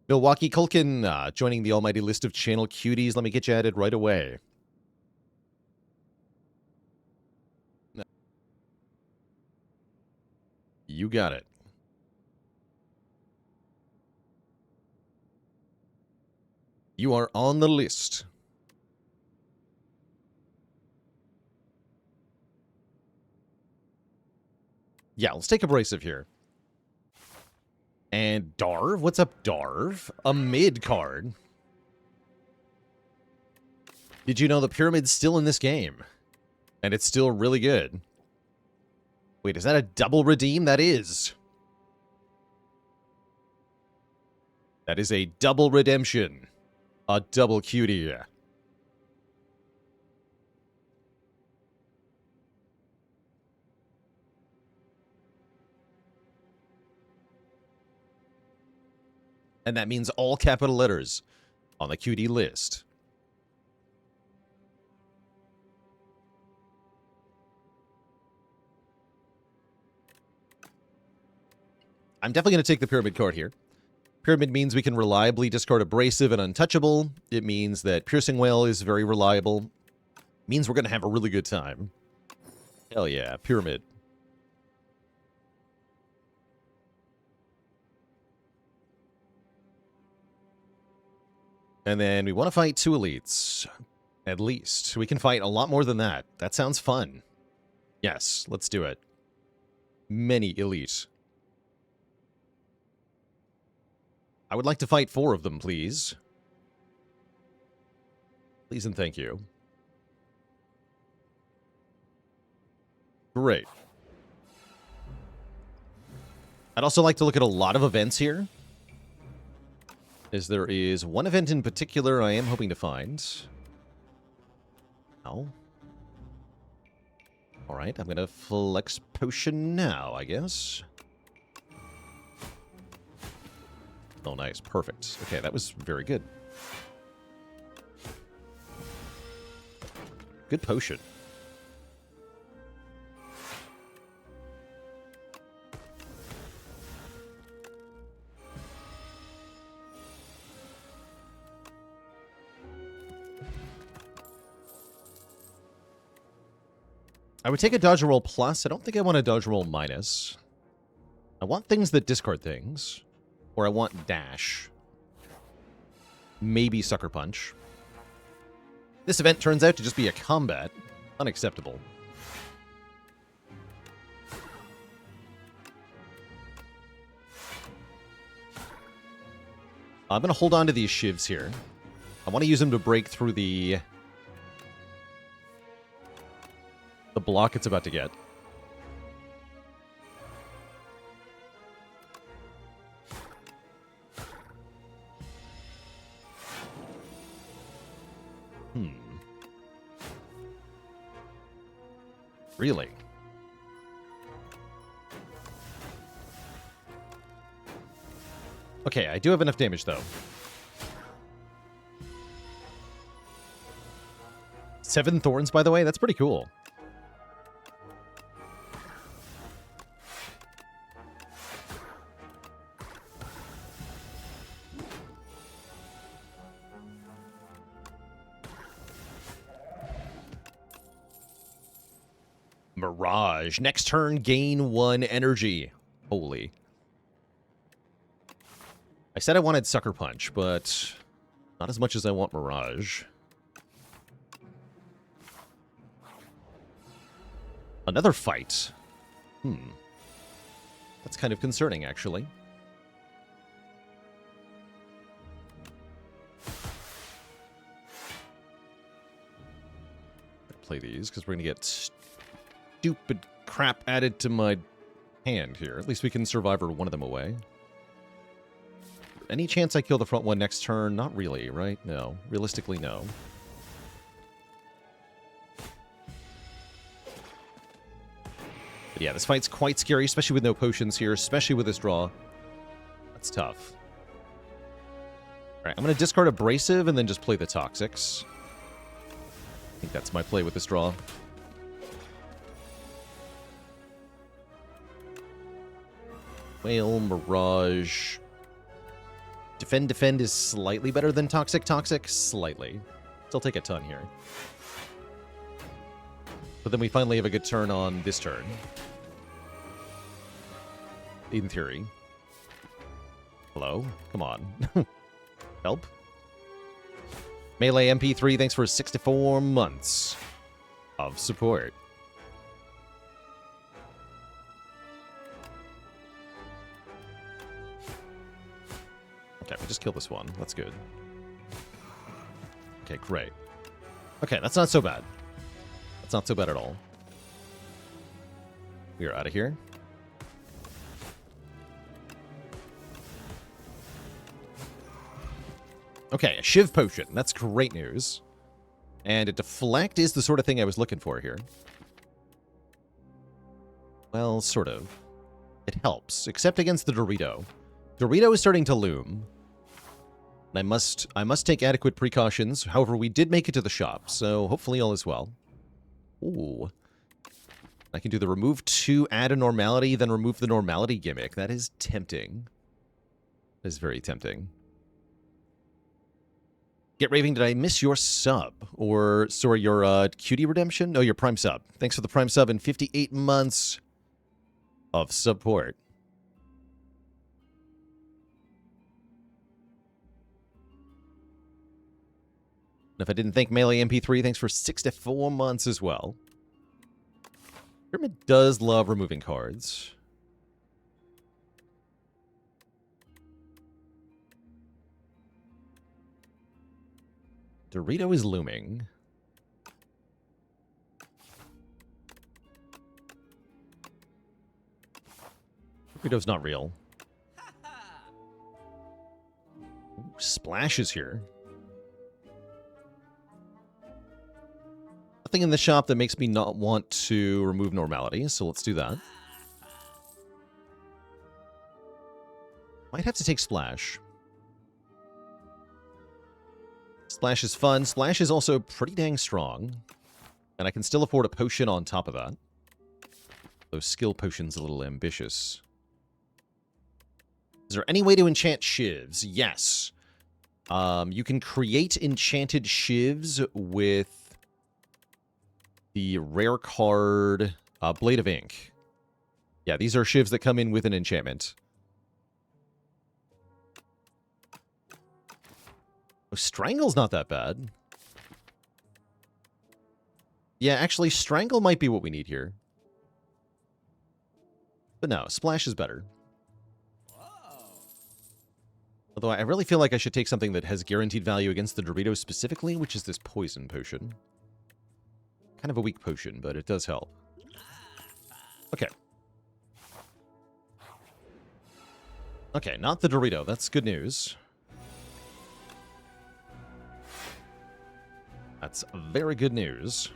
Milwaukee Culkin joining the almighty list of channel cuties. Let me get you added right away. You got it. You are on the list. Yeah, let's take Abrasive here. And Darv? What's up, Darv? A mid card. Did you know the Pyramid's still in this game? And it's still really good. Wait, is that a double redeem? That is. That is a double redemption. A double cutie. And that means all capital letters on the cutie list. I'm definitely going to take the Pyramid card here. Pyramid means we can reliably discard Abrasive and Untouchable. It means that Piercing Whale is very reliable. It means we're going to have a really good time. Hell yeah, Pyramid. And then we want to fight 2 elites. At least. We can fight a lot more than that. That sounds fun. Yes, let's do it. Many elite. I would like to fight 4 of them, please. Please and thank you. Great. I'd also like to look at a lot of events here. As there is one event in particular I am hoping to find. Oh. Alright, I'm going to flex potion now, I guess. Oh, nice. Perfect. Okay, that was very good. Good potion. I would take a dodge roll plus. I don't think I want a dodge roll minus. I want things that discard things. Or I want dash. Maybe Sucker Punch. This event turns out to just be a combat. Unacceptable. I'm going to hold on to these shivs here. I want to use them to break through the block it's about to get. Really? Okay, I do have enough damage, though. 7 thorns, by the way? That's pretty cool. Mirage. Next turn, gain 1 energy. Holy. I said I wanted Sucker Punch, but not as much as I want Mirage. Another fight. That's kind of concerning, actually. Play these, because we're going to get stupid crap added to my hand here. At least we can survive one of them away. Any chance I kill the front one next turn? Not really, right? No. Realistically, no. But yeah, this fight's quite scary, especially with no potions here, especially with this draw. That's tough. Alright, I'm going to discard Abrasive and then just play the Toxics. I think that's my play with this draw. Whale, Mirage. Defend is slightly better than Toxic. Slightly. Still take a ton here. But then we finally have a good turn on this turn. In theory. Hello? Come on. Help? Melee MP3, thanks for 64 months of support. Okay, we just killed this one. That's good. Okay, great. Okay, that's not so bad. That's not so bad at all. We are out of here. Okay, a Shiv Potion. That's great news. And a Deflect is the sort of thing I was looking for here. Well, sort of. It helps, except against the Dorito. Dorito is starting to loom. I must take adequate precautions. However, we did make it to the shop, so hopefully all is well. Ooh. I can do the remove 2, add a normality, then remove the normality gimmick. That is tempting. That is very tempting. Get Raving, did I miss your sub? Or, sorry, your cutie redemption? No, your Prime sub. Thanks for the Prime sub and 58 months of support. And if I didn't thank Melee MP3, thanks for 64 months as well. Pyramid does love removing cards. Dorito is looming. Dorito's not real. Ooh, Splash is here. Nothing in the shop that makes me not want to remove normality, so let's do that. Might have to take Splash. Splash is fun. Splash is also pretty dang strong. And I can still afford a potion on top of that. Those skill potions a little ambitious. Is there any way to enchant shivs? Yes. You can create enchanted shivs with The rare card, Blade of Ink. Yeah, these are shivs that come in with an enchantment. Oh, Strangle's not that bad. Yeah, actually, Strangle might be what we need here. But no, Splash is better. Although I really feel like I should take something that has guaranteed value against the Dorito specifically, which is this Poison Potion. Kind of a weak potion, but it does help. Okay. Okay, not the Dorito. That's good news. That's very good news.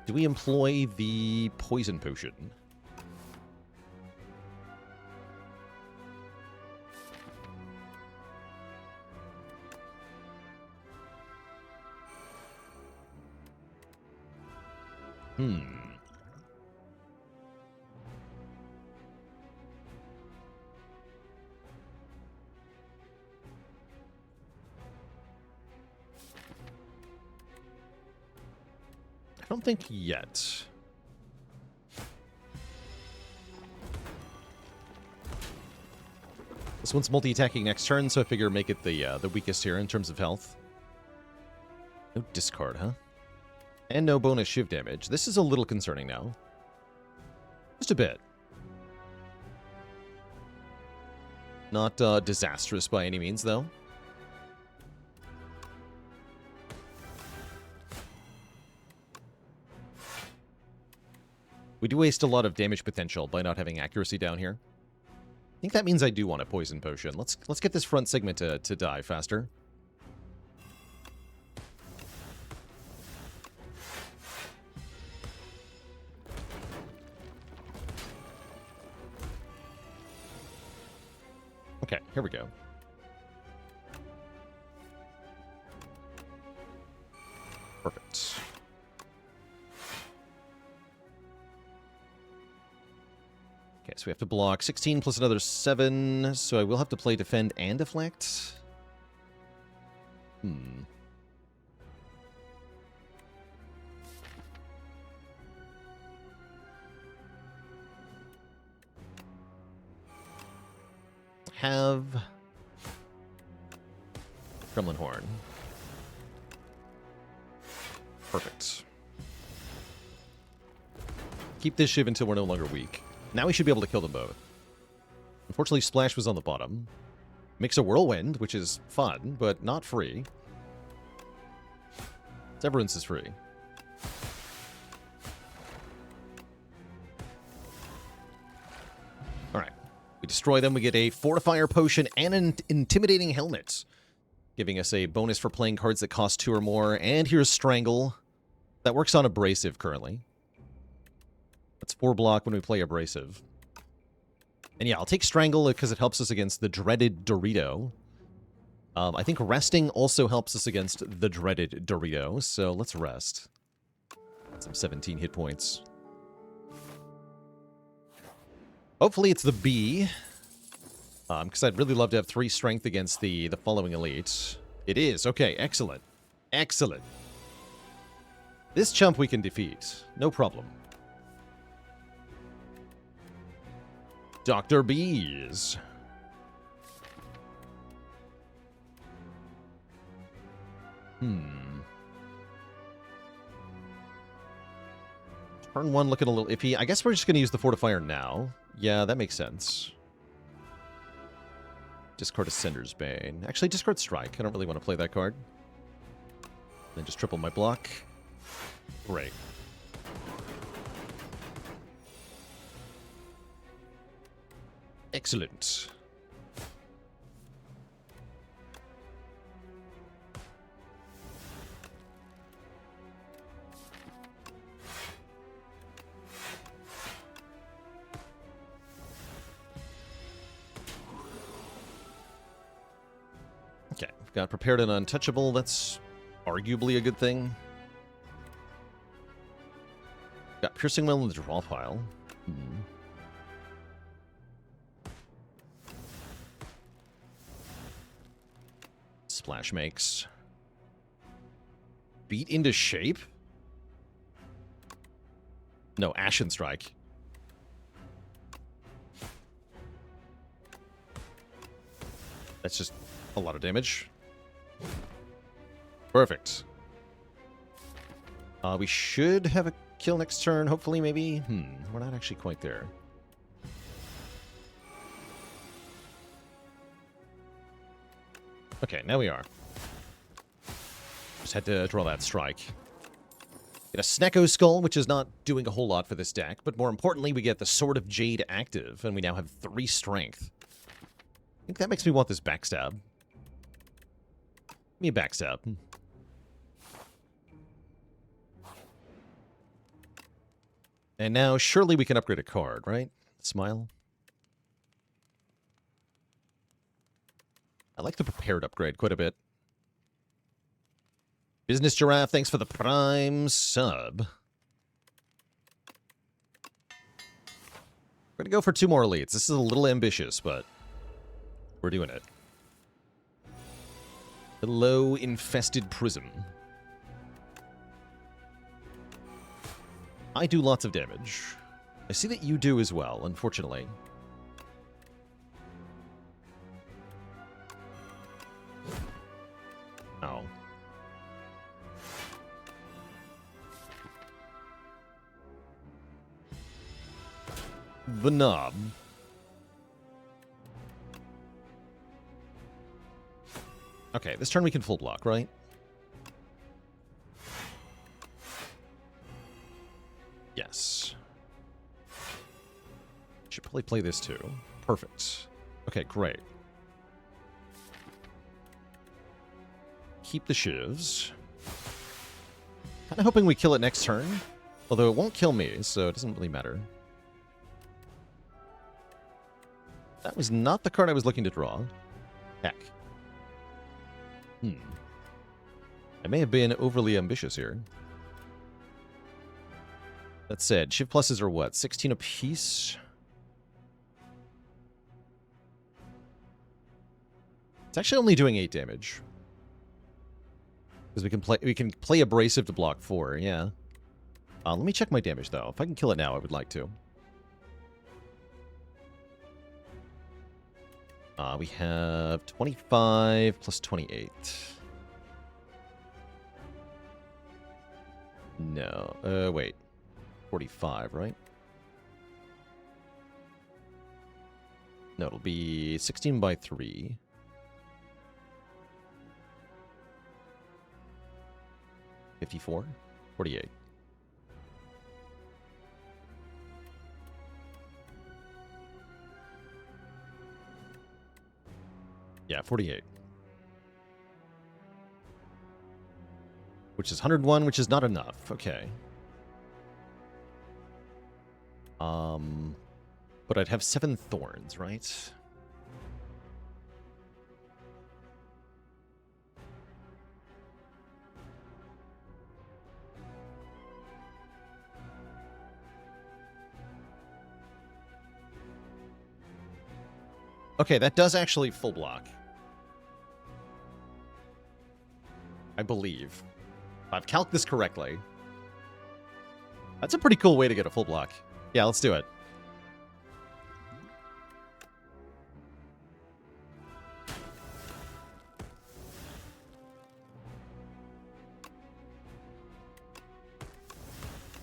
Do we employ the Poison Potion? I don't think yet. This one's multi-attacking next turn, so I figure make it the weakest here in terms of health. No discard, huh? And no bonus shiv damage. This is a little concerning now. Just a bit. Not disastrous by any means, though. We do waste a lot of damage potential by not having accuracy down here. I think that means I do want a Poison Potion. Let's get this front segment to die faster. Okay, here we go. Perfect. Okay, so we have to block 16 plus another 7, so I will have to play Defend and Deflect. Have Gremlin Horn. Perfect. Keep this shiv until we're no longer weak. Now we should be able to kill them both. Unfortunately, Splash was on the bottom. Makes a Whirlwind, which is fun, but not free. Severance is free. Alright. We destroy them, we get a Fortifier Potion and an Intimidating Helmet, giving us a bonus for playing cards that cost 2 or more. And here's Strangle. That works on Abrasive currently. That's 4 block when we play Abrasive. And yeah, I'll take Strangle because it helps us against the dreaded Dorito. I think resting also helps us against the dreaded Dorito, so let's rest. Some 17 hit points. Hopefully it's the B, because I'd really love to have 3 strength against the following elite. It is. Okay, excellent. Excellent. This chump we can defeat. No problem. Dr. Bees. Turn 1 looking a little iffy. I guess we're just going to use the Fortifier now. Yeah, that makes sense. Discard Ascender's Bane. Actually, discard Strike. I don't really want to play that card. Then just triple my block. Great. Excellent. Okay, we've got Prepared and Untouchable. That's arguably a good thing. Got Piercing Will in the draw pile. Splash makes. Beat into shape? No, Ashen Strike. That's just a lot of damage. Perfect. We should have a kill next turn, hopefully, maybe. We're not actually quite there. Okay, now we are. Just had to draw that strike. Get a Snecko Skull, which is not doing a whole lot for this deck, but more importantly, we get the Sword of Jade active, and we now have 3 strength. I think that makes me want this backstab. Give me a backstab. And now, surely we can upgrade a card, right? Smile. I like the prepared upgrade quite a bit. Business Giraffe, thanks for the Prime sub. We're going to go for 2 more elites. This is a little ambitious, but we're doing it. Hello, Infested Prism. I do lots of damage. I see that you do as well, unfortunately. Oh. The knob. Okay, this turn we can full block, right? Yes. Should probably play this too. Perfect. Okay, great. Keep the shivs. Kind of hoping we kill it next turn. Although it won't kill me, so it doesn't really matter. That was not the card I was looking to draw. Heck. I may have been overly ambitious here. That said, Shiv pluses are what? 16 apiece? It's actually only doing 8 damage. Because we can play Abrasive to block 4, yeah. Let me check my damage, though. If I can kill it now, I would like to. We have 25 plus 28. No. Wait. 45, right? No, it'll be 16 by 3. 54? 48. Yeah, 48. Which is 101, which is not enough. Okay. But I'd have 7 thorns, right? Okay, that does actually full block. I believe. If I've calced this correctly. That's a pretty cool way to get a full block. Yeah, let's do it.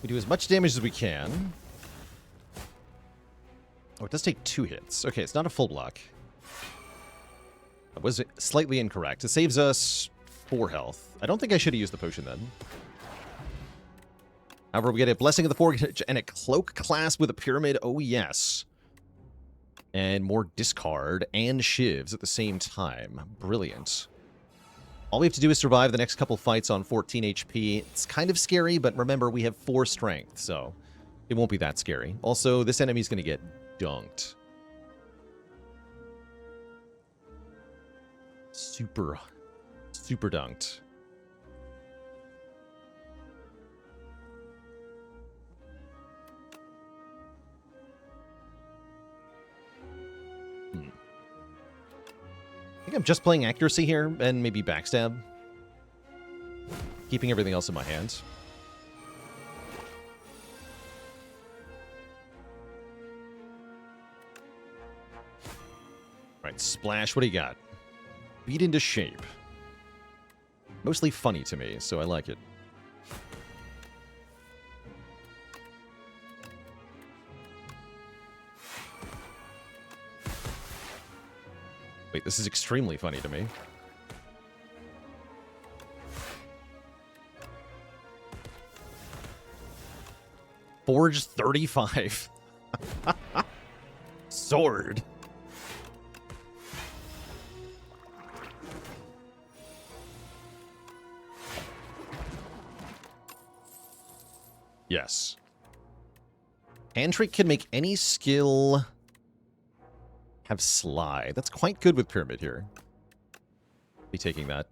We do as much damage as we can. Oh, it does take 2 hits. Okay, it's not a full block. That was slightly incorrect. It saves us 4 health. I don't think I should have used the potion then. However, we get a Blessing of the Forge and a Cloak Clasp with a Pyramid. Oh, yes. And more discard and shivs at the same time. Brilliant. All we have to do is survive the next couple fights on 14 HP. It's kind of scary, but remember, we have 4 strength, so it won't be that scary. Also, this enemy's going to get dunked. Super dunked. I think I'm just playing accuracy here and maybe backstab. keeping everything else in my hands. Right, Splash, what do you got? Beat into shape. Mostly funny to me, so I like it. Wait, this is extremely funny to me. Forge 35. Sword. Yes. Hand trick can make any skill have slide. That's quite good with Pyramid here. Be taking that.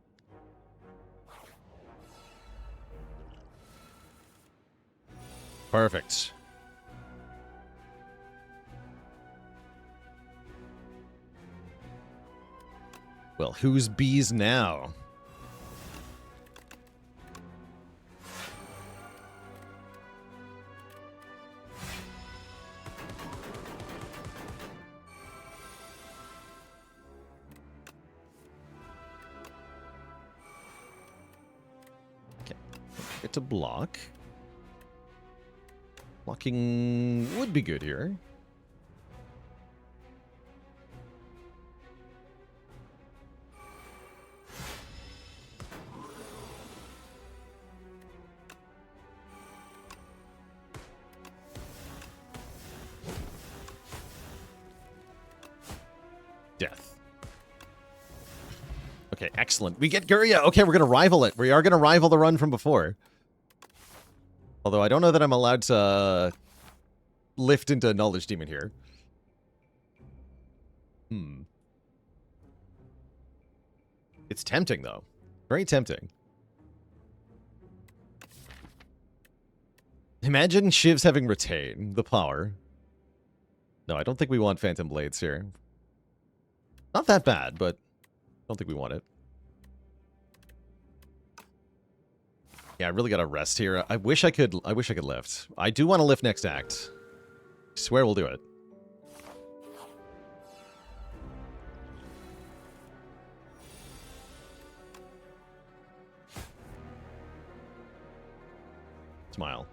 Perfect. Well, who's bees now? Okay, get to block. Blocking would be good here. Death. Okay, excellent. We get Guria. Okay, we're going to rival it. We are going to rival the run from before. Although I don't know that I'm allowed to lift into Knowledge Demon here. It's tempting, though. Very tempting. Imagine Shivs having Retain the power. No, I don't think we want Phantom Blades here. Not that bad, but I don't think we want it. Yeah, I really gotta rest here. I wish I could lift. I do want to lift next act. I swear we'll do it. Smile.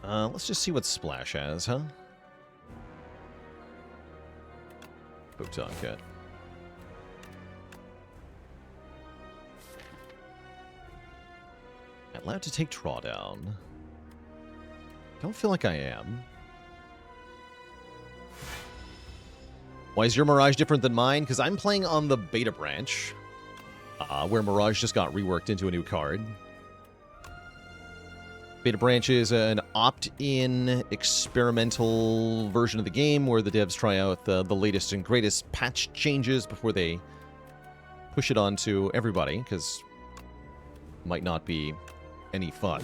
Let's just see what Splash has, huh? Photon Cat. Allowed to take Drawdown. Don't feel like I am. Why is your Mirage different than mine? Because I'm playing on the beta branch, where Mirage just got reworked into a new card. Beta branch is an opt-in experimental version of the game where the devs try out the latest and greatest patch changes before they push it on to everybody, because it might not be any fun.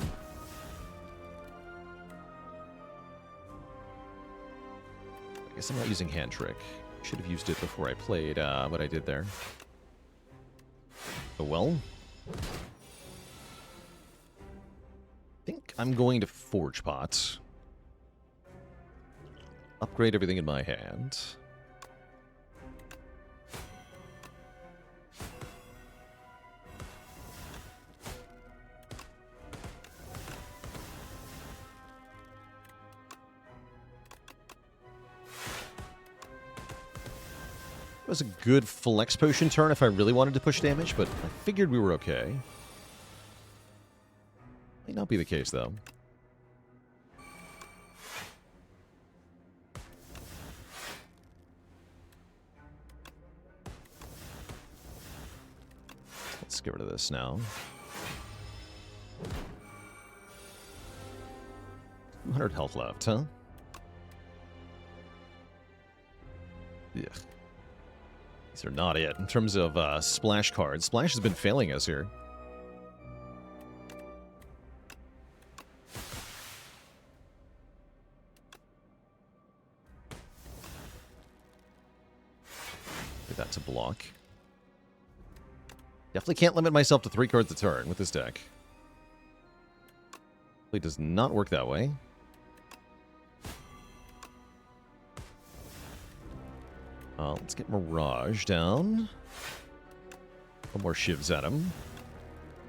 I guess I'm not using Hand Trick. Should have used it before I played what I did there. Oh well. I think I'm going to Forge Pot. Upgrade everything in my hand. It was a good flex potion turn if I really wanted to push damage, but I figured we were okay. Might not be the case, though. Let's get rid of this now. 200 health left, huh? Yeah. These are not it. In terms of splash cards, Splash has been failing us here. Get that to block. Definitely can't limit myself to 3 cards a turn with this deck. It does not work that way. Let's get Mirage down. One more shivs at him.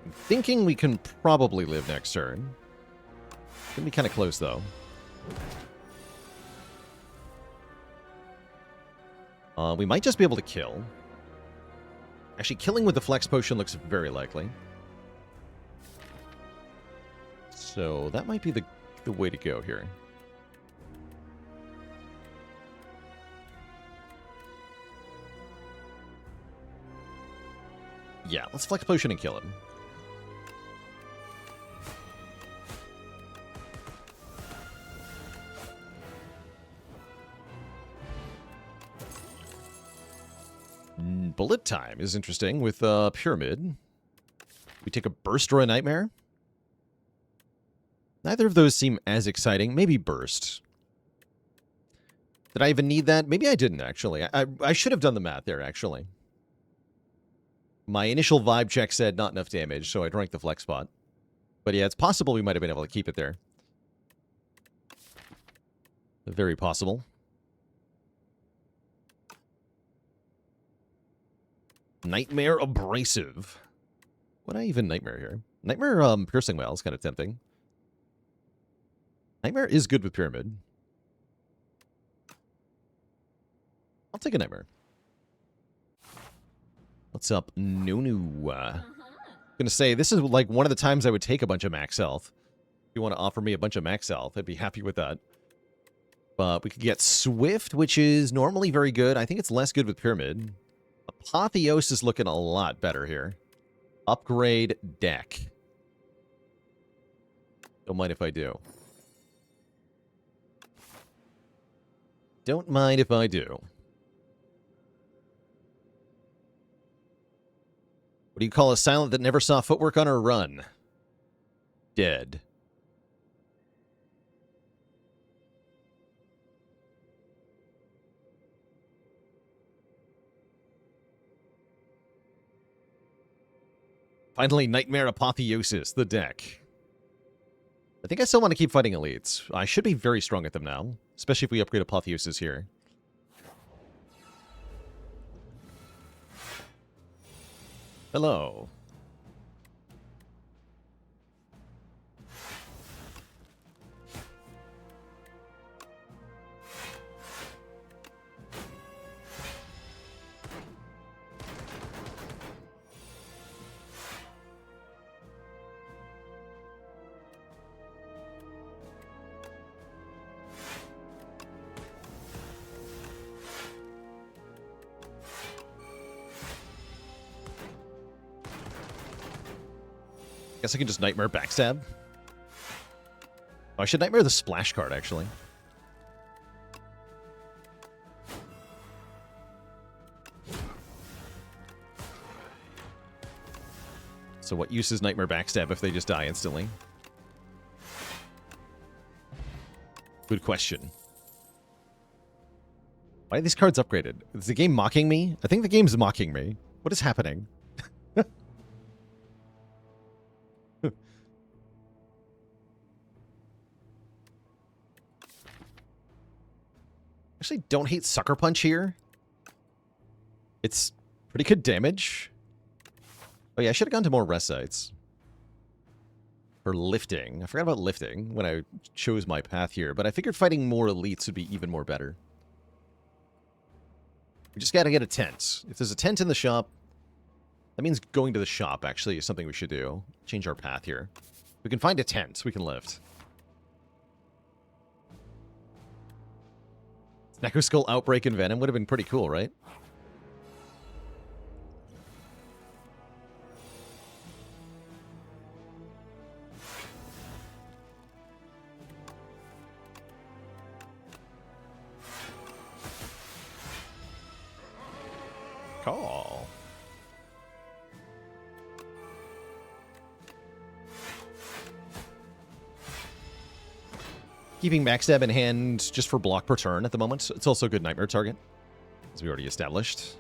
I'm thinking we can probably live next turn. Gonna be kind of close, though. We might just be able to kill. Actually, killing with the Flex Potion looks very likely. So that might be the way to go here. Yeah, let's Flex Potion and kill him. Bullet time is interesting with Pyramid. We take a Burst or a Nightmare. Neither of those seem as exciting. Maybe Burst. Did I even need that? Maybe I didn't, actually. I should have done the math there, actually. My initial vibe check said not enough damage, so I drank the Flex Spot. But yeah, it's possible we might have been able to keep it there. Very possible. Nightmare Abrasive. Would I even Nightmare here? Nightmare Piercing Wail is kind of tempting. Nightmare is good with Pyramid. I'll take a Nightmare. What's up, Nunu? Gonna say, this is like one of the times I would take a bunch of max health. If you want to offer me a bunch of max health, I'd be happy with that. But we could get Swift, which is normally very good. I think it's less good with Pyramid. Apotheosis is looking a lot better here. Upgrade deck. Don't mind if I do. Don't mind if I do. What do you call a silent that never saw footwork on her run? Dead. Finally, Nightmare Apotheosis, the deck. I think I still want to keep fighting elites. I should be very strong at them now, especially if we upgrade Apotheosis here. Hello. Guess I can just Nightmare Backstab. Oh, I should Nightmare the Splash card, actually. So what use is Nightmare Backstab if they just die instantly? Good question. Why are these cards upgraded? Is the game mocking me? I think the game's mocking me. What is happening? Actually, don't hate Sucker Punch here. It's pretty good damage. Oh yeah, I should have gone to more rest sites. For lifting. I forgot about lifting when I chose my path here, but I figured fighting more elites would be even more better. We just gotta get a tent. If there's a tent in the shop, that means going to the shop actually is something we should do. Change our path here. If we can find a tent, we can lift. Neko Skull Outbreak and Venom would have been pretty cool, right? Call. Keeping Backstab in hand just for block per turn at the moment. It's also a good Nightmare target, as we already established.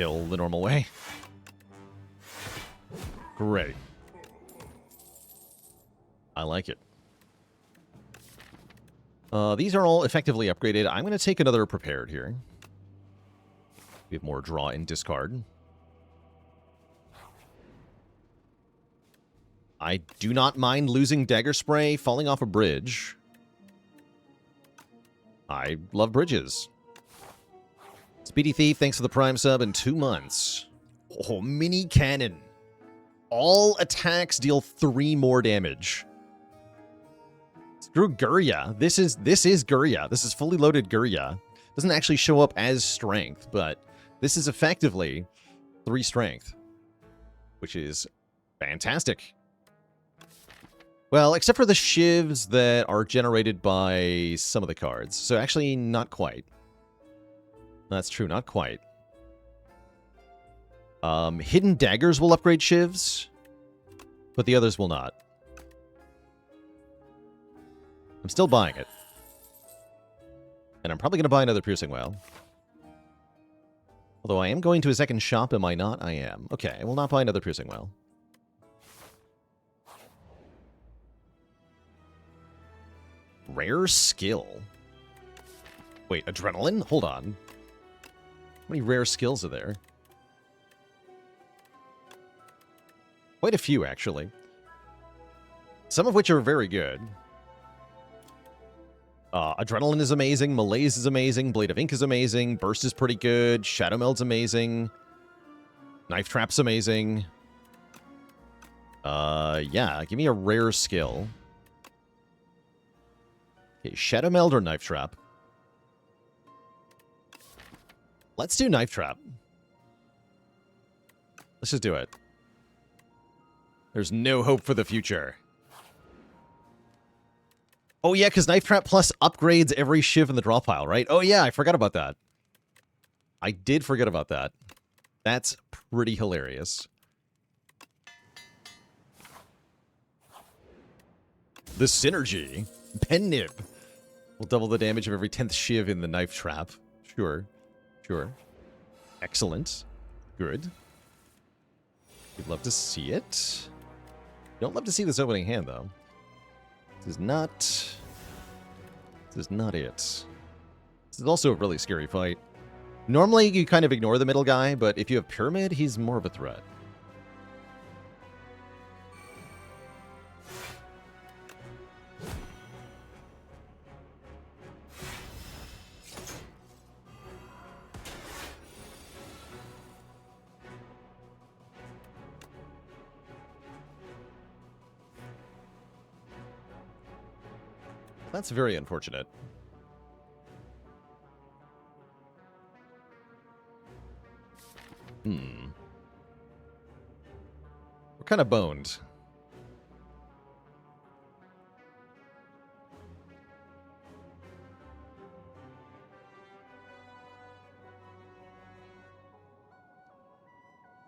kill the normal way. Great. I like it. These are all effectively upgraded. I'm going to take another prepared here. We have more draw and discard. I do not mind losing Dagger Spray falling off a bridge. I love bridges. Speedy Thief, thanks for the Prime sub in 2 months. Oh, mini cannon. All attacks deal 3 more damage. Screw Gurya. This is Gurya. This is fully loaded Gurya. Doesn't actually show up as strength, but this is effectively 3 strength, which is fantastic. Well, except for the shivs that are generated by some of the cards. So actually, not quite. That's true, not quite. Hidden daggers will upgrade shivs, but the others will not. I'm still buying it. And I'm probably going to buy another Piercing Wail. Although I am going to a second shop, am I not? I am. Okay, I will not buy another Piercing Wail. Rare skill. Wait, adrenaline? Hold on. How many rare skills are there? Quite a few, actually. Some of which are very good. Adrenaline is amazing. Malaise is amazing. Blade of Ink is amazing. Burst is pretty good. Shadow Meld's amazing. Knife Trap's amazing. Yeah, give me a rare skill. Okay, Shadow Meld or Knife Trap? Let's do Knife Trap. Let's just do it. There's no hope for the future. Oh yeah, because Knife Trap Plus upgrades every shiv in the draw pile, right? Oh yeah, I forgot about that. I did forget about that. That's pretty hilarious. The synergy. Pen Nib will double the damage of every 10th shiv in the Knife Trap. Sure. Sure. Excellent. Good. You'd love to see it. You don't love to see this opening hand, though. This is not it. This is also a really scary fight. Normally, you kind of ignore the middle guy, but if you have Pyramid, he's more of a threat. That's very unfortunate. We're kind of boned.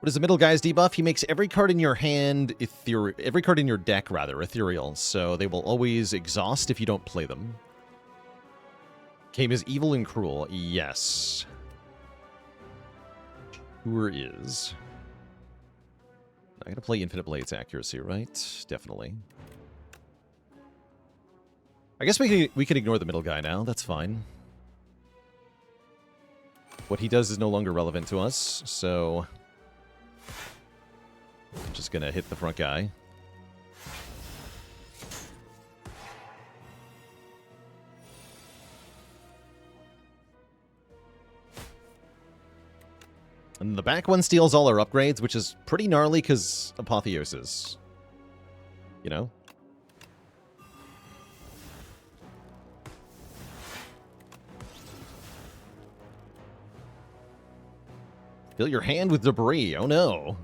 What is the middle guy's debuff? He makes every card in your hand every card in your deck rather ethereal, so they will always exhaust if you don't play them. Game is evil and cruel. Yes. Sure is. I gotta play Infinite Blades accuracy, right? Definitely. I guess we can ignore the middle guy now. That's fine. What he does is no longer relevant to us, so I'm just gonna hit the front guy. And the back one steals all our upgrades, which is pretty gnarly because Apotheosis. You know? Fill your hand with debris. Oh no.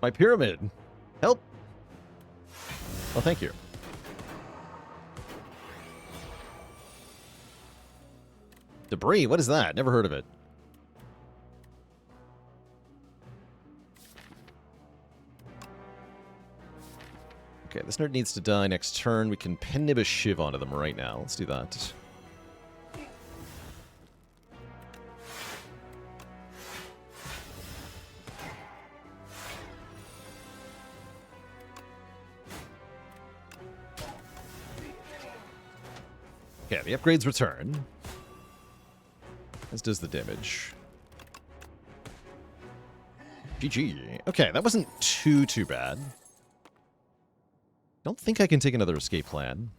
My pyramid. Help. Oh, thank you. Debris? What is that? Never heard of it. Okay, this nerd needs to die next turn. We can Pen Nib a Shiv onto them right now. Let's do that. Okay, the upgrades return. As does the damage. GG. Okay, that wasn't too bad. Don't think I can take another escape plan.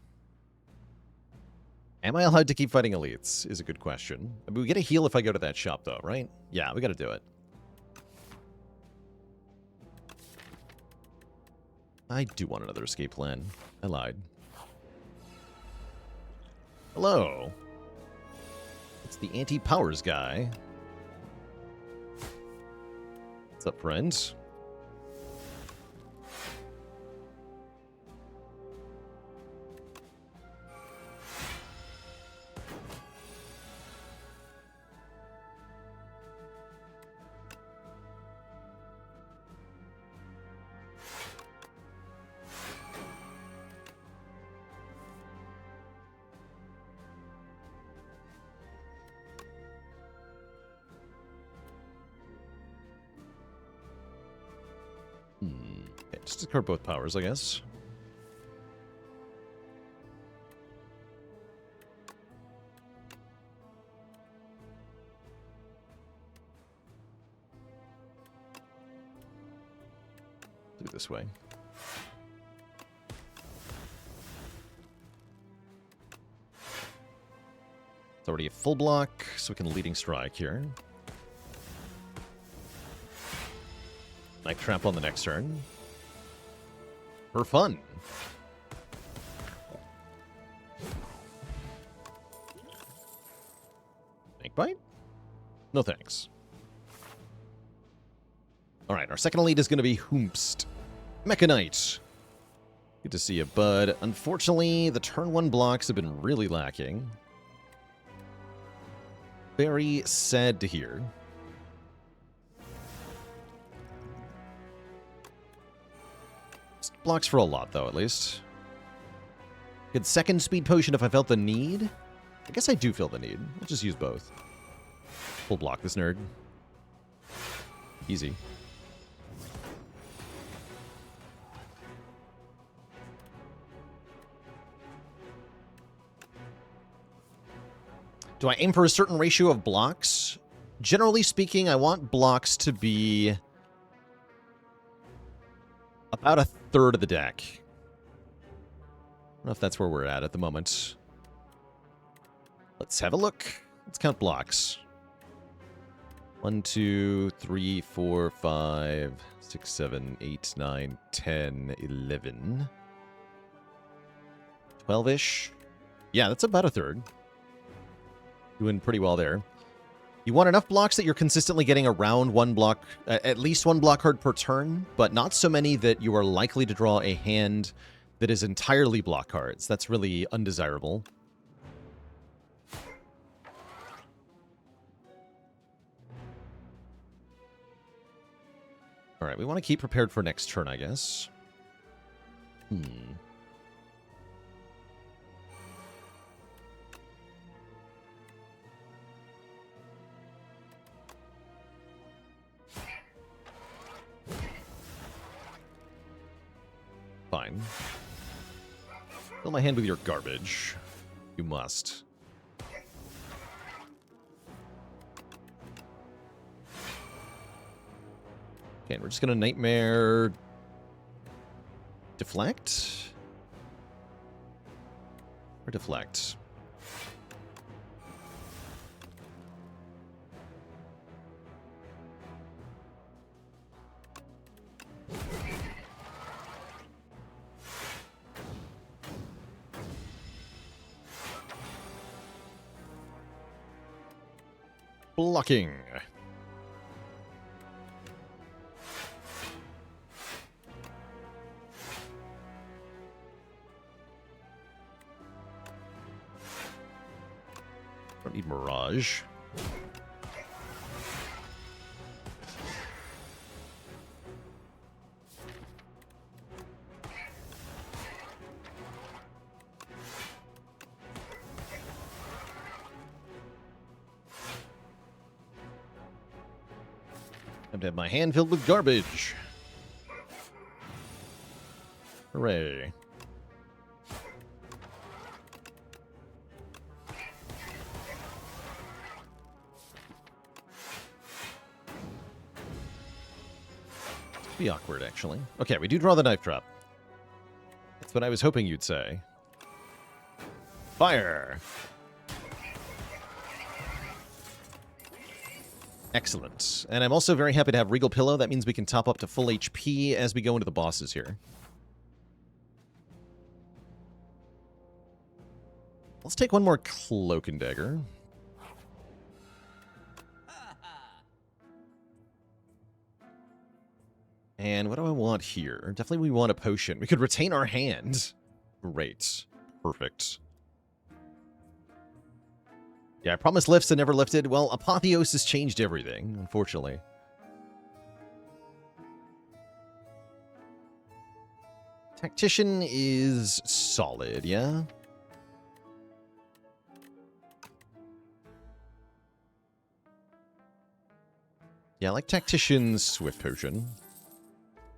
Am I allowed to keep fighting elites? Is a good question. I mean, we get a heal if I go to that shop, though, right? Yeah, we gotta do it. I do want another escape plan. I lied. Hello. It's the anti-powers guy. What's up, friends? Okay, just discard both powers, I guess. Do it this way. It's already a full block, so we can leading strike here. Knife trap on the next turn. For fun. Snake bite? No thanks. Alright, our second elite is going to be Hoomst. Mecha Knight. Good to see you, bud. Unfortunately, the turn 1 blocks have been really lacking. Very sad to hear. Blocks for a lot, though, at least. Good second speed potion if I felt the need. I guess I do feel the need. I'll just use both. Full block this nerd. Easy. Do I aim for a certain ratio of blocks? Generally speaking, I want blocks to be about a third of the deck. I don't know if that's where we're at the moment. Let's have a look. Let's count blocks. 1, 2, 3, 4, 5, 6, 7, 8, 9, 10, 11. 12-ish. Yeah, that's about a third. Doing pretty well there. You want enough blocks that you're consistently getting around one block, at least one block card per turn, but not so many that you are likely to draw a hand that is entirely block cards. That's really undesirable. All right, we want to keep prepared for next turn, I guess. Fine. Fill my hand with your garbage. You must. Okay, we're just gonna Nightmare... Deflect? Or deflect? Blocking. Don't need Mirage. Time to have my hand filled with garbage. Hooray. be awkward, actually. Okay, we do draw the knife trap. That's what I was hoping you'd say. Fire! Excellent. And I'm also very happy to have Regal Pillow. That means we can top up to full HP as we go into the bosses here. Let's take one more Cloak and Dagger. And what do I want here? Definitely we want a potion. We could retain our hand. Great. Perfect. Yeah, I promised lifts and never lifted. Well, Apotheosis changed everything, unfortunately. Tactician is solid, yeah? Yeah, I like Tactician's Swift Potion.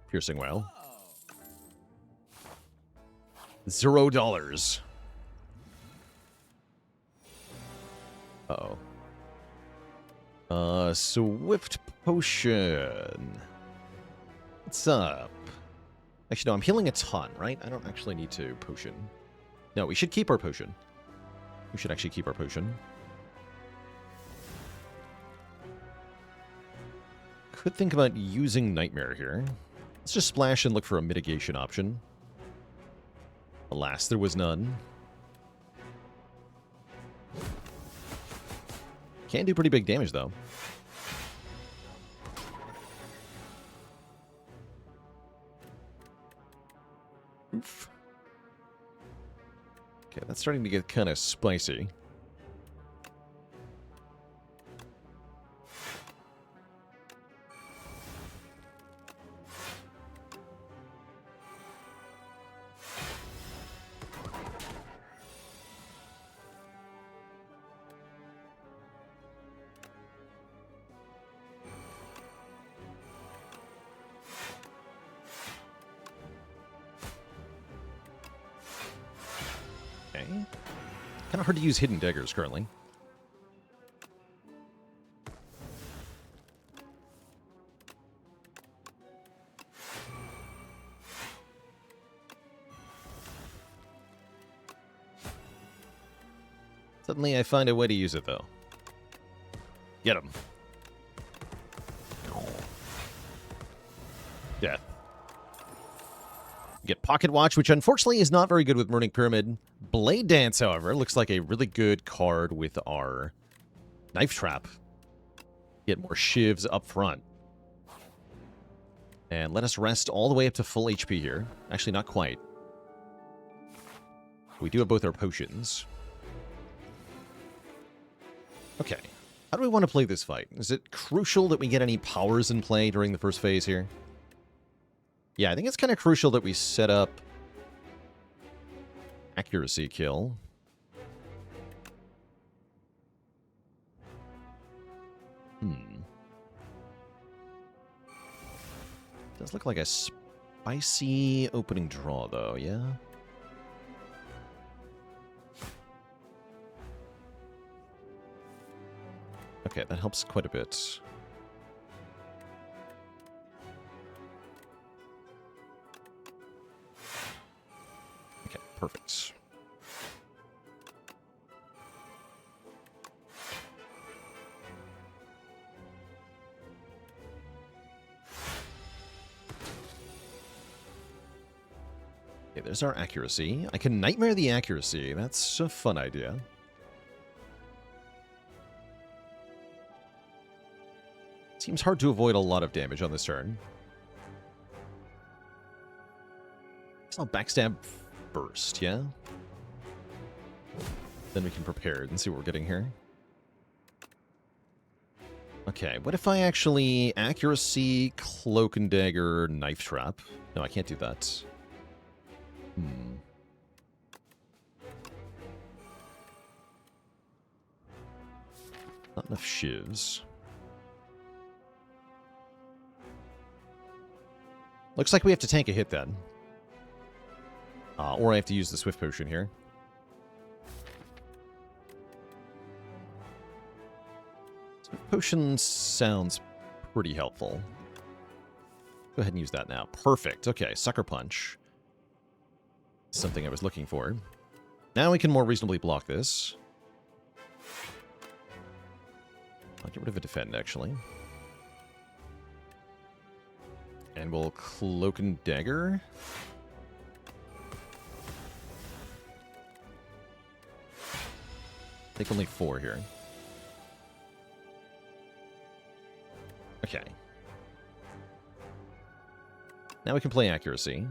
Piercing Well. $0. Uh-oh. Swift Potion. What's up? Actually, no, I'm healing a ton, right? I don't actually need to potion. No, we should keep our potion. We should actually keep our potion. Could think about using Nightmare here. Let's just splash and look for a mitigation option. Alas, there was none. Can do pretty big damage, though. Oof. Okay, that's starting to get kind of spicy. Kind of hard to use hidden daggers currently. Suddenly I find a way to use it, though. Get him. Death. Get Pocket Watch, which unfortunately is not very good with Burning Pyramid. Blade Dance, however, looks like a really good card with our Knife Trap. Get more shivs up front. And let us rest all the way up to full HP here. Actually, not quite. We do have both our potions. Okay. How do we want to play this fight? Is it crucial that we get any powers in play during the first phase here? Yeah, I think it's kind of crucial that we set up accuracy kill. Does look like a spicy opening draw, though, yeah? Okay, that helps quite a bit. Okay, perfect. Okay, there's our accuracy. I can Nightmare the accuracy. That's a fun idea. Seems hard to avoid a lot of damage on this turn. I'll backstab first, yeah? Then we can prepare and see what we're getting here. Okay, what if I actually accuracy, cloak and dagger, knife trap? No, I can't do that. Not enough shivs. Looks like we have to tank a hit then. Or I have to use the Swift Potion here. Swift Potion sounds pretty helpful. Go ahead and use that now. Perfect. Okay, Sucker Punch. Something I was looking for. Now we can more reasonably block this. I'll get rid of a defend, actually. And we'll Cloak and Dagger. I think only 4 here. Okay. Now we can play Accuracy.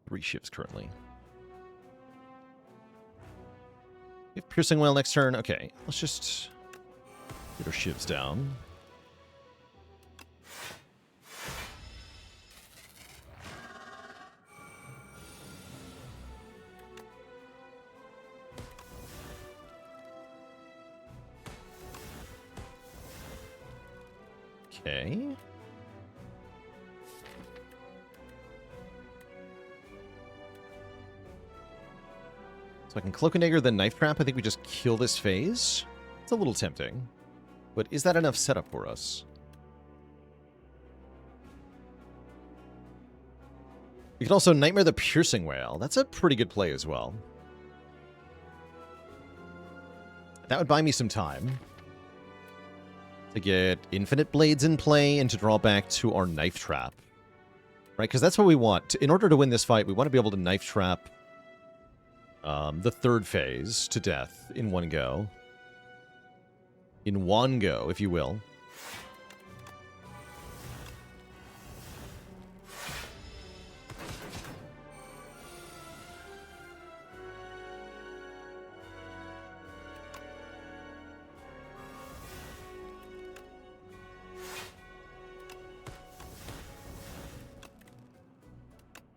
Three shifts currently. We have Piercing Wail next turn. Okay, let's just get our shivs down. Okay. So I can Cloak and Dagger, then Knife Trap. I think we just kill this phase. It's a little tempting. But is that enough setup for us? We can also Nightmare the Piercing Wail. That's a pretty good play as well. That would buy me some time to get Infinite Blades in play and to draw back to our Knife Trap. Right? Because that's what we want. In order to win this fight, we want to be able to Knife Trap the third phase to death in one go. In one go, if you will.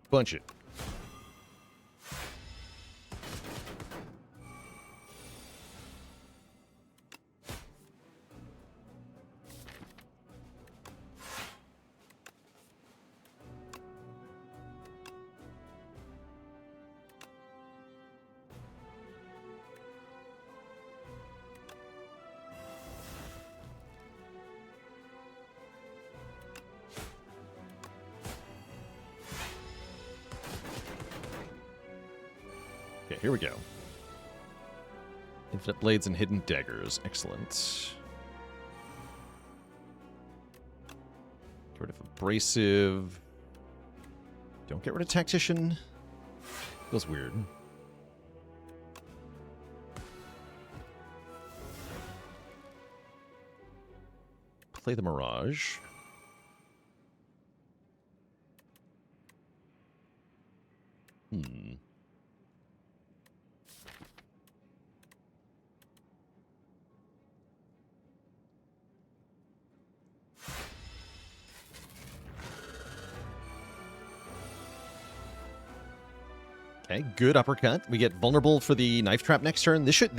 Bunch it. Okay, here we go. Infinite Blades and Hidden Daggers. Excellent. Get rid of Abrasive. Don't get rid of Tactician. Feels weird. Play the Mirage. Okay, good uppercut. We get vulnerable for the Knife Trap next turn. This should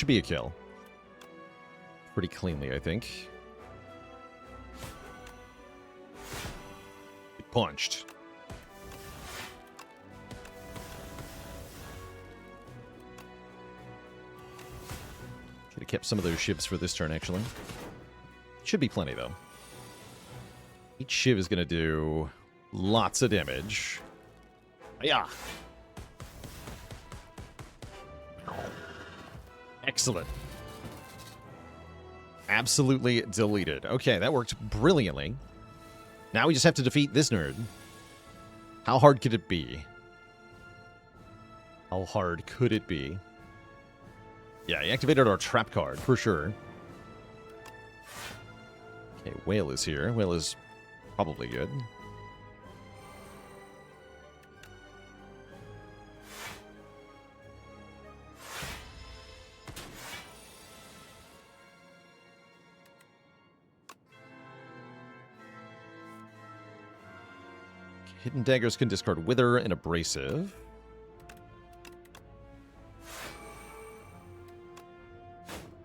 be a kill. Pretty cleanly, I think. Get punched. Should have kept some of those shivs for this turn, actually. Should be plenty, though. Each shiv is going to do lots of damage. Yeah. Excellent. Absolutely deleted. Okay, that worked brilliantly. Now we just have to defeat this nerd. How hard could it be? How hard could it be? Yeah, he activated our trap card, for sure. Okay, Wail is here. Wail is probably good. Hidden Daggers can discard Wither and Abrasive.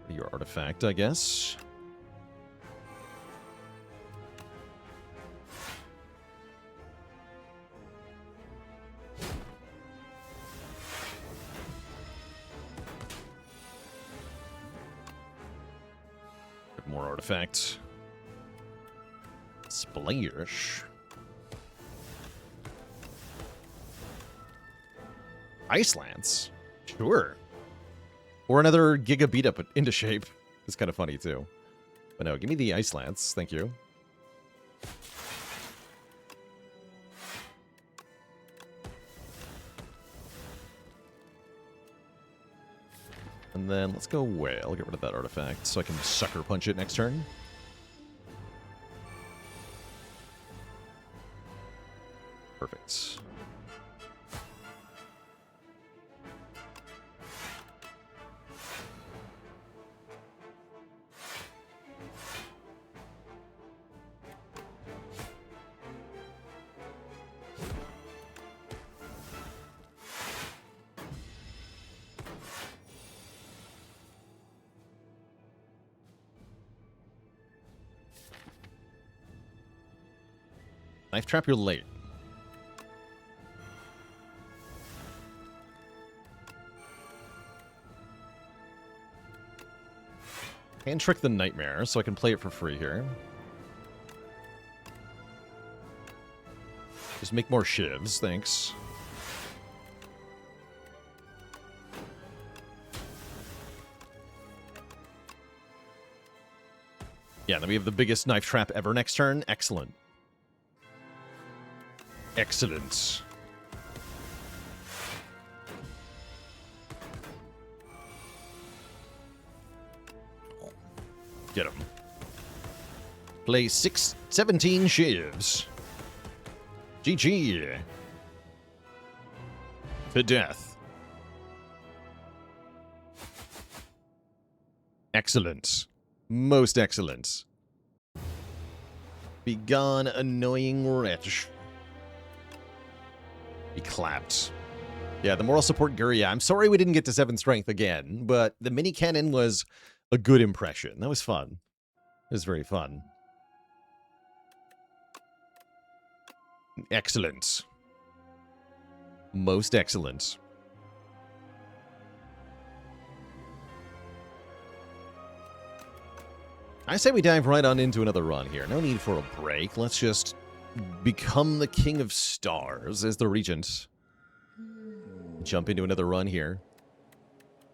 Your artifact, I guess. artifact. Splash. Ice Lance? Sure. Or another Giga beat up into shape. It's kind of funny too. But no, give me the Ice Lance. Thank you. And then let's go Whale. Get rid of that artifact so I can Sucker Punch it next turn. Perfect. Knife Trap, you're late. Hand Trick the Nightmare, so I can play it for free here. Just make more shivs, thanks. Yeah, then we have the biggest Knife Trap ever next turn. Excellent. Excellent. Get him. Play 17 shivs. GG. To death. Excellent. Most excellent. Begone, annoying wretch. Be clapped. Yeah, the moral support Guria. I'm sorry we didn't get to 7 strength again, but the mini cannon was a good impression. That was fun. It was very fun. Excellent. Most excellent. I say we dive right on into another run here. No need for a break. Let's just become the king of stars as the regent. Jump into another run here.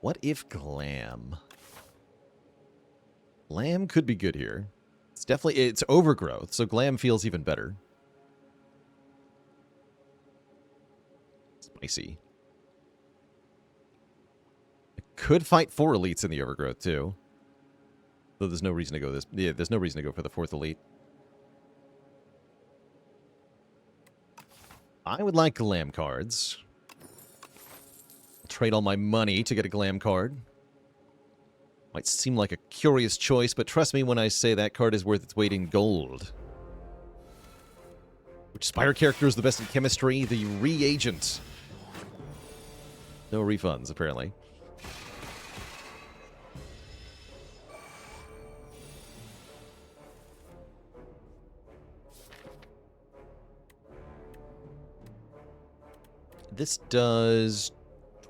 What if Glam? Glam could be good here. It's definitely, it's overgrowth, so Glam feels even better. Spicy. I could fight 4 elites in the overgrowth too. Though there's no reason to go this. Yeah, there's no reason to go for the 4th elite. I would like Glam cards. I'll trade all my money to get a Glam card. Might seem like a curious choice, but trust me when I say that card is worth its weight in gold. Which Spire character is the best in chemistry? The reagent. No refunds, apparently. This does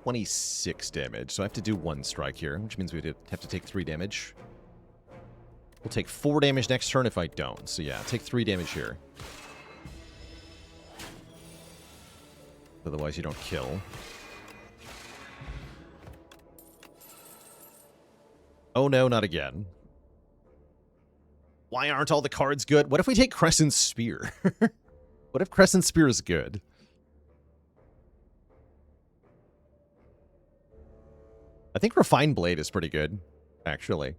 26 damage, so I have to do 1 strike here, which means we'd have to take 3 damage. We'll take 4 damage next turn if I don't. So yeah, take 3 damage here. Otherwise you don't kill. Oh no, not again. Why aren't all the cards good? What if we take Crescent Spear? What if Crescent Spear is good? I think Refined Blade is pretty good, actually.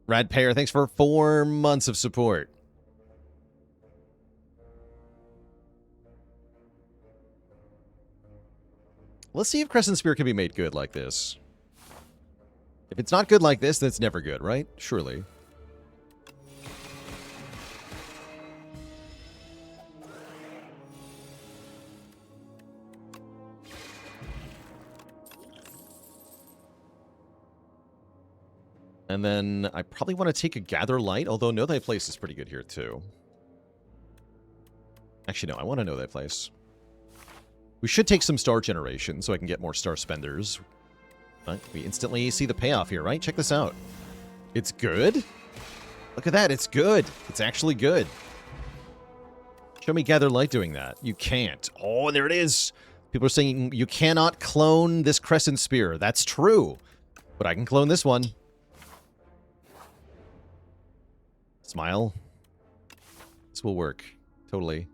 Rad Payer, thanks for 4 months of support. Let's see if Crescent Spear can be made good like this. If it's not good like this, then it's never good, right? Surely. And then I probably want to take a Gather Light, although Know Thy Place is pretty good here too. Actually, no, I want to Know Thy Place. We should take some Star Generation so I can get more Star Spenders. But we instantly see the payoff here, right? Check this out. It's good? Look at that, it's good. It's actually good. Show me Gather Light doing that. You can't. Oh, and there it is. People are saying you cannot clone this Crescent Spear. That's true. But I can clone this one. Smile. This will work. Totally.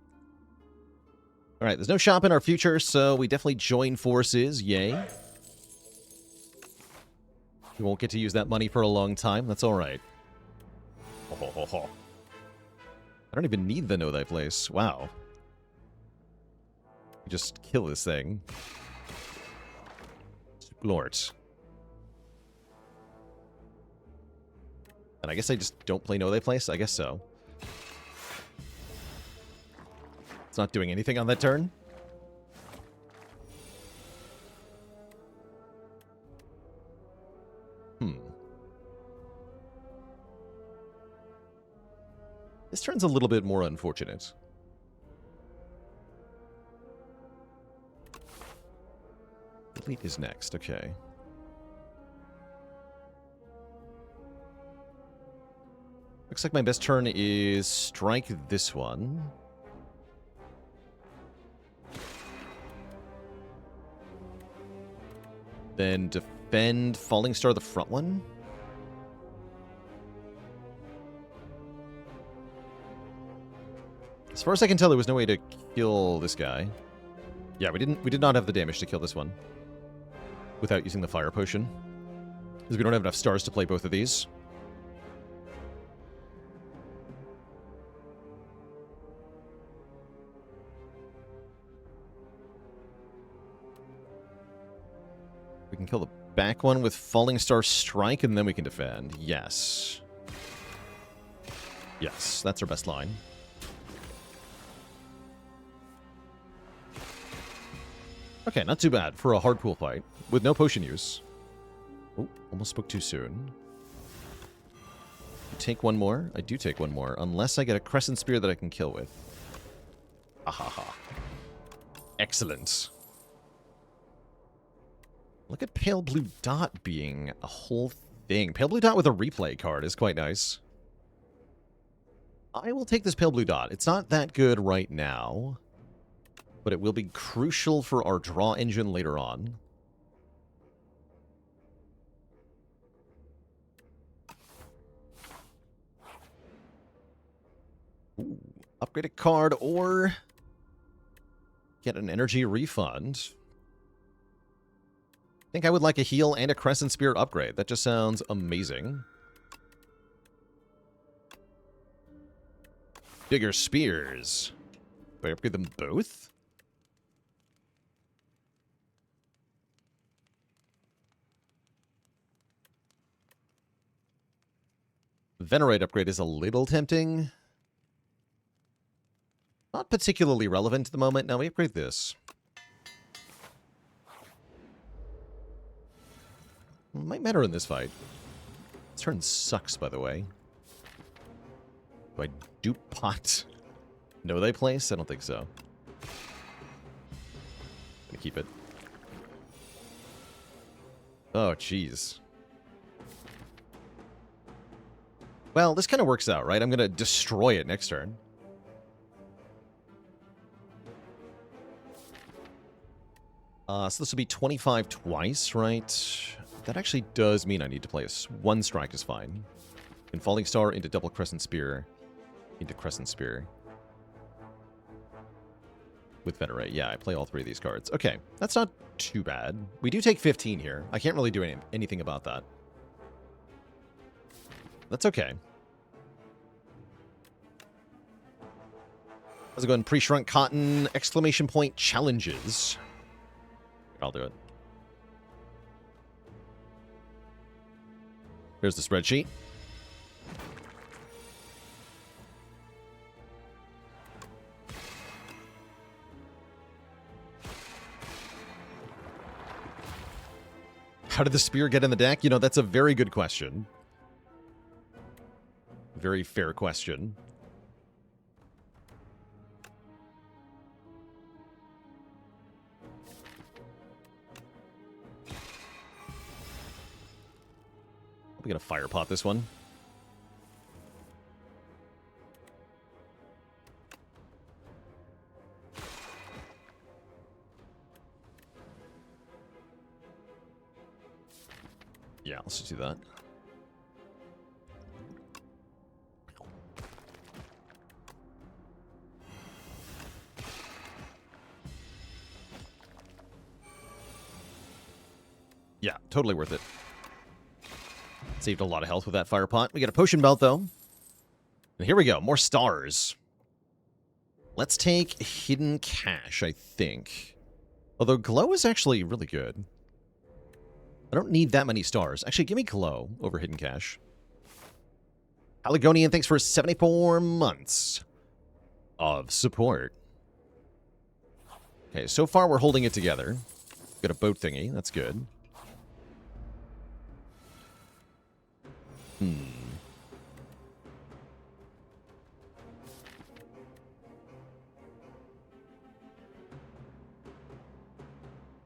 Alright, there's no shop in our future, so we definitely join forces. Yay. We won't get to use that money for a long time. That's alright. Ho, ho, ho. I don't even need the Know Thy Place. Wow. Just kill this thing. Splort. And I guess I just don't play Know Thy Place? I guess so. It's not doing anything on that turn? This turn's a little bit more unfortunate. Delete is next, okay. Looks like my best turn is strike this one. Then defend Falling Star the front one. As far as I can tell, there was no way to kill this guy. Yeah, we did not have the damage to kill this one without using the fire potion, because we don't have enough stars to play both of these. We can kill the back one with Falling Star Strike, and then we can defend. Yes. Yes, that's our best line. Okay, not too bad for a hard pool fight with no potion use. Oh, almost spoke too soon. Take one more. I do take one more, unless I get a Crescent Spear that I can kill with. Ahaha. Excellent. Look at Pale Blue Dot being a whole thing. Pale Blue Dot with a replay card is quite nice. I will take this Pale Blue Dot. It's not that good right now, but it will be crucial for our draw engine later on. Ooh, upgrade a card or get an energy refund. I think I would like a heal and a Crescent Spear upgrade. That just sounds amazing. Bigger spears. Do I upgrade them both? Venerate upgrade is a little tempting. Not particularly relevant at the moment. Now we upgrade this. Might matter in this fight. This turn sucks, by the way. Do I dupe pot? Know Thy Place? I don't think so. I'm gonna keep it. Oh, jeez. Well, this kind of works out, right? I'm gonna destroy it next turn. So this will be 25 twice, right? That actually does mean I need to play one strike is fine. And Falling Star into double Crescent Spear. Into Crescent Spear. With Venerate. Yeah, I play all three of these cards. Okay, that's not too bad. We do take 15 here. I can't really do anything about that. That's okay. How's it going? Pre-shrunk cotton, exclamation point, challenges. I'll do it. Here's the spreadsheet. How did the spear get in the deck? You know, that's a very good question. Very fair question. Probably gonna fire pot this one. Yeah, let's just do that. Yeah, totally worth it. Saved a lot of health with that fire pot. We got a potion belt, though. And here we go. More stars. Let's take Hidden Cache, I think. Although Glow is actually really good. I don't need that many stars. Actually, give me Glow over Hidden Cache. Haligonian, thanks for 74 months of support. Okay, so far we're holding it together. Got a boat thingy. That's good.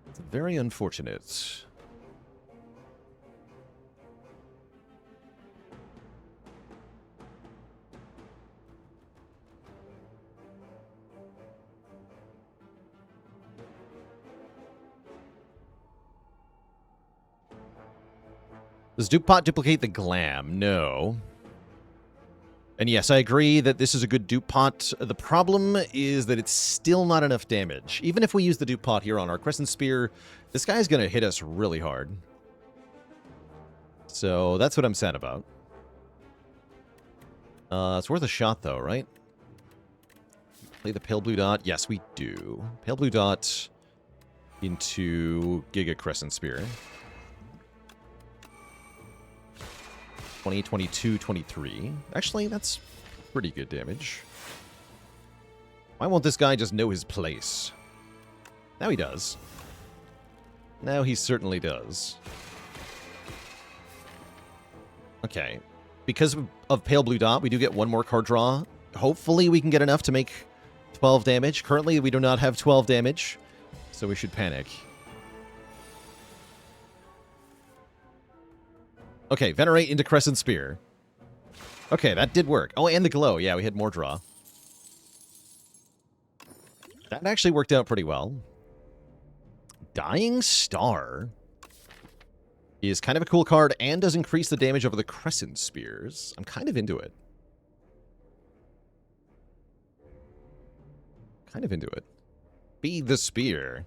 It's very unfortunate. Does Dupe Pot duplicate the glam? No. And yes, I agree that this is a good dupe pot. The problem is that it's still not enough damage. Even if we use the dupe pot here on our Crescent Spear, this guy's going to hit us really hard. So that's what I'm sad about. It's worth a shot, though, right? Play the Pale Blue Dot. Yes, we do. Pale Blue Dot into Giga Crescent Spear. 20, 22, 23. Actually, that's pretty good damage. Why won't this guy just know his place? Now he does. Now he certainly does. Okay. Because of Pale Blue Dot, we do get one more card draw. Hopefully we can get enough to make 12 damage. Currently, we do not have 12 damage, so we should panic. Okay, Venerate into Crescent Spear. Okay, that did work. Oh, and the Glow. Yeah, we had more draw. That actually worked out pretty well. Dying Star is kind of a cool card and does increase the damage of the Crescent Spears. I'm kind of into it. Kind of into it. Be the Spear.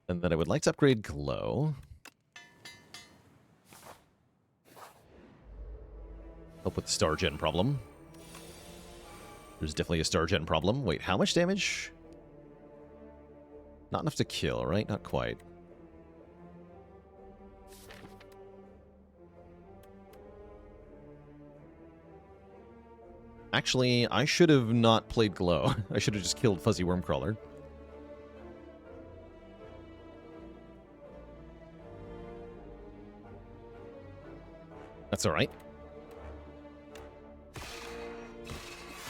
And then I would like to upgrade Glow. Help with the Star Gen problem. There's definitely a Star Gen problem. Wait, how much damage? Not enough to kill, right? Not quite. Actually, I should have not played Glow. I should have just killed Fuzzy Wormcrawler. That's all right.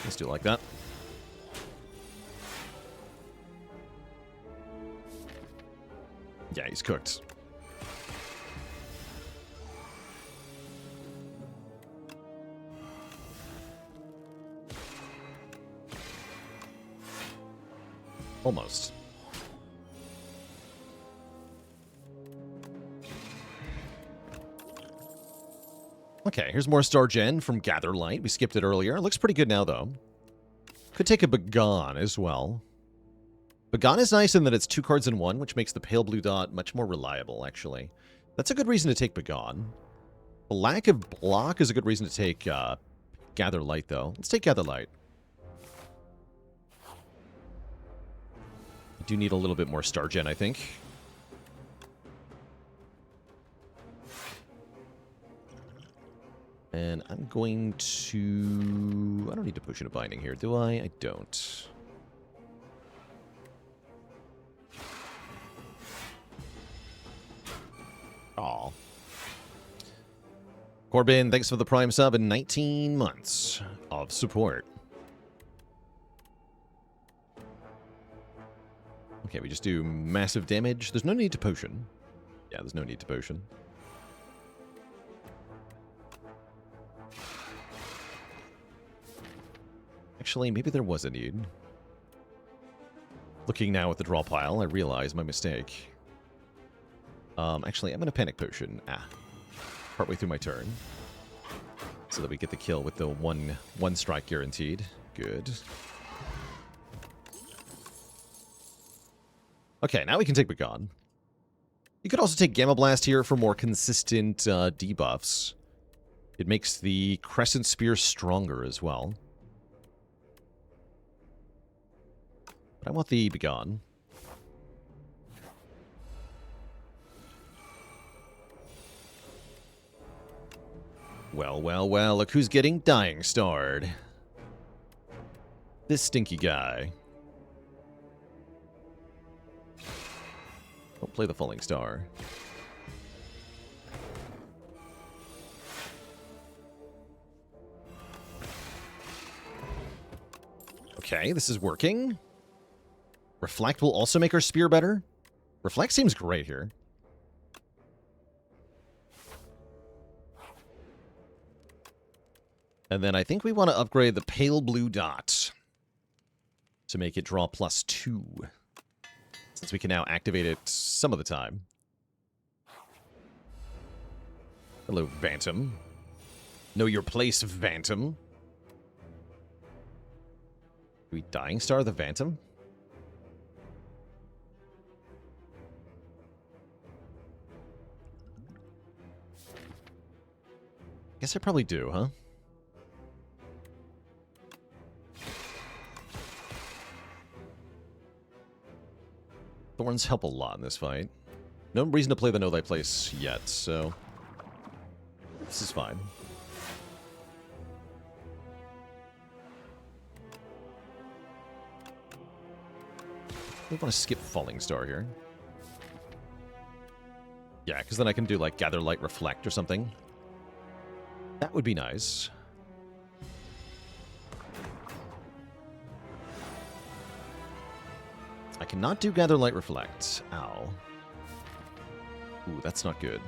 Let's do it like that. Yeah, he's cooked. Almost. Okay, here's more Star Gen from Gather Light. We skipped it earlier. It looks pretty good now, though. Could take a Bagon as well. Bagon is nice in that it's 2 cards in 1, which makes the Pale Blue Dot much more reliable, actually. That's a good reason to take Bagon. The lack of block is a good reason to take Gather Light, though. Let's take Gather Light. I do need a little bit more Star Gen, I think. And I'm going to... I don't need to Potion of Binding here, do I? I don't. Aw. Corbin, thanks for the Prime sub and 19 months of support. Okay, we just do massive damage. There's no need to potion. Yeah, there's no need to potion. Actually, maybe there was a need. Looking now at the draw pile, I realize my mistake. Actually, I'm going to panic potion. Partway through my turn. So that we get the kill with the one strike guaranteed. Good. Okay, now we can take Begone. You could also take Gamma Blast here for more consistent debuffs. It makes the Crescent Spear stronger as well. But I want the Begone. Well, well, well, look who's getting Dying Starred. This stinky guy. Don't play the Falling Star. Okay, this is working. Reflect will also make our spear better. Reflect seems great here. And then I think we want to upgrade the pale blue dot to make it draw +2. Since we can now activate it some of the time. Hello, Bantam. Know your place, Bantam. Do we Dying Star the Bantam? Guess I probably do, huh? Thorns help a lot in this fight. No reason to play the Know Thy Place yet, so this is fine. We want to skip Falling Star here. Yeah, because then I can do like Gather Light Reflect or something. That would be nice. I cannot do Gather Light Reflect. Ow. Ooh, that's not good.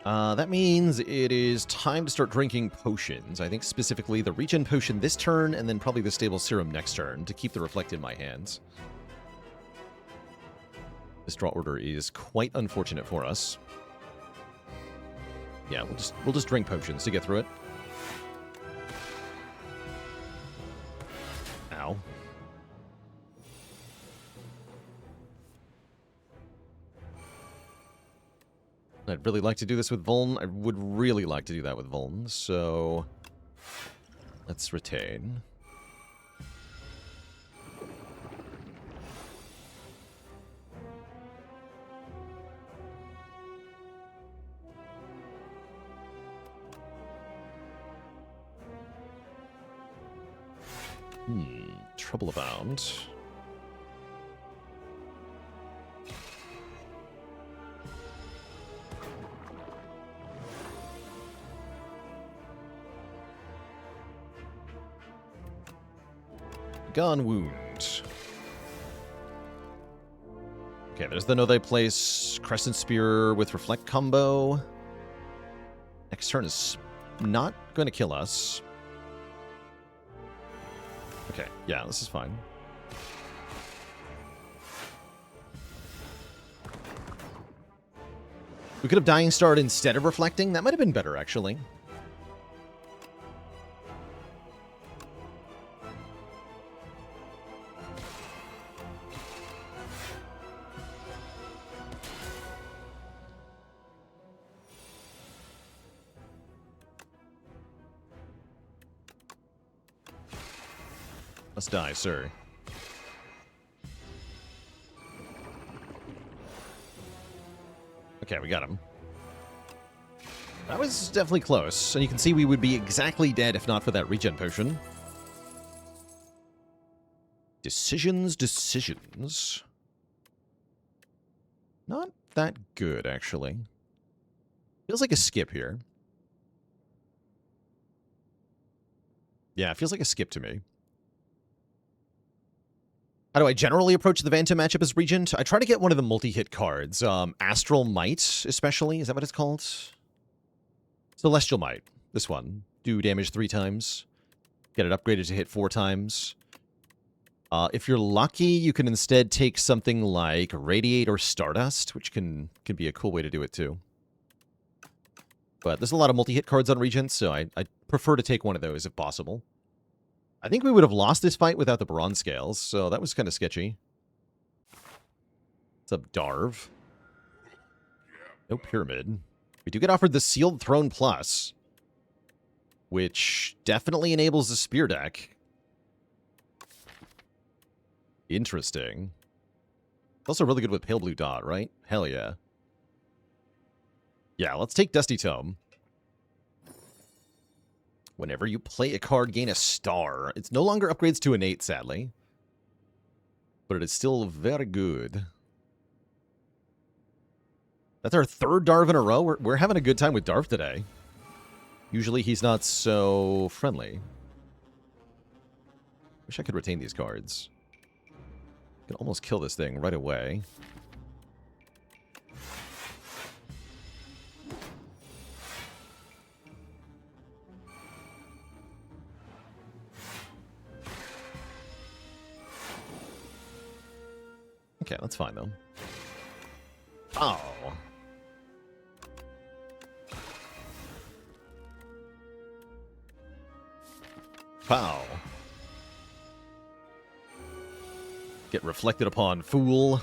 That means it is time to start drinking potions. I think specifically the Regen Potion this turn, and then probably the Stable Serum next turn to keep the Reflect in my hands. This draw order is quite unfortunate for us. Yeah, we'll just drink potions to get through it. Ow. I'd really like to do this with Vuln. I would really like to do that with Vuln, so let's retain. Trouble Abound. Gone Wound. Okay, there's the Know Thy Place Crescent Spear with Reflect combo. Next turn is not going to kill us. Okay, yeah, this is fine. We could have Dying Starred instead of Reflecting. That might have been better, actually. Let's die, sir. Okay, we got him. That was definitely close. And you can see we would be exactly dead if not for that regen potion. Decisions, decisions. Not that good, actually. Feels like a skip here. Yeah, it feels like a skip to me. How do I generally approach the Vanta matchup as Regent? I try to get one of the multi-hit cards. Astral Might, especially. Is that what it's called? Celestial Might. This one. Do damage 3 times. Get it upgraded to hit 4 times. If you're lucky, you can instead take something like Radiate or Stardust, which can be a cool way to do it too. But there's a lot of multi-hit cards on Regents, so I prefer to take one of those if possible. I think we would have lost this fight without the Bronze Scales, so that was kind of sketchy. What's up, Darv? No Pyramid. We do get offered the Sealed Throne Plus, which definitely enables the Spear deck. Interesting. It's also really good with Pale Blue Dot, right? Hell yeah. Yeah, let's take Dusty Tome. Whenever you play a card, gain a star. It's no longer upgrades to innate, sadly. But it is still very good. That's our 3rd Darv in a row. We're having a good time with Darv today. Usually he's not so friendly. Wish I could retain these cards. I can almost kill this thing right away. Okay, that's fine, though. Oh. Pow. Get reflected upon, fool.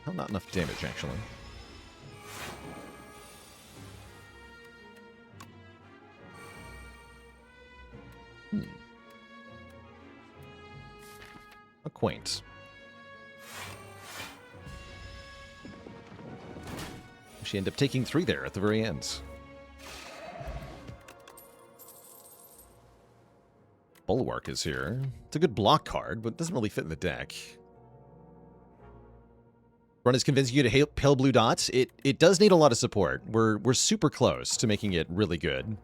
Oh, not enough damage, actually. Quaint. She ended up taking 3 there at the very end. Bulwark is here. It's a good block card, but it doesn't really fit in the deck. Run is convincing you to Pale Blue Dots. It does need a lot of support. We're super close to making it really good.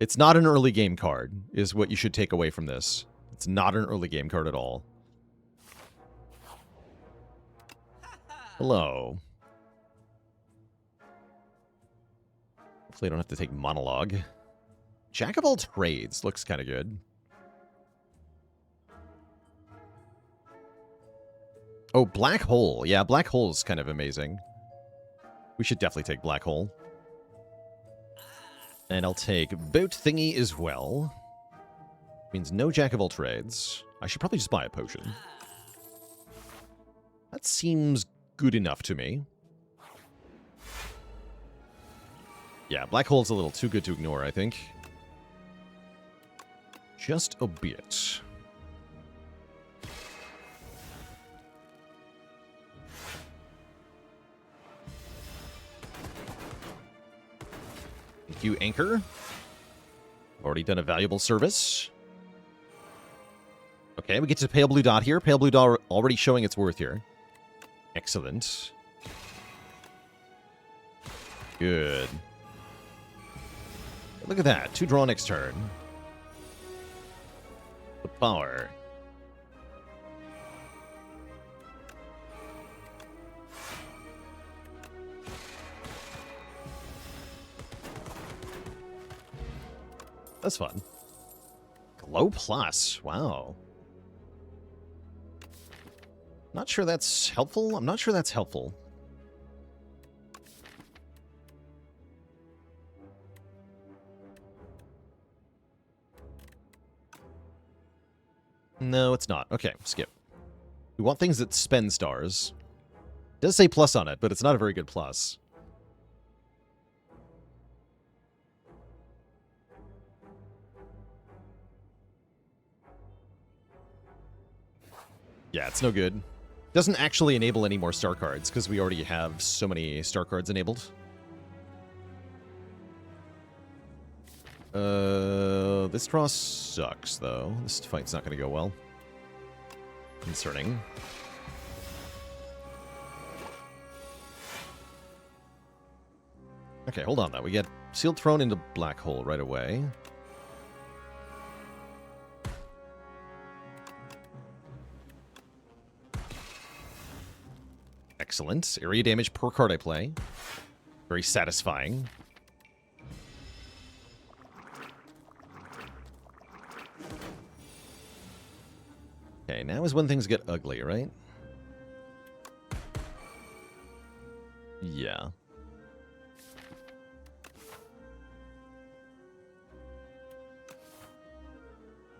It's not an early game card, is what you should take away from this. It's not an early game card at all. Hello. Hopefully I don't have to take Monologue. Jack of all trades looks kind of good. Oh, Black Hole. Yeah, Black Hole is kind of amazing. We should definitely take Black Hole. And I'll take Boat Thingy as well. Means no Jack of all trades. I should probably just buy a potion. That seems good enough to me. Yeah, Black Hole's a little too good to ignore, I think. Just a bit. Thank you, Anchor. Already done a valuable service. Okay, we get to Pale Blue Dot here. Pale Blue Dot already showing its worth here. Excellent. Good. Look at that. 2 draw next turn. The power. That's fun. Glow Plus. Wow. Not sure that's helpful. I'm not sure that's helpful. No, it's not. Okay, skip. We want things that spend stars. It does say plus on it, but it's not a very good plus. Yeah, it's no good. Doesn't actually enable any more star cards, because we already have so many star cards enabled. This draw sucks, though. This fight's not going to go well. Concerning. Okay, hold on, though. We get Sealed Throne into Black Hole right away. Excellent. Area damage per card I play. Very satisfying. Okay, now is when things get ugly, right? Yeah.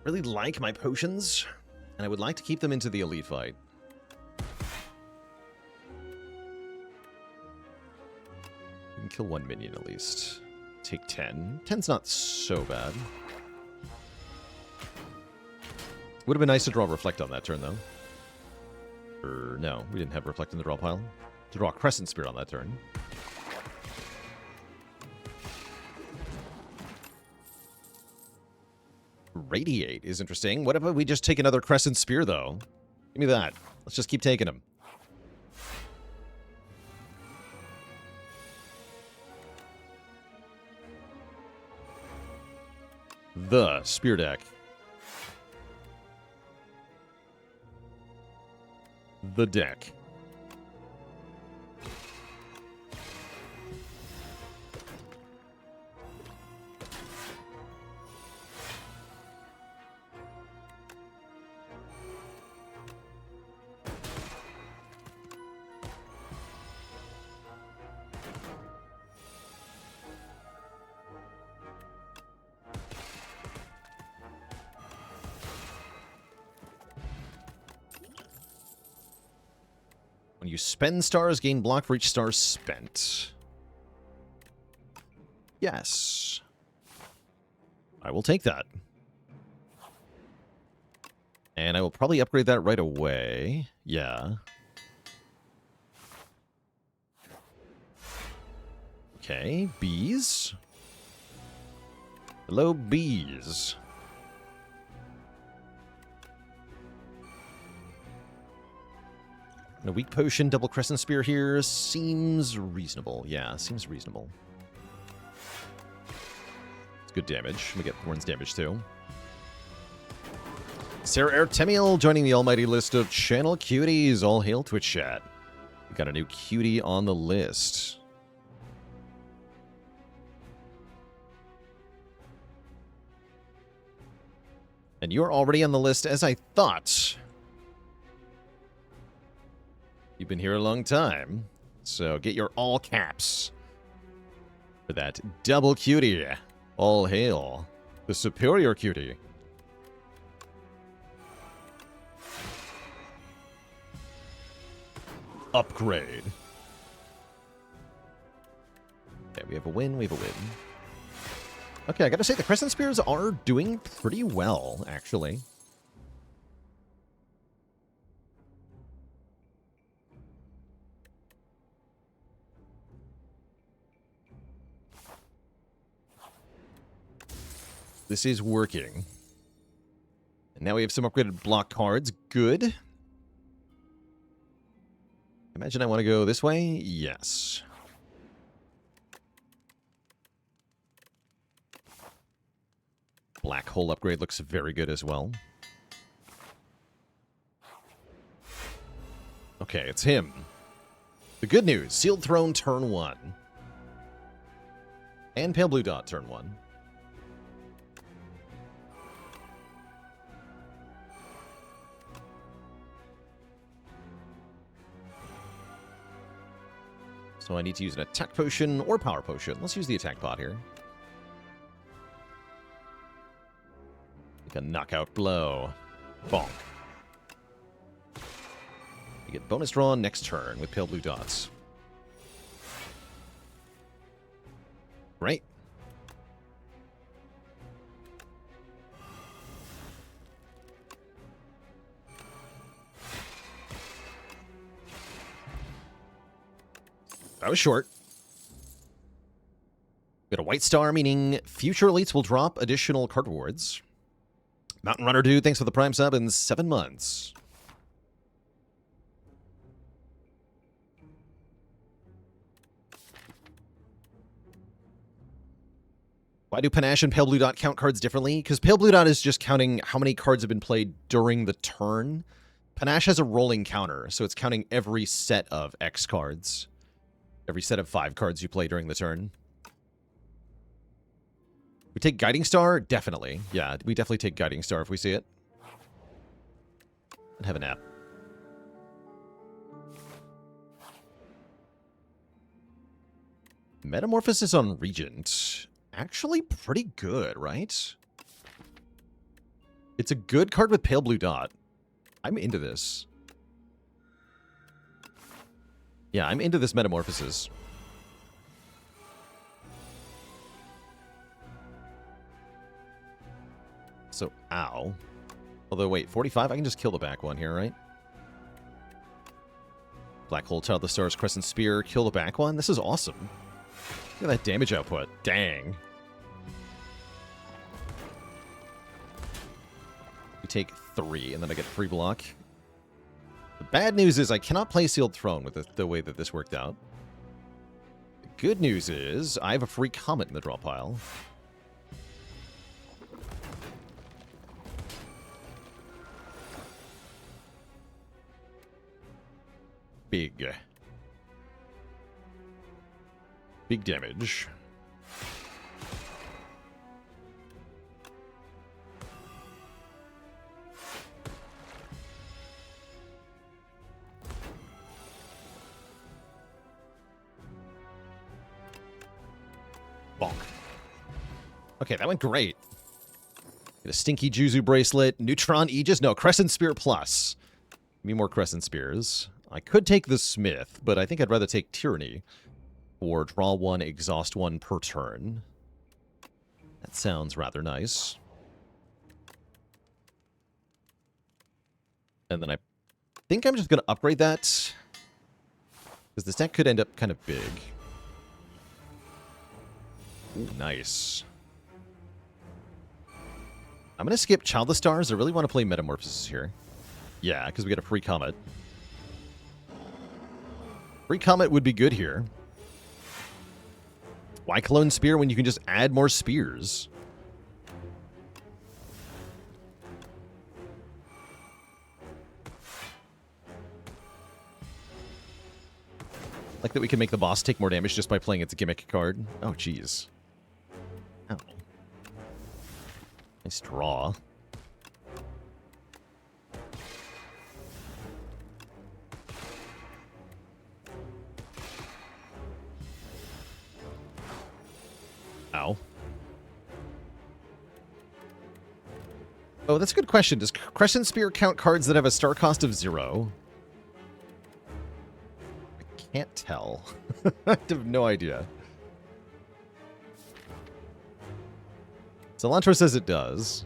Really like my potions, and I would like to keep them into the elite fight. We can kill one minion at least. Take 10. 10's not so bad. Would have been nice to draw Reflect on that turn, though. Or, no, we didn't have Reflect in the draw pile. To draw Crescent Spear on that turn. Radiate is interesting. What if we just take another Crescent Spear, though? Give me that. Let's just keep taking them. The Spear deck. The deck. When you spend stars, gain block for each star spent. Yes. I will take that. And I will probably upgrade that right away. Yeah. Okay, bees. Hello, bees. And a weak potion, double Crescent Spear here seems reasonable. Yeah, seems reasonable. It's good damage. We get Thorn's damage too. Sarah Artemiel joining the almighty list of channel cuties. All hail Twitch chat. We got a new cutie on the list. And you're already on the list as I thought. You've been here a long time, so get your all caps for that double cutie. All hail the superior cutie. Upgrade. Okay, we have a win, we have a win. Okay, I gotta say, the Crescent Spears are doing pretty well, actually. This is working. And now we have some upgraded block cards. Good. Imagine I want to go this way? Yes. Black hole upgrade looks very good as well. Okay, it's him. The good news, Sealed Throne turn 1. And Pale Blue Dot turn 1. So I need to use an attack potion or power potion. Let's use the attack pot here. Like a knockout blow. Bonk. You get bonus draw next turn with Pale Blue Dots. Right. That was short. We got a white star, meaning future elites will drop additional card rewards. Mountain Runner Dude, thanks for the Prime sub in 7 months. Why do Panache and Pale Blue Dot count cards differently? Because Pale Blue Dot is just counting how many cards have been played during the turn. Panache has a rolling counter, so it's counting every set of X cards. Every set of 5 cards you play during the turn. We take Guiding Star? Definitely. Yeah, we definitely take Guiding Star if we see it. And have a nap. Metamorphosis on Regent. Actually pretty good, right? It's a good card with Pale Blue Dot. I'm into this. Yeah, I'm into this Metamorphosis. So, ow. Although, wait, 45? I can just kill the back one here, right? Black Hole, Child of the Stars, Crescent Spear, kill the back one? This is awesome. Look at that damage output. Dang. We take 3, and then I get free block. The bad news is I cannot play Sealed Throne with the way that this worked out. The good news is I have a free Comet in the draw pile. Big damage. Bonk. Okay, that went great. Get a Stinky Juzu Bracelet. Neutron Aegis. No, Crescent Spear Plus. Give me more Crescent Spears. I could take the Smith, but I think I'd rather take Tyranny. Or draw 1, exhaust 1 per turn. That sounds rather nice. And then I think I'm just going to upgrade that. Because this deck could end up kind of big. Ooh, nice. I'm going to skip Child of the Stars. I really want to play Metamorphosis here. Yeah, because we get a free Comet. Free Comet would be good here. Why Clone Spear when you can just add more spears? Like that we can make the boss take more damage just by playing its gimmick card. Oh, jeez. Ow. Nice draw. Ow. Oh, that's a good question. Does Crescent Spear count cards that have a star cost of 0? I can't tell. I have no idea. Cilantro says it does.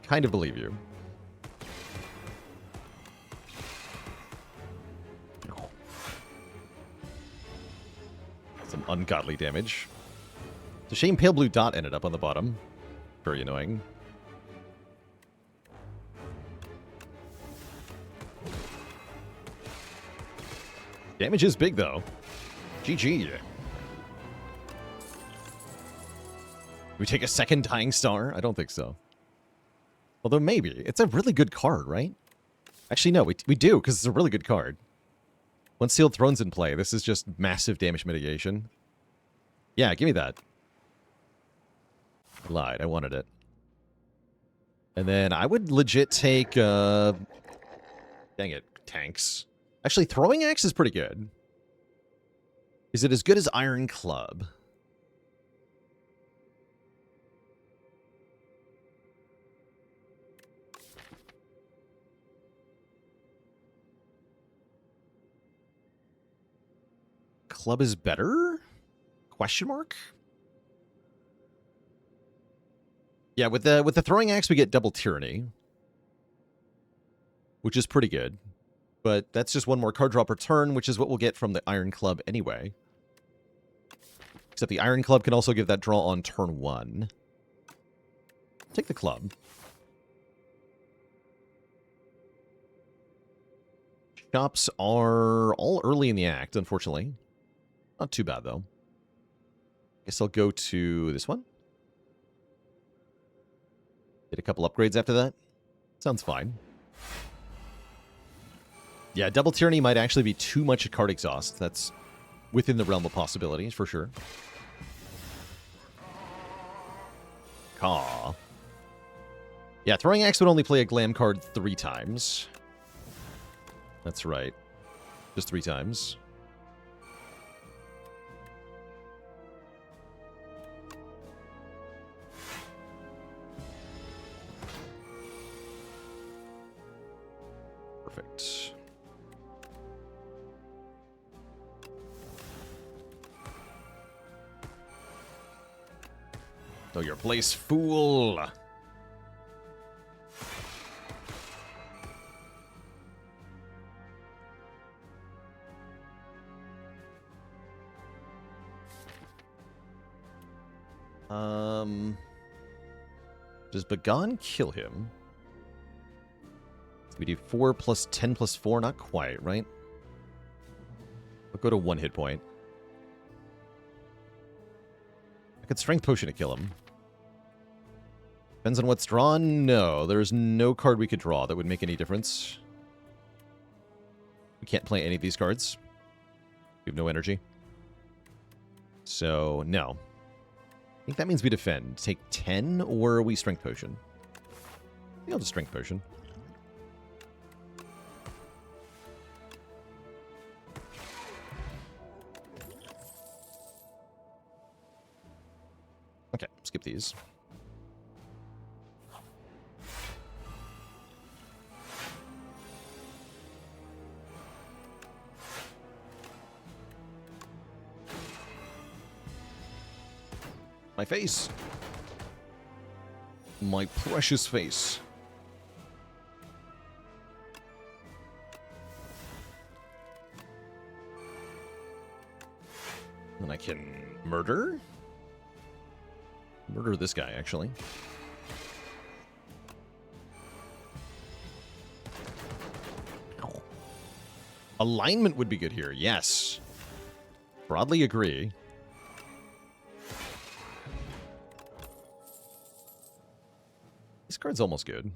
Kind of believe you. Some ungodly damage. It's a shame Pale Blue Dot ended up on the bottom. Very annoying. Damage is big, though. GG. We take a second Dying Star? I don't think so. Although maybe. It's a really good card, right? Actually, no, we do, because it's a really good card. Once Sealed Throne's in play, this is just massive damage mitigation. Yeah, give me that. I lied. I wanted it. And then I would legit take... dang it. Tanks. Actually, Throwing Axe is pretty good. Is it as good as Iron Club? Club is better? Question mark? Yeah, with the Throwing Axe we get double Tyranny, which is pretty good. But that's just one more card draw per turn, which is what we'll get from the Iron Club anyway. Except the Iron Club can also give that draw on turn 1. Take the club. Shops are all early in the act, unfortunately. Not too bad, though. Guess I'll go to this one. Get a couple upgrades after that. Sounds fine. Yeah, double tyranny might actually be too much card exhaust. That's within the realm of possibilities, for sure. Caw. Yeah, Throwing Axe would only play a glam card 3 times. That's right. Just 3 times. Perfect. Know your place, fool! Does Bagan kill him? We do 4 plus 10 plus 4, not quite, right? We'll go to 1 hit point. I could Strength Potion to kill him. Depends on what's drawn. No, there's no card we could draw that would make any difference. We can't play any of these cards. We have no energy. So, no. I think that means we defend. Take 10, or we Strength Potion? I think I'll just Strength Potion. Okay, skip these. My face. My precious face. And I can murder? Murder this guy, actually. Ow. Alignment would be good here, yes. Broadly agree. This card's almost good.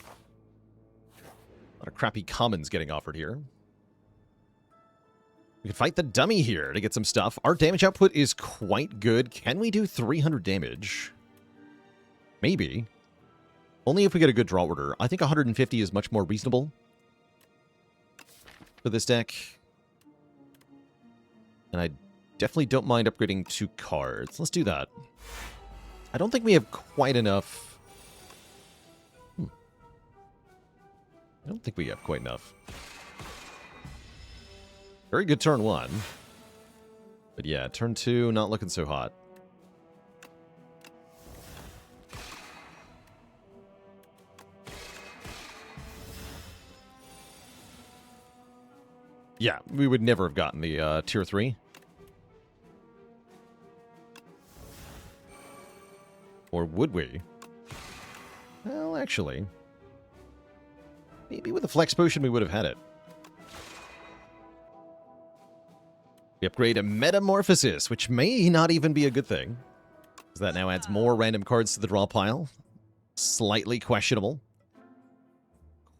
A lot of crappy commons getting offered here. We can fight the dummy here to get some stuff. Our damage output is quite good. Can we do 300 damage? Maybe. Only if we get a good draw order. I think 150 is much more reasonable for this deck. And I definitely don't mind upgrading 2 cards. Let's do that. I don't think we have quite enough. I don't think we have quite enough. Very good turn 1. But yeah, turn 2, not looking so hot. Yeah, we would never have gotten the tier 3. Or would we? Well, actually. Maybe with a Flex Potion we would have had it. We upgrade a Metamorphosis, which may not even be a good thing. Because that now adds more random cards to the draw pile. Slightly questionable.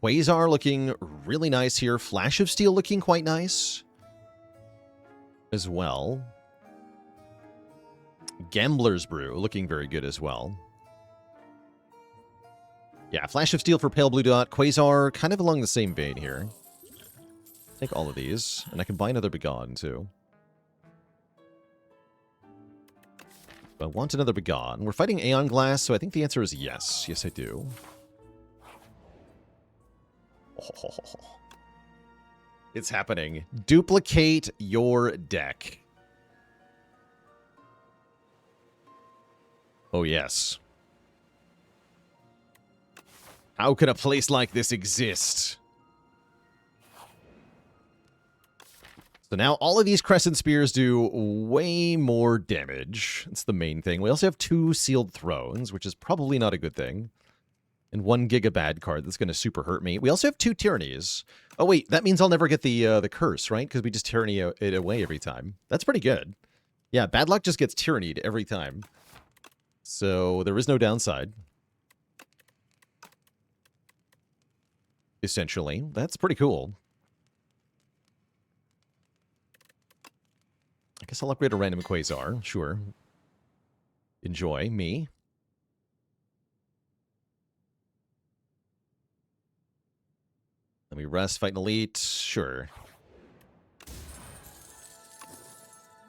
Quasar looking really nice here. Flash of Steel looking quite nice as well. Gambler's Brew looking very good as well. Yeah, Flash of Steel for Pale Blue Dot. Quasar, kind of along the same vein here. Take all of these, and I can buy another Begone, too. I want another Begone. We're fighting Aeon Glass, so I think the answer is yes. Yes, I do. Oh, it's happening. Duplicate your deck. Oh, yes. How could a place like this exist? So now all of these Crescent Spears do way more damage. That's the main thing. We also have 2 Sealed Thrones, which is probably not a good thing. And 1 Giga Bad card that's going to super hurt me. We also have 2 Tyrannies. Oh wait, that means I'll never get the curse, right? Because we just tyranny it away every time. That's pretty good. Yeah, Bad Luck just gets tyrannied every time. So there is no downside. essentially. That's pretty cool. I guess I'll upgrade a random Quasar. Sure. Enjoy. Me. Let me rest, fight an elite. Sure.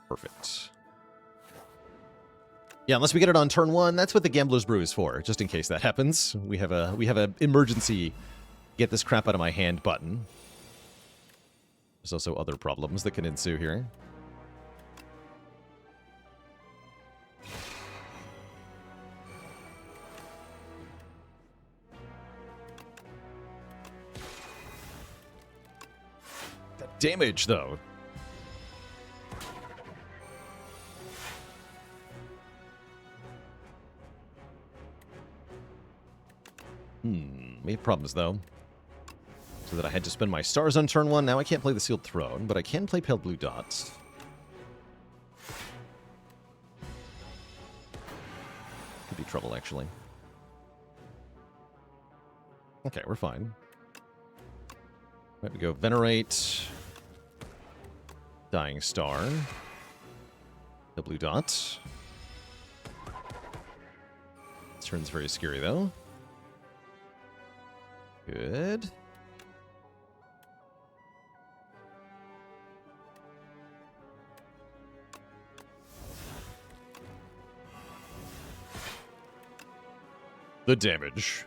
Perfect. Yeah, unless we get it on turn 1, that's what the Gambler's Brew is for, just in case that happens. We have a emergency get this crap out of my hand button. There's also other problems that can ensue here. That damage, though. We have problems, though. So that I had to spend my stars on turn 1. Now I can't play the Sealed Throne, but I can play Pale Blue Dots. Could be trouble, actually. Okay, we're fine. Right, we go Venerate. Dying Star. The Blue Dot. This turn's very scary, though. Good. The damage.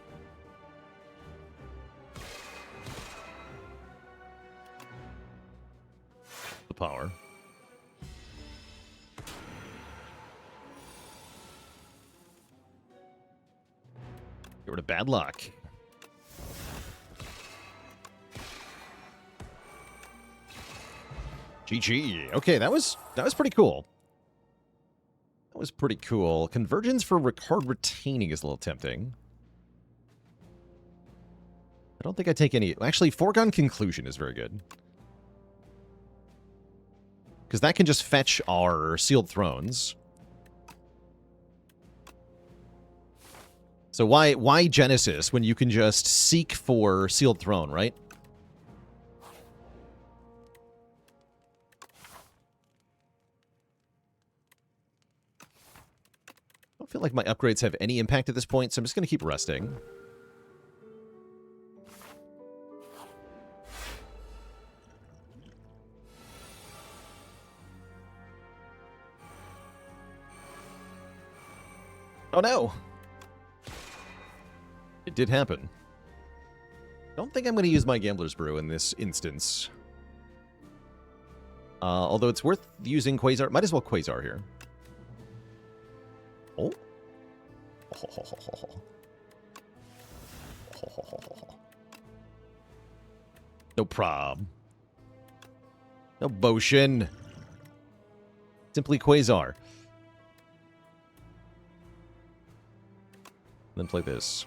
The power. Get rid of bad luck. GG. Okay, that was pretty cool. That was pretty cool. Convergence for card retaining is a little tempting. I don't think I take any... Actually, Foregone Conclusion is very good. Because that can just fetch our Sealed Thrones. So why Genesis when you can just seek for Sealed Throne, right? I don't feel like my upgrades have any impact at this point, so I'm just going to keep resting. Oh no! It did happen. Don't think I'm going to use my Gambler's Brew in this instance. Although it's worth using Quasar. Might as well Quasar here. Oh. No prob. No potion. Simply Quasar. Then play this.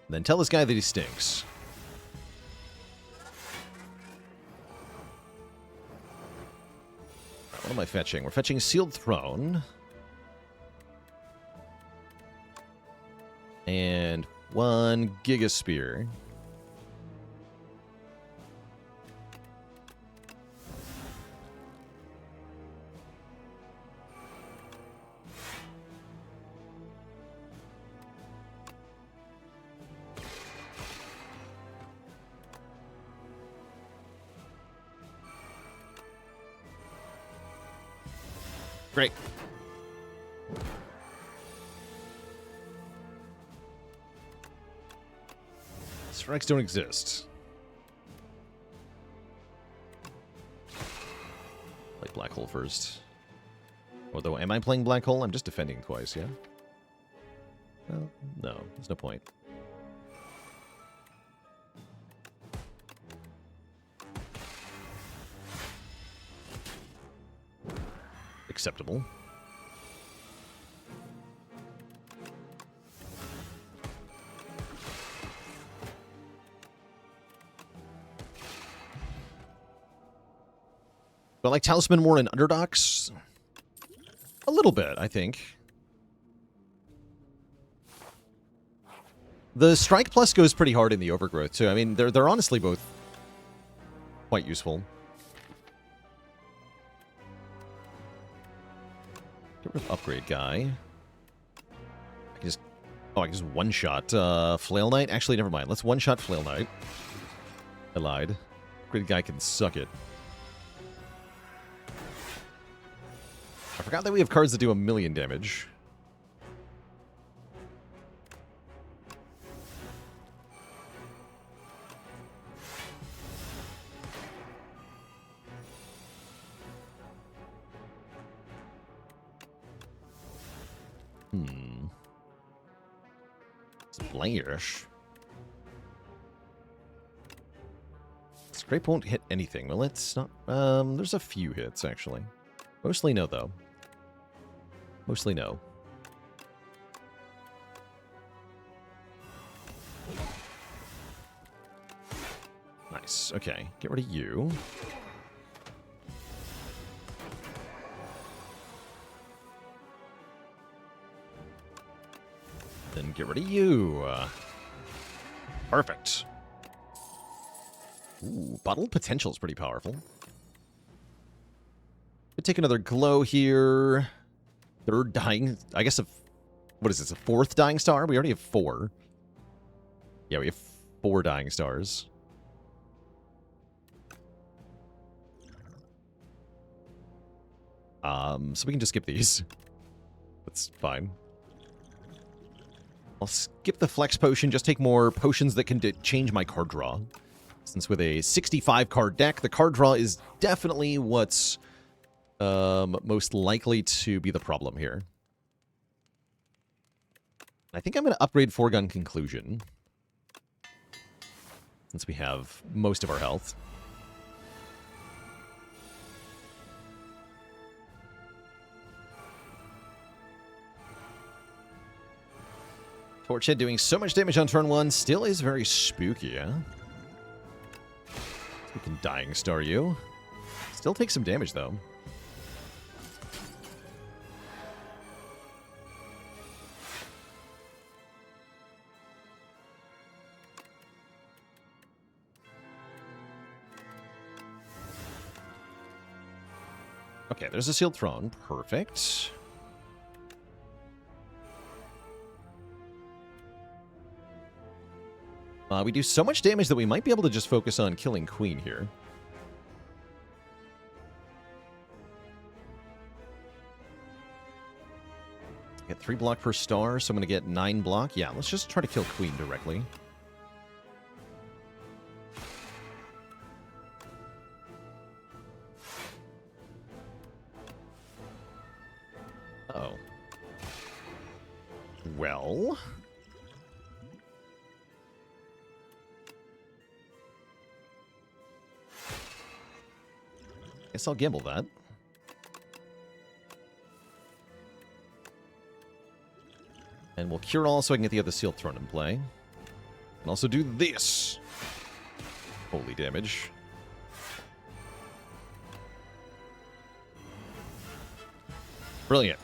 And then tell this guy that he stinks. What am I fetching? We're fetching Sealed Throne. And 1 Giga Spear. Great. Strikes don't exist. Like Black Hole first. Although, am I playing Black Hole? I'm just defending twice, yeah? Well, no. There's no point. Acceptable. But like Talisman more in Underdogs? A little bit, I think. The Strike Plus goes pretty hard in the Overgrowth, too. I mean, they're honestly both quite useful. Get rid of Upgrade Guy. I can just... Oh, I can just one-shot Flail Knight? Actually, never mind. Let's one-shot Flail Knight. I lied. Upgrade Guy can suck it. I forgot that we have cards that do 1,000,000 damage. Splash. Scrape won't hit anything, will it? It's not. There's a few hits, actually. Mostly no, though. Mostly no. Nice. Okay. Get rid of you. Then get rid of you. Perfect. Ooh, Bottled Potential is pretty powerful. Could take another glow here. Third dying... I guess what is this, a fourth dying star? We already have 4. Yeah, we have 4 dying stars. So we can just skip these. That's fine. I'll skip the Flex Potion, just take more potions that can change my card draw. Since with a 65 card deck, the card draw is definitely what's most likely to be the problem here. I think I'm going to upgrade Foregone Conclusion. Since we have most of our health. Torchhead doing so much damage on turn 1 still is very spooky, yeah? We can Dying Star you. Still take some damage, though. Okay, there's a Sealed Throne. Perfect. We do so much damage that we might be able to just focus on killing Queen here. Get 3 block per star, so I'm going to get 9 block. Yeah, let's just try to kill Queen directly. Uh-oh. Well... guess I'll gamble that. And we'll Cure All so I can get the other Sealed Throne in play. And also do this. Holy damage. Brilliant.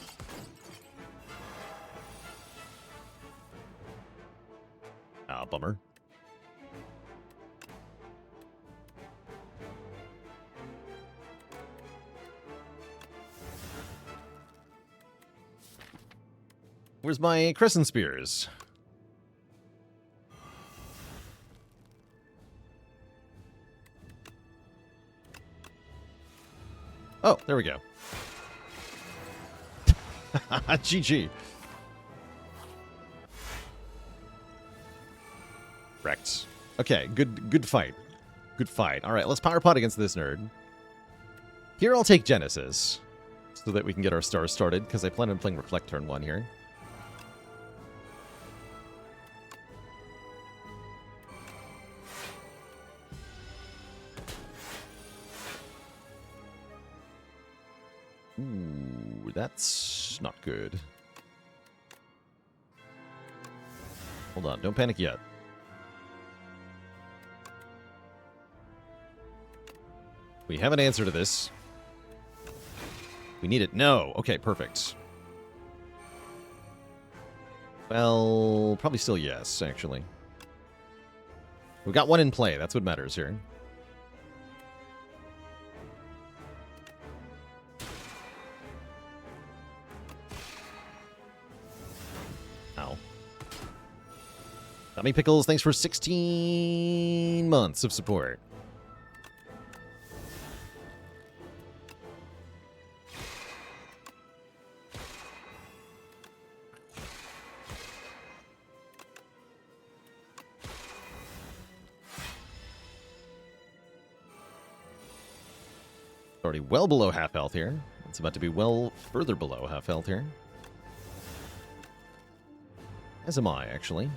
Ah, bummer. Where's my Crescent Spears? Oh, there we go. GG. Wrecked. Okay, good fight. Good fight. All right, let's Power Pot against this nerd. Here I'll take Genesis, so that we can get our stars started, because I plan on playing Reflect turn 1 here. Ooh, that's not good. Hold on, don't panic yet. We have an answer to this. We need it. No. Okay, perfect. Well, probably still yes, actually. We've got one in play. That's what matters here. Ow. Tommy Pickles, thanks for 16 months of support. Already well below half health here. It's about to be well further below half health here. As am I, actually.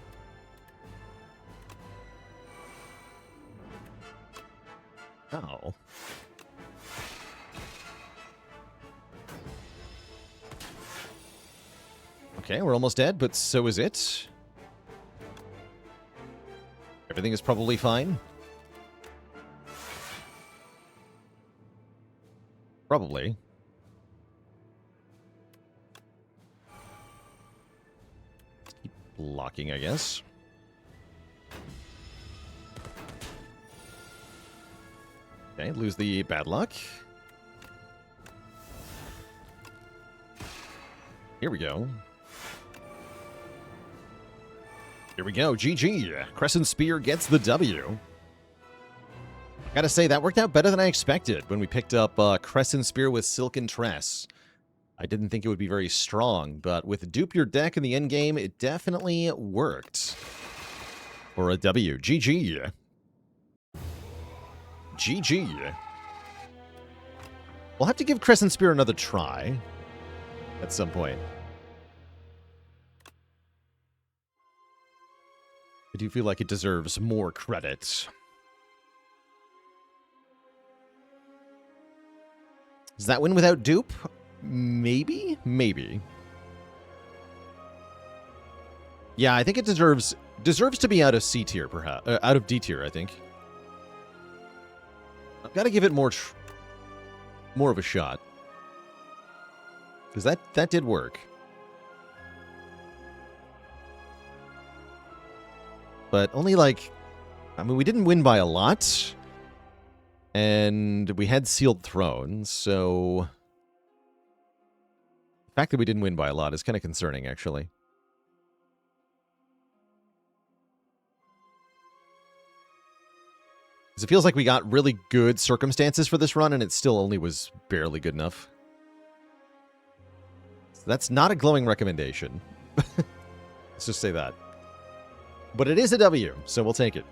Oh. Okay, we're almost dead, but so is it. Everything is probably fine. Probably. Keep blocking, I guess. Okay, lose the bad luck. Here we go. Here we go. GG. Crescent Spear gets the W. Gotta say, that worked out better than I expected when we picked up Crescent Spear with Silken Tress. I didn't think it would be very strong, but with Dupe Your Deck in the endgame, it definitely worked. For a W. GG. GG. We'll have to give Crescent Spear another try at some point. I do feel like it deserves more credit. Does that win without dupe? Maybe? Maybe. Yeah, I think it deserves to be out of C tier, perhaps. Out of D tier, I think. I've got to give it more of a shot. Because that did work. But only like... I mean, we didn't win by a lot. And we had Sealed Throne, so... The fact that we didn't win by a lot is kind of concerning, actually. Because it feels like we got really good circumstances for this run, and it still only was barely good enough. So that's not a glowing recommendation. Let's just say that. But it is a W, so we'll take it.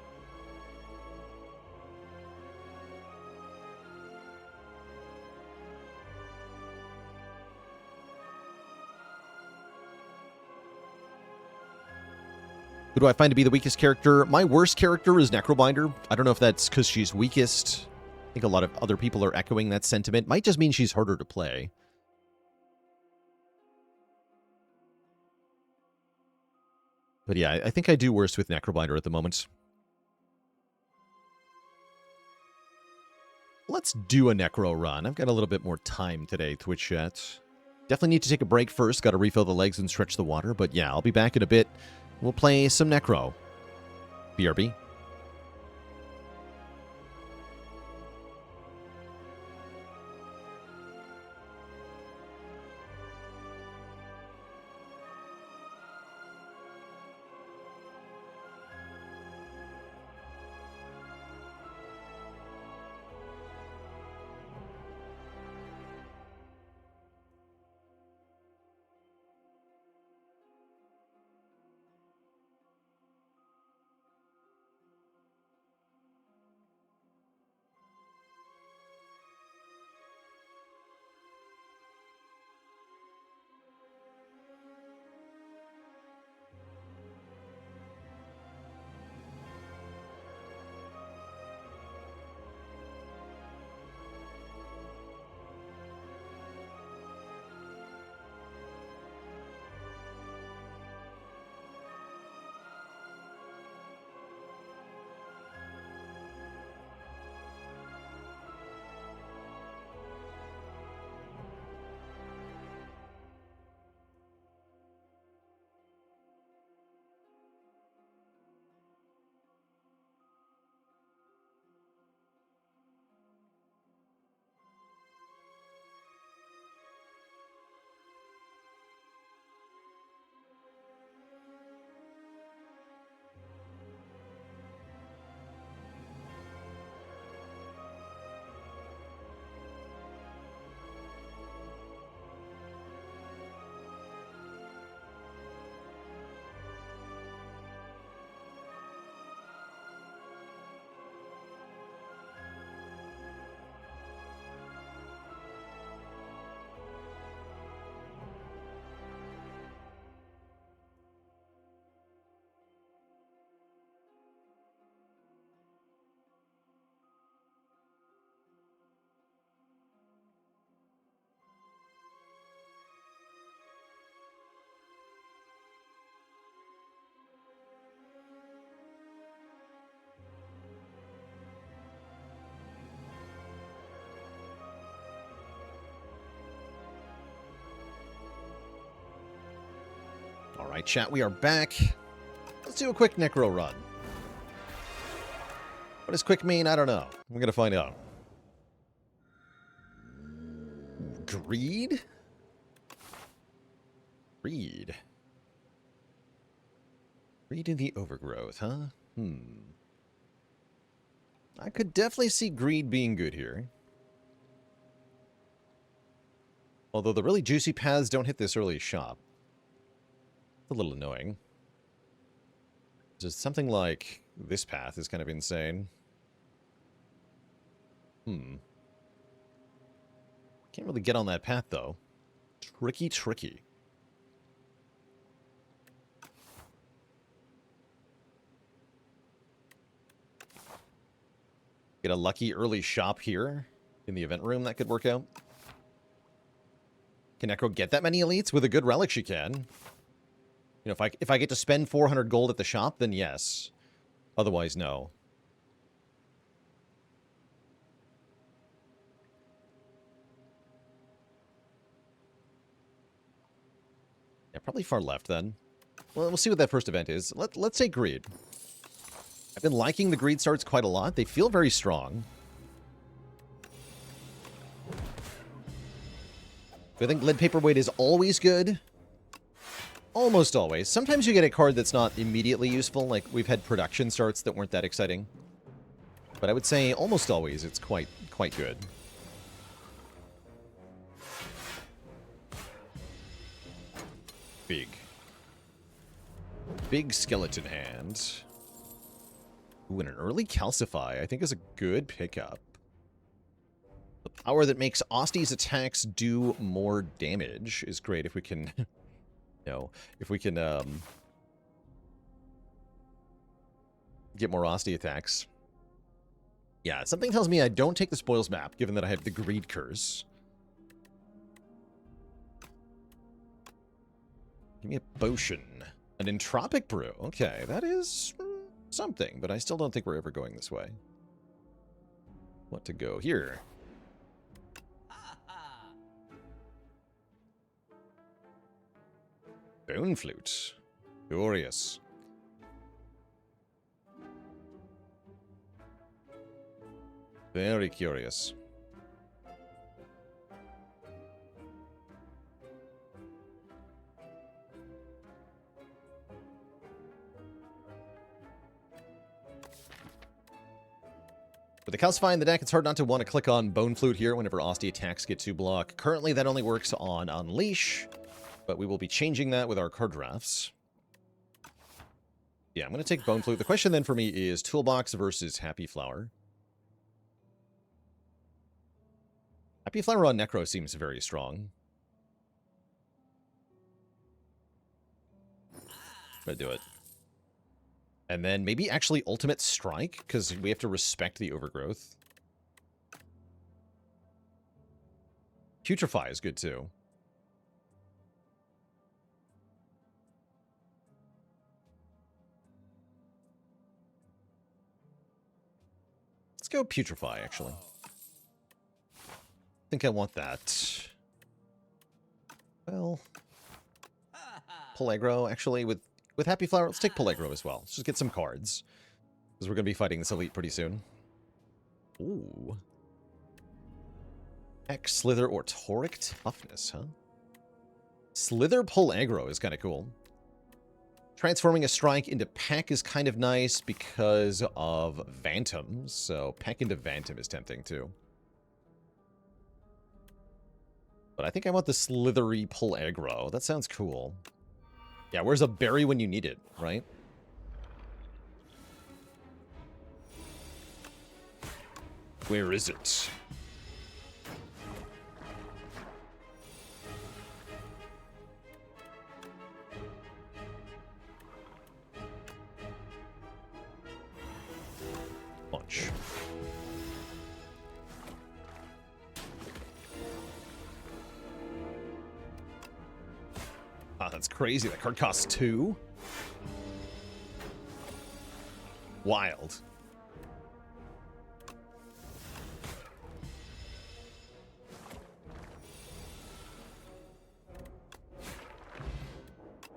Who do I find to be the weakest character? My worst character is Necrobinder. I don't know if that's because she's weakest. I think a lot of other people are echoing that sentiment. Might just mean she's harder to play. But yeah, I think I do worst with Necrobinder at the moment. Let's do a Necro run. I've got a little bit more time today, Twitch chat. Definitely need to take a break first. Got to refill the legs and stretch the water. But yeah, I'll be back in a bit. We'll play some Necro. BRB. Alright, chat, we are back. Let's do a quick Necro run. What does quick mean? I don't know. We're gonna find out. Greed? Greed. Greed in the overgrowth, huh? I could definitely see greed being good here. Although the really juicy paths don't hit this early shop. It's a little annoying. Just something like this path is kind of insane. Can't really get on that path, though. Tricky, tricky. Get a lucky early shop here in the event room. That could work out. Can Necro get that many elites? With a good relic, she can. You know, if I get to spend 400 gold at the shop, then yes. Otherwise, no. Yeah, probably far left then. Well, we'll see what that first event is. Let's say greed. I've been liking the greed starts quite a lot. They feel very strong. I think lead paperweight is always good. Almost always. Sometimes you get a card that's not immediately useful, like we've had production starts that weren't that exciting. But I would say almost always it's quite good. Big skeleton hand. Ooh, and an early calcify I think is a good pickup. The power that makes Osty's attacks do more damage is great if we can... if we can get more Osty attacks. Yeah, something tells me I don't take the spoils map, given that I have the greed curse. Give me a potion. An entropic brew. Okay, that is something, but I still don't think we're ever going this way. What to go here? Bone flute. Curious. Very curious. With the calcify in the deck, it's hard not to want to click on Bone Flute here whenever Osty attacks get 2 block. Currently, that only works on Unleash, but we will be changing that with our card drafts. Yeah, I'm going to take Bone Flute. The question then for me is Toolbox versus Happy Flower. Happy Flower on Necro seems very strong. I'm going to do it. And then maybe actually Ultimate Strike, because we have to respect the overgrowth. Putrefy is good too. Let's go Putrefy, actually. I think I want that. Well, Peligro, actually, with Happy Flower, let's take Peligro as well. Let's just get some cards. Because we're going to be fighting this elite pretty soon. Ooh. X, Slither, or Toric Toughness, huh? Slither Peligro is kind of cool. Transforming a strike into Peck is kind of nice because of Phantom. So Peck into Phantom is tempting too. But I think I want the Slithery Peligro. That sounds cool. Yeah, where's a berry when you need it, right? Where is it? Punch. Ah, that's crazy. That card costs 2. Wild.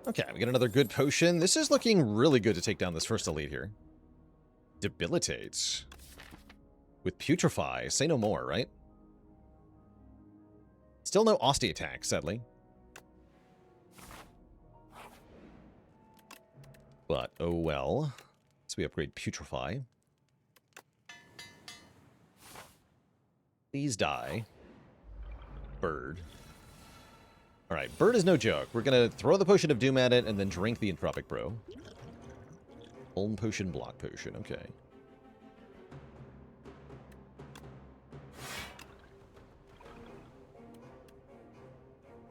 Okay, we get another good potion. This is looking really good to take down this first elite here. Debilitate. With Putrefy. Say no more, right? Still no Osti attack, sadly. But, oh well. So we upgrade Putrefy. Please die. Bird. Alright, Bird is no joke. We're gonna throw the Potion of Doom at it and then drink the Entropic Brew. Ulm Potion, Block Potion, okay.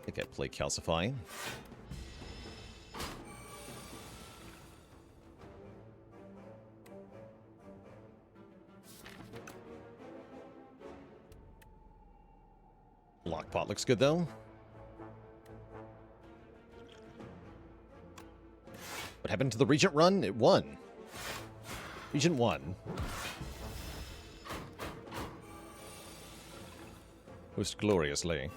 I think I play Calcify. Lockpot looks good, though. What happened to the Regent run? It won. Regent won. Most gloriously.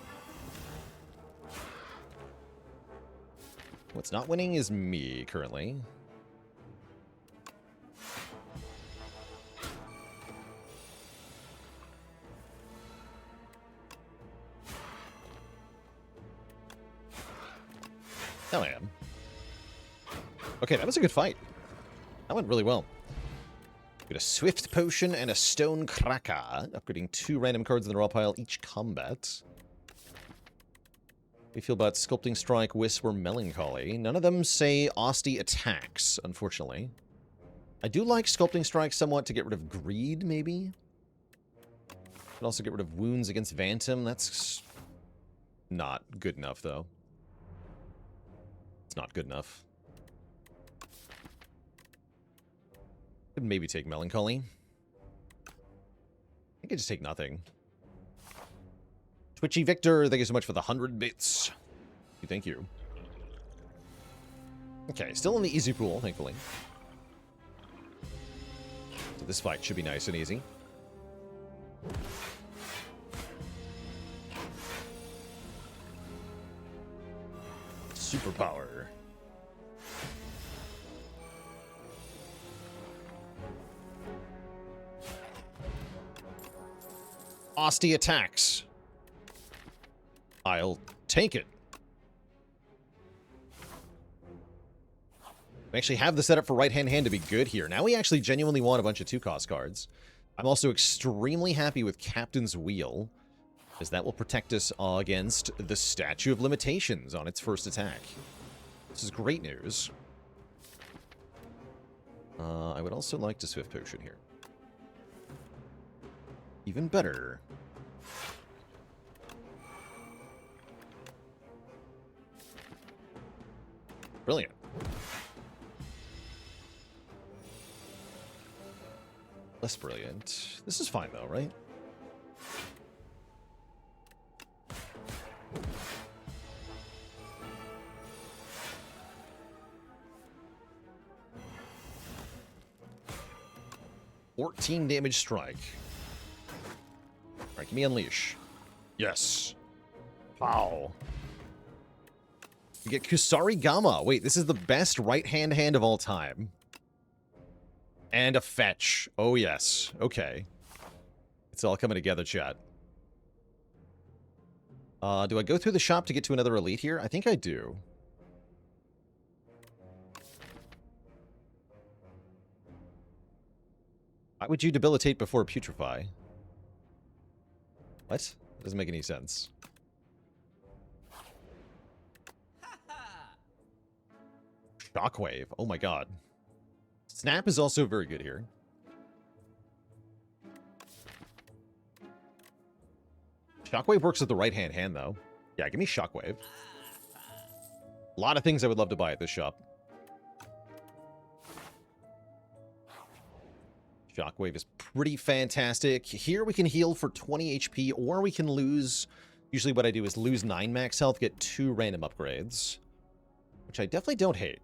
What's not winning is me, currently. Now I am. Okay, that was a good fight. That went really well. Got a Swift Potion and a Stone Cracker, upgrading 2 random cards in the raw pile each combat. We feel about Sculpting Strike, Wisp, or Melancholy. None of them say Osti attacks, unfortunately. I do like Sculpting Strike somewhat to get rid of Greed, maybe. Could also get rid of Wounds against Vantum. That's not good enough, though. It's not good enough. Could maybe take Melancholy. I could just take nothing. Twitchy Victor, thank you so much for the 100 bits. Thank you. Okay, still in the easy pool, thankfully. So this fight should be nice and easy. Superpower. Osti attacks. I'll take it. We actually have the setup for right-hand hand to be good here. Now we actually genuinely want a bunch of 2-cost cards. I'm also extremely happy with Captain's Wheel, as that will protect us against the Statue of Limitations on its first attack. This is great news. I would also like to Swift Potion here. Even better. Brilliant. Less brilliant. This is fine, though, right? $14 damage strike. Alright, give me Unleash. Yes. Wow. You get Kusari Gama. Wait, this is the best right-hand hand of all time. And a fetch. Oh, yes. Okay. It's all coming together, chat. Do I go through the shop to get to another elite here? I think I do. Why would you debilitate before Putrefy? What? That doesn't make any sense. Shockwave. Oh my god. Snap is also very good here. Shockwave works with the right-hand hand, though. Yeah, give me Shockwave. A lot of things I would love to buy at this shop. Shockwave is pretty fantastic. Here we can heal for 20 HP, or we can lose... Usually what I do is lose 9 max health, get 2 random upgrades. Which I definitely don't hate.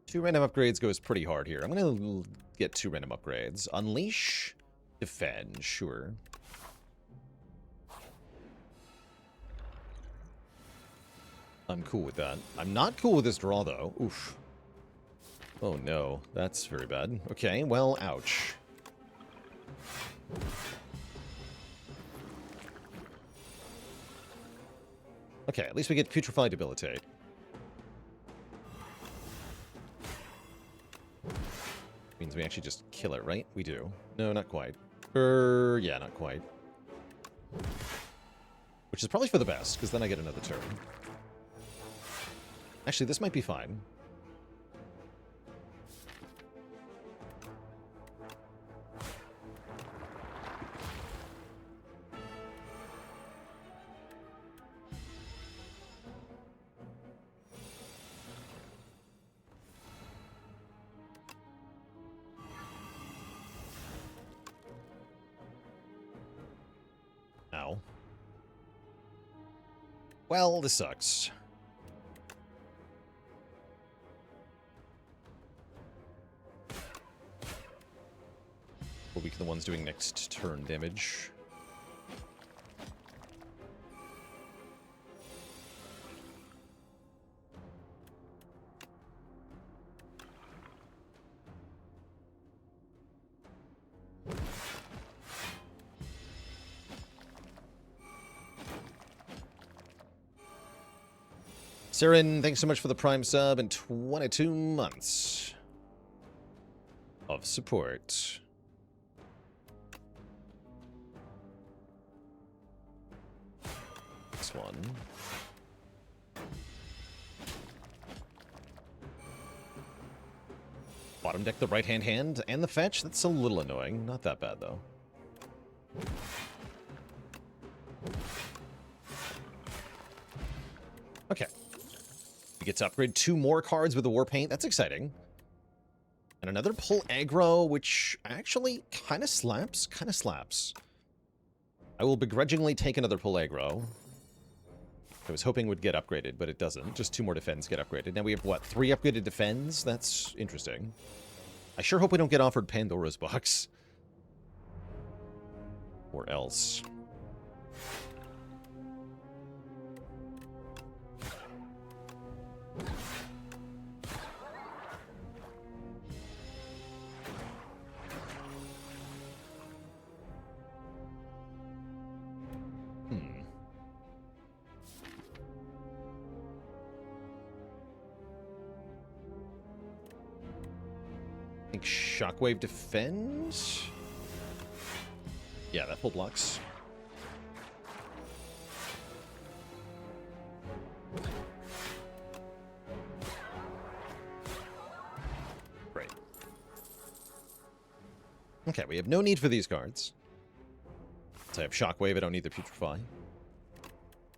2 random upgrades goes pretty hard here. I'm going to get 2 random upgrades. Unleash, defend, sure. I'm cool with that. I'm not cool with this draw, though. Oof. Oh, no. That's very bad. Okay, well, ouch. Okay, at least we get Putrefy Debilitate. Means we actually just kill it, right? We do. No, not quite. Yeah, not quite. Which is probably for the best, because then I get another turn. Actually, this might be fine. Ow. Well, this sucks. We'll be the ones doing next turn damage. Siren, thanks so much for the Prime sub and 22 months of support. This one. Bottom deck the right-hand hand and the fetch. That's a little annoying. Not that bad, though. Okay. We get to upgrade 2 more cards with the War Paint. That's exciting. And another pull aggro, which actually kind of slaps. Kind of slaps. I will begrudgingly take another pull aggro. I was hoping it would get upgraded, but it doesn't. Just 2 more defends get upgraded. Now we have, what, 3 upgraded defends? That's interesting. I sure hope we don't get offered Pandora's Box. Or else. I think Shockwave defends? Yeah, that full blocks. Great. Okay, we have no need for these cards. So I have Shockwave, I don't need the Putrefy.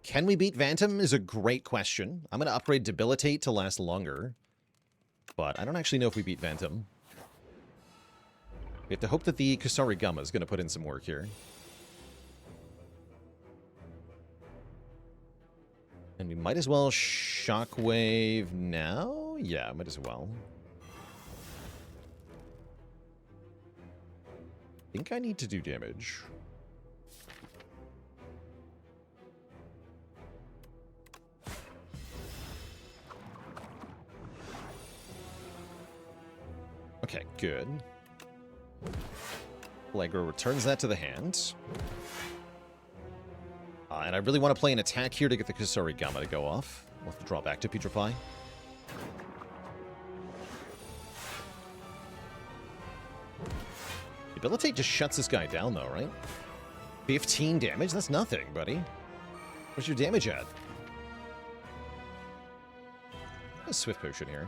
Can we beat Phantom is a great question. I'm going to upgrade Debilitate to last longer. But I don't actually know if we beat Phantom. We have to hope that the Kusarigama is going to put in some work here. And we might as well Shockwave now? Yeah, might as well. I think I need to do damage. Okay, good. Allegro returns that to the hand. And I really want to play an attack here to get the Kusarigama to go off. We'll have to draw back to Putrefy. Debilitate just shuts this guy down, though, right? 15 damage? That's nothing, buddy. Where's your damage at? A Swift Potion here.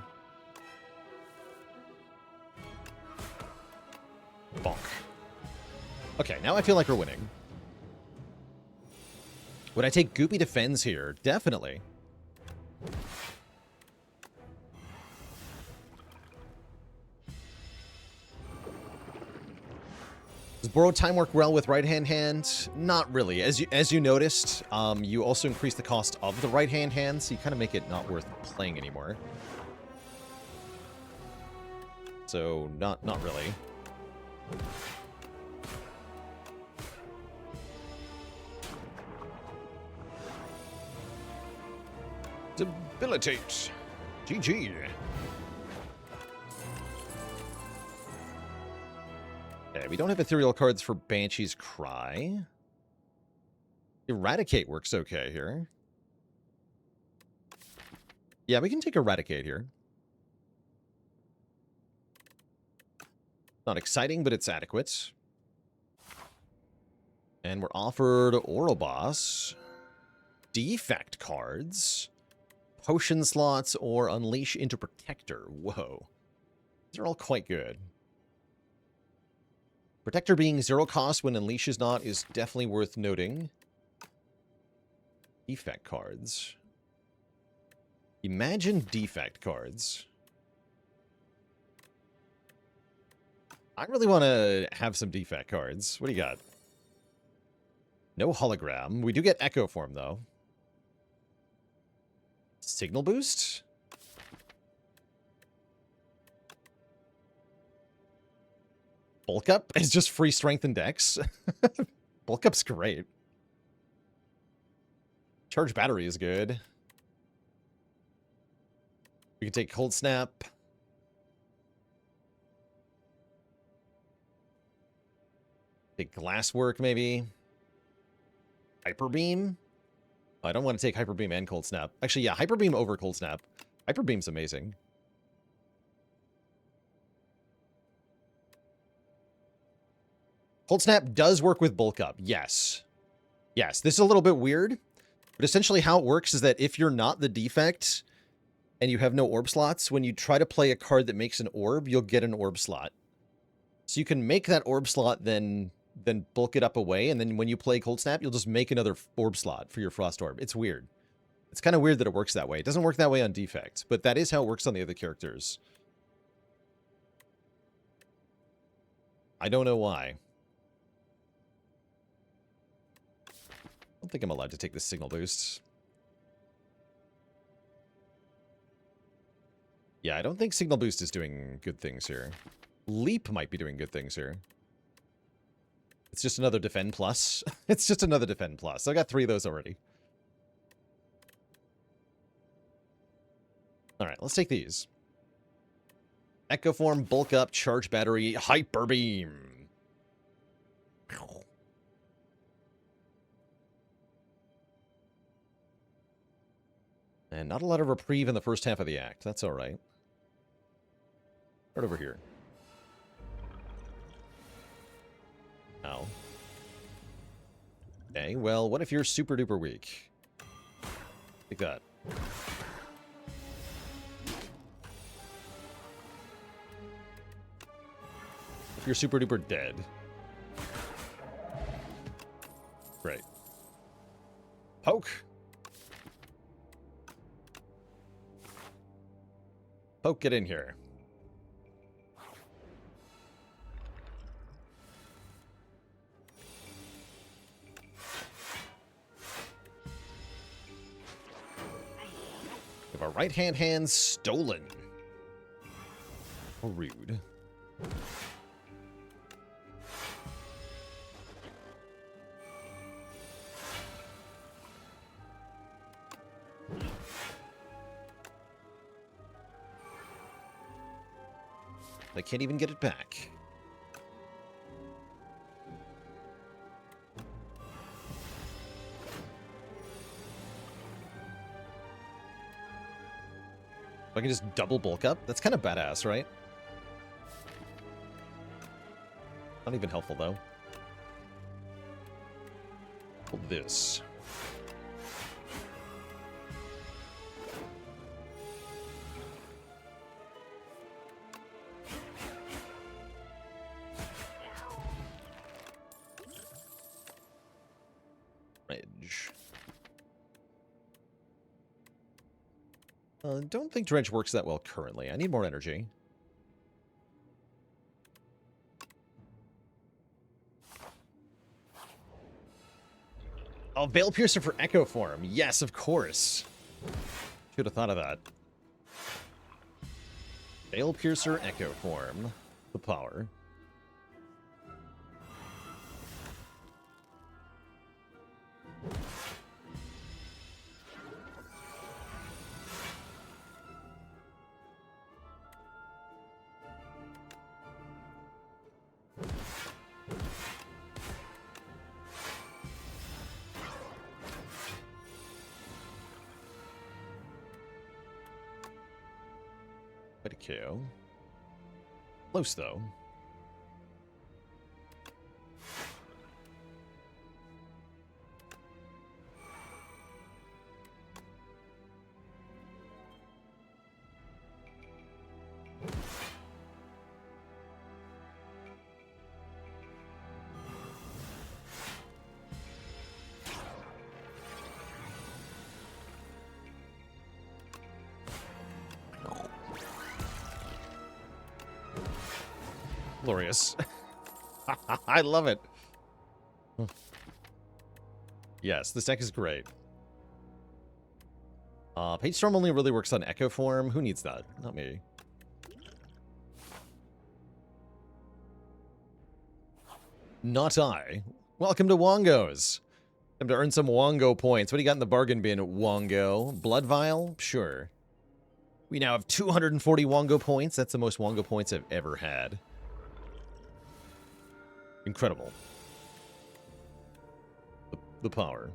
Bonk. Okay, now I feel like we're winning. Would I take Goopy Defends here? Definitely. Does Borrowed Time work well with right-hand hand? Not really. As you noticed, you also increase the cost of the right-hand hand, so you kind of make it not worth playing anymore. So, not really. Debilitate. GG. Okay, we don't have ethereal cards for Banshee's Cry. Eradicate works okay here. Yeah, we can take Eradicate here. Not exciting, but it's adequate. And we're offered Ouroboros, Defect cards, Potion slots, or Unleash into Protector. Whoa. These are all quite good. Protector being 0 cost when Unleash is not is definitely worth noting. Defect cards. Imagine Defect cards. I really want to have some Defect cards. What do you got? No hologram. We do get Echo Form, though. Signal Boost? Bulk Up is just free strength and dex. Bulk Up's great. Charge Battery is good. We can take Cold Snap. Take Glasswork, maybe. Hyper Beam. I don't want to take Hyper Beam and Cold Snap. Actually, yeah, Hyper Beam over Cold Snap. Hyper Beam's amazing. Cold Snap does work with Bulk Up. Yes. Yes, this is a little bit weird. But essentially how it works is that if you're not the Defect and you have no orb slots, when you try to play a card that makes an orb, you'll get an orb slot. So you can make that orb slot, then bulk it up away, and then when you play Cold Snap, you'll just make another orb slot for your Frost Orb. It's weird. It's kind of weird that it works that way. It doesn't work that way on Defect, but that is how it works on the other characters. I don't know why. I don't think I'm allowed to take the Signal Boost. Yeah, I don't think Signal Boost is doing good things here. Leap might be doing good things here. It's just another Defend Plus. It's just another Defend Plus. I got 3 of those already. Alright, let's take these. Echo Form, Bulk Up, Charge Battery, Hyper Beam. And not a lot of reprieve in the first half of the act. That's alright. Right over here. Ow. Okay, well, what if you're super duper weak? Take that. If you're super duper dead. Great. Poke! Poke, get in here. Our right-hand hand stolen. Oh, rude. I can't even get it back. I can just double Bulk Up? That's kind of badass, right? Not even helpful, though. Hold this. Dredge. Don't think Dredge works that well currently. I need more energy. Oh, Veil Piercer for Echo Form. Yes, of course. Should have thought of that. Veil Piercer, Echo Form. The power. KO. Close, though. Glorious. I love it. Yes, this deck is great. Page Storm only really works on Echo Form. Who needs that? Not me. Not I. Welcome to Wongos. Time to earn some Wongo points. What do you got in the bargain bin, Wongo? Blood Vial? Sure. We now have 240 Wongo points. That's the most Wongo points I've ever had. Incredible. The power.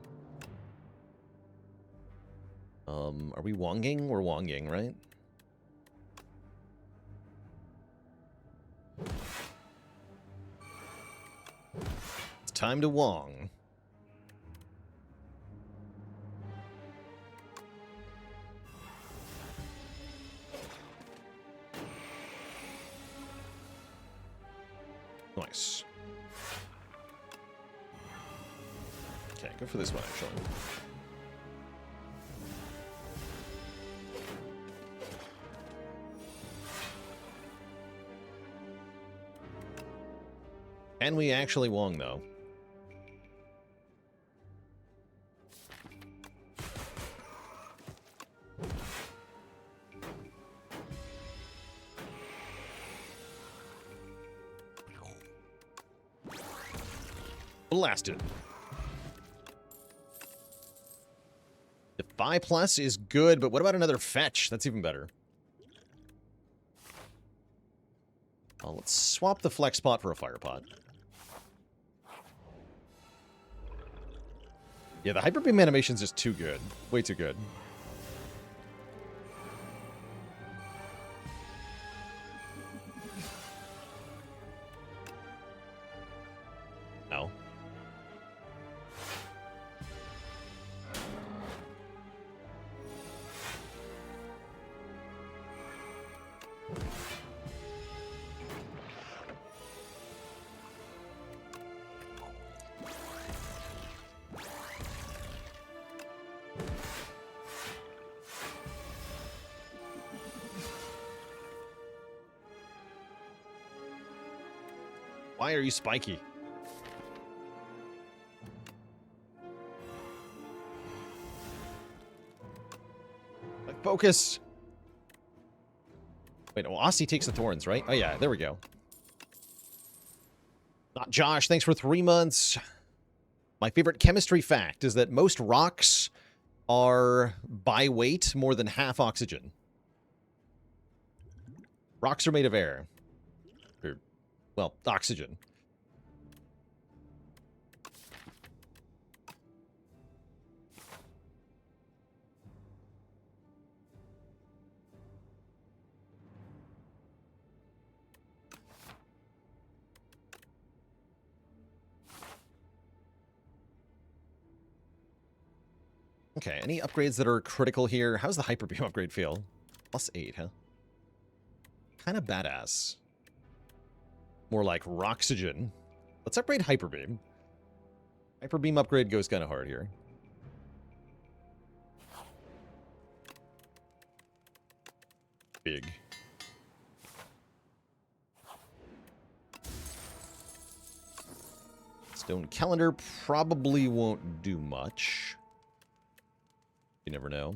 Are we Wonging? We're Wonging, right? It's time to Wong. Nice. Okay, go for this one, actually. Can we actually Wong, though? Blasted. The 5+ is good, but what about another fetch? That's even better. Let's swap the flex pot for a fire pot. Yeah, the Hyper Beam animation's just too good. Way too good. No. Why are you spiky? Like, focus. Wait, well, Aussie takes the thorns, right? Oh, yeah, there we go. Not Josh, thanks for 3 months. My favorite chemistry fact is that most rocks are, by weight, more than half oxygen. Rocks are made of air. Or, well, oxygen. Okay, any upgrades that are critical here? How's the Hyper Beam upgrade feel? +8, huh? Kind of badass. More like Roxygen. Let's upgrade Hyper Beam. Hyper Beam upgrade goes kind of hard here. Big. Stone Calendar probably won't do much. You never know.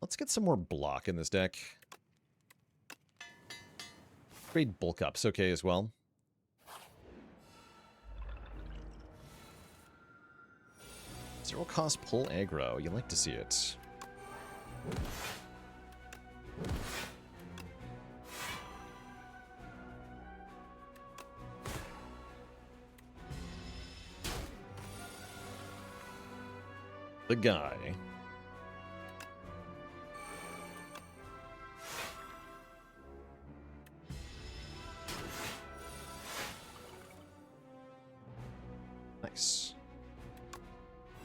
Let's get some more block in this deck. Trade bulk ups okay as well. Zero cost pull aggro. You like to see it. The guy.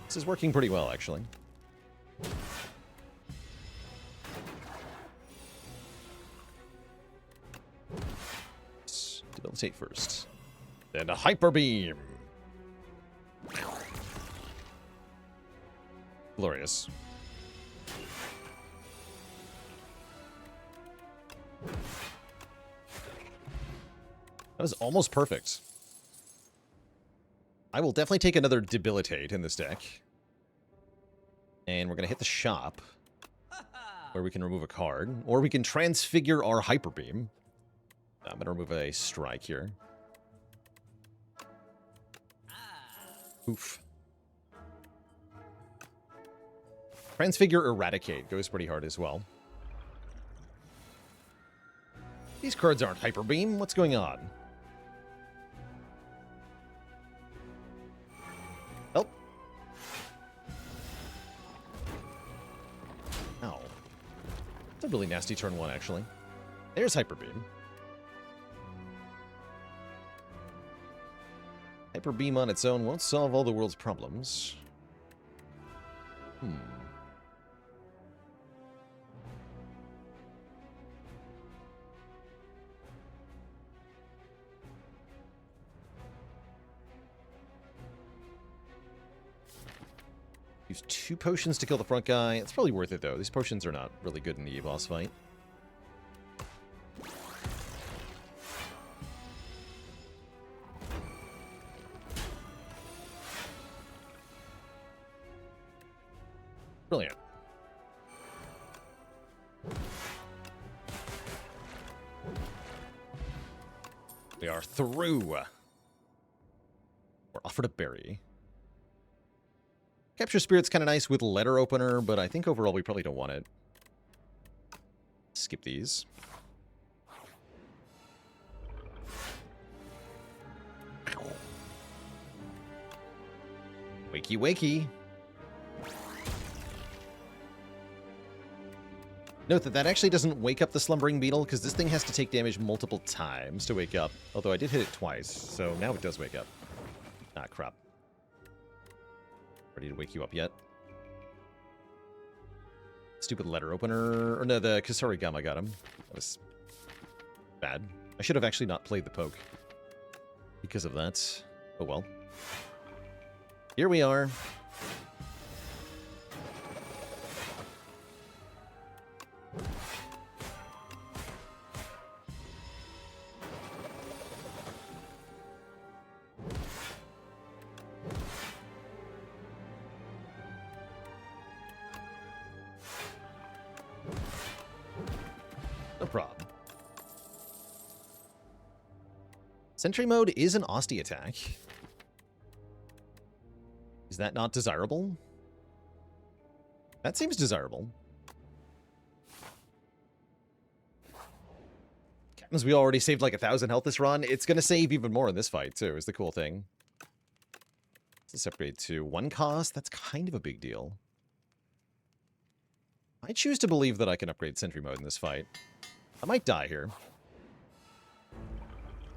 This is working pretty well, actually. Let's debilitate first. Then a Hyper Beam. Glorious. That was almost perfect. I will definitely take another Debilitate in this deck. And we're going to hit the shop, where we can remove a card. Or we can transfigure our Hyper Beam. I'm going to remove a Strike here. Oof. Transfigure Eradicate goes pretty hard as well. These cards aren't Hyper Beam. What's going on? Oh. Ow. It's a really nasty turn one, actually. There's Hyper Beam. Hyper Beam on its own won't solve all the world's problems. Use 2 potions to kill the front guy. It's probably worth it, though. These potions are not really good in the boss fight. Brilliant. We are through. We're offered a berry. Capture Spirit's kind of nice with Letter Opener, but I think overall we probably don't want it. Skip these. Wakey, wakey. Note that actually doesn't wake up the Slumbering Beetle, because this thing has to take damage multiple times to wake up. Although I did hit it twice, so now it does wake up. Ah, crap. Ready to wake you up yet? Stupid Letter Opener. Or no, the Kusarigama got him. That was bad. I should have actually not played the poke because of that. Oh well. Here we are. No problem. Sentry mode is an Osty attack. Is that not desirable? That seems desirable. Captains, we already saved like 1,000 health this run. It's going to save even more in this fight, too, is the cool thing. Let's upgrade to 1 cost. That's kind of a big deal. I choose to believe that I can upgrade Sentry mode in this fight. I might die here.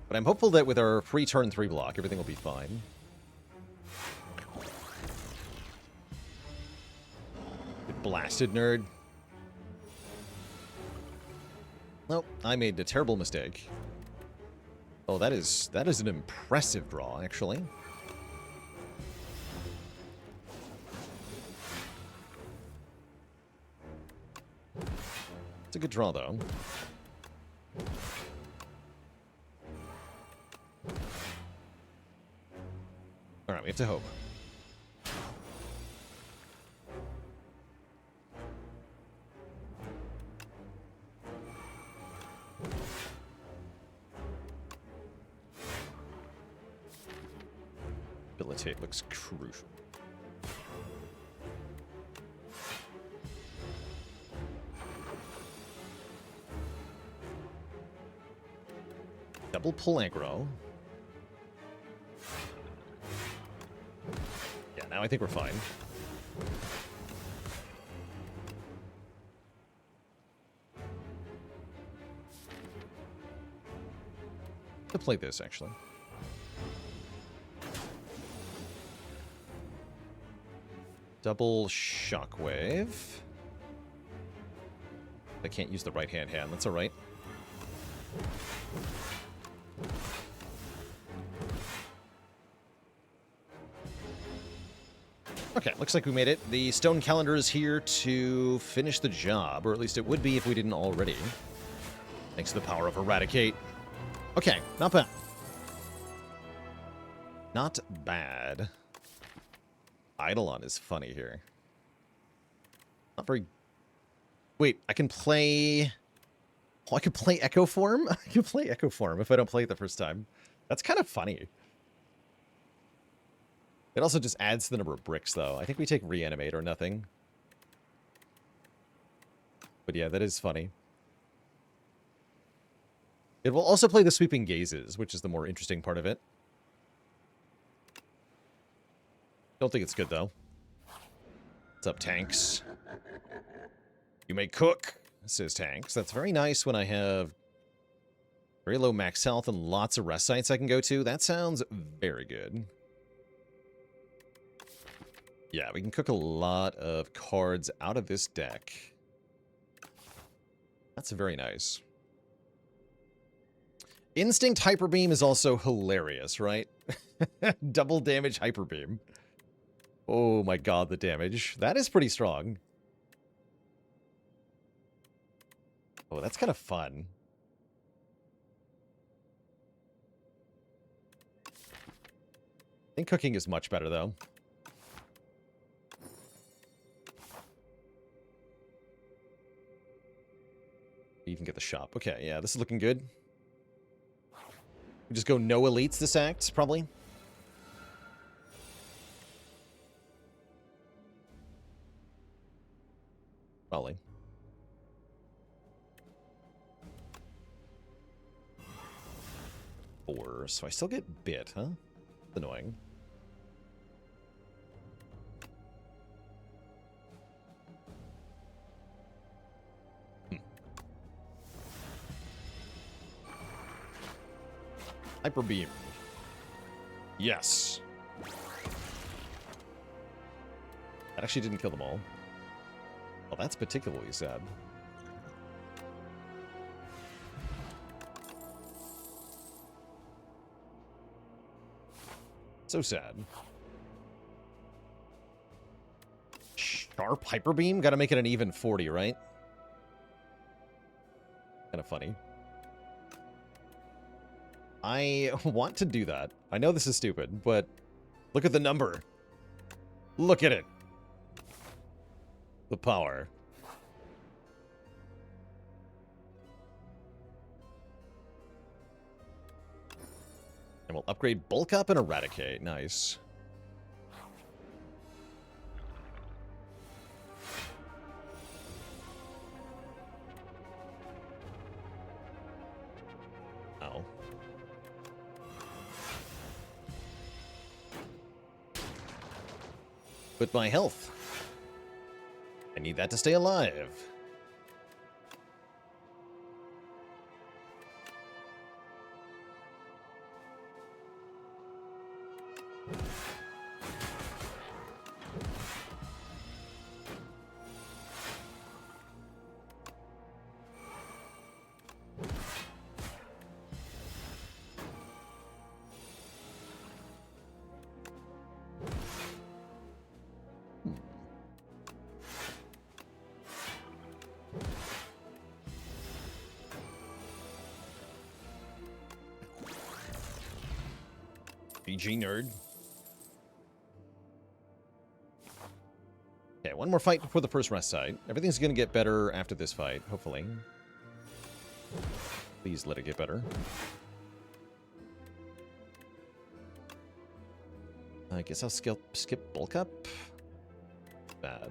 But I'm hopeful that with our free turn 3 block, everything will be fine. Get blasted, nerd. Nope, I made a terrible mistake. Oh, that is an impressive draw, actually. It's a good draw, though. Alright, we have to hope. Debilitate looks crucial. Double pull aggro. Yeah, now I think we're fine. To play this, actually. Double shockwave. I can't use the right-hand hand. That's all right. Okay, looks like we made it. The stone calendar is here to finish the job, or at least it would be if we didn't already. Thanks to the power of Eradicate. Okay, not bad. Not bad. Eidolon is funny here. Not very... Wait, I can play... Oh, I can play Echo Form? I can play Echo Form if I don't play it the first time. That's kind of funny. It also just adds to the number of bricks, though. I think we take Reanimate or nothing. But yeah, that is funny. It will also play the Sweeping Gazes, which is the more interesting part of it. Don't think it's good, though. What's up, Tanks? You may cook, says Tanks. That's very nice when I have very low max health and lots of rest sites I can go to. That sounds very good. Yeah, we can cook a lot of cards out of this deck. That's very nice. Instinct Hyper Beam is also hilarious, right? Double damage Hyper Beam. Oh my god, the damage. That is pretty strong. Oh, that's kind of fun. I think cooking is much better, though. You can get the shop. Okay, yeah, this is looking good. We just go no elites this act, probably. Probably. Four, so I still get bit, huh? That's annoying. Hyper Beam. Yes. That actually didn't kill them all. Well, that's particularly sad. So sad. Sharp Hyper Beam? Gotta make it an even 40, right? Kind of funny. I want to do that. I know this is stupid, but look at the number. Look at it. The power. And we'll upgrade Bulk Up and Eradicate. Nice. Oh. With my health. I need that to stay alive. BG nerd. Okay, one more fight before the first rest site. Everything's gonna get better after this fight, hopefully. Please let it get better. I guess I'll skip Bulk Up. Bad.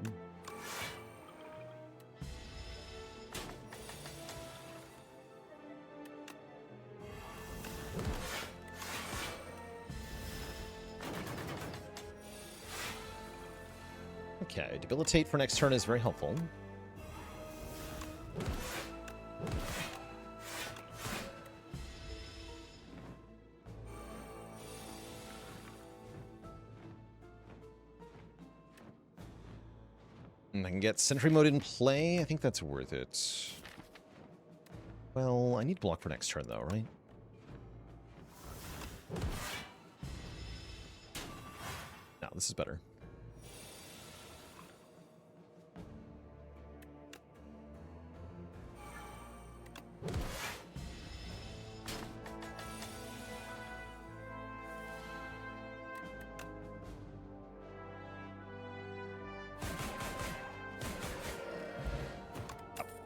Okay, Debilitate for next turn is very helpful. And I can get Sentry Mode in play. I think that's worth it. Well, I need block for next turn, though, right? No, this is better.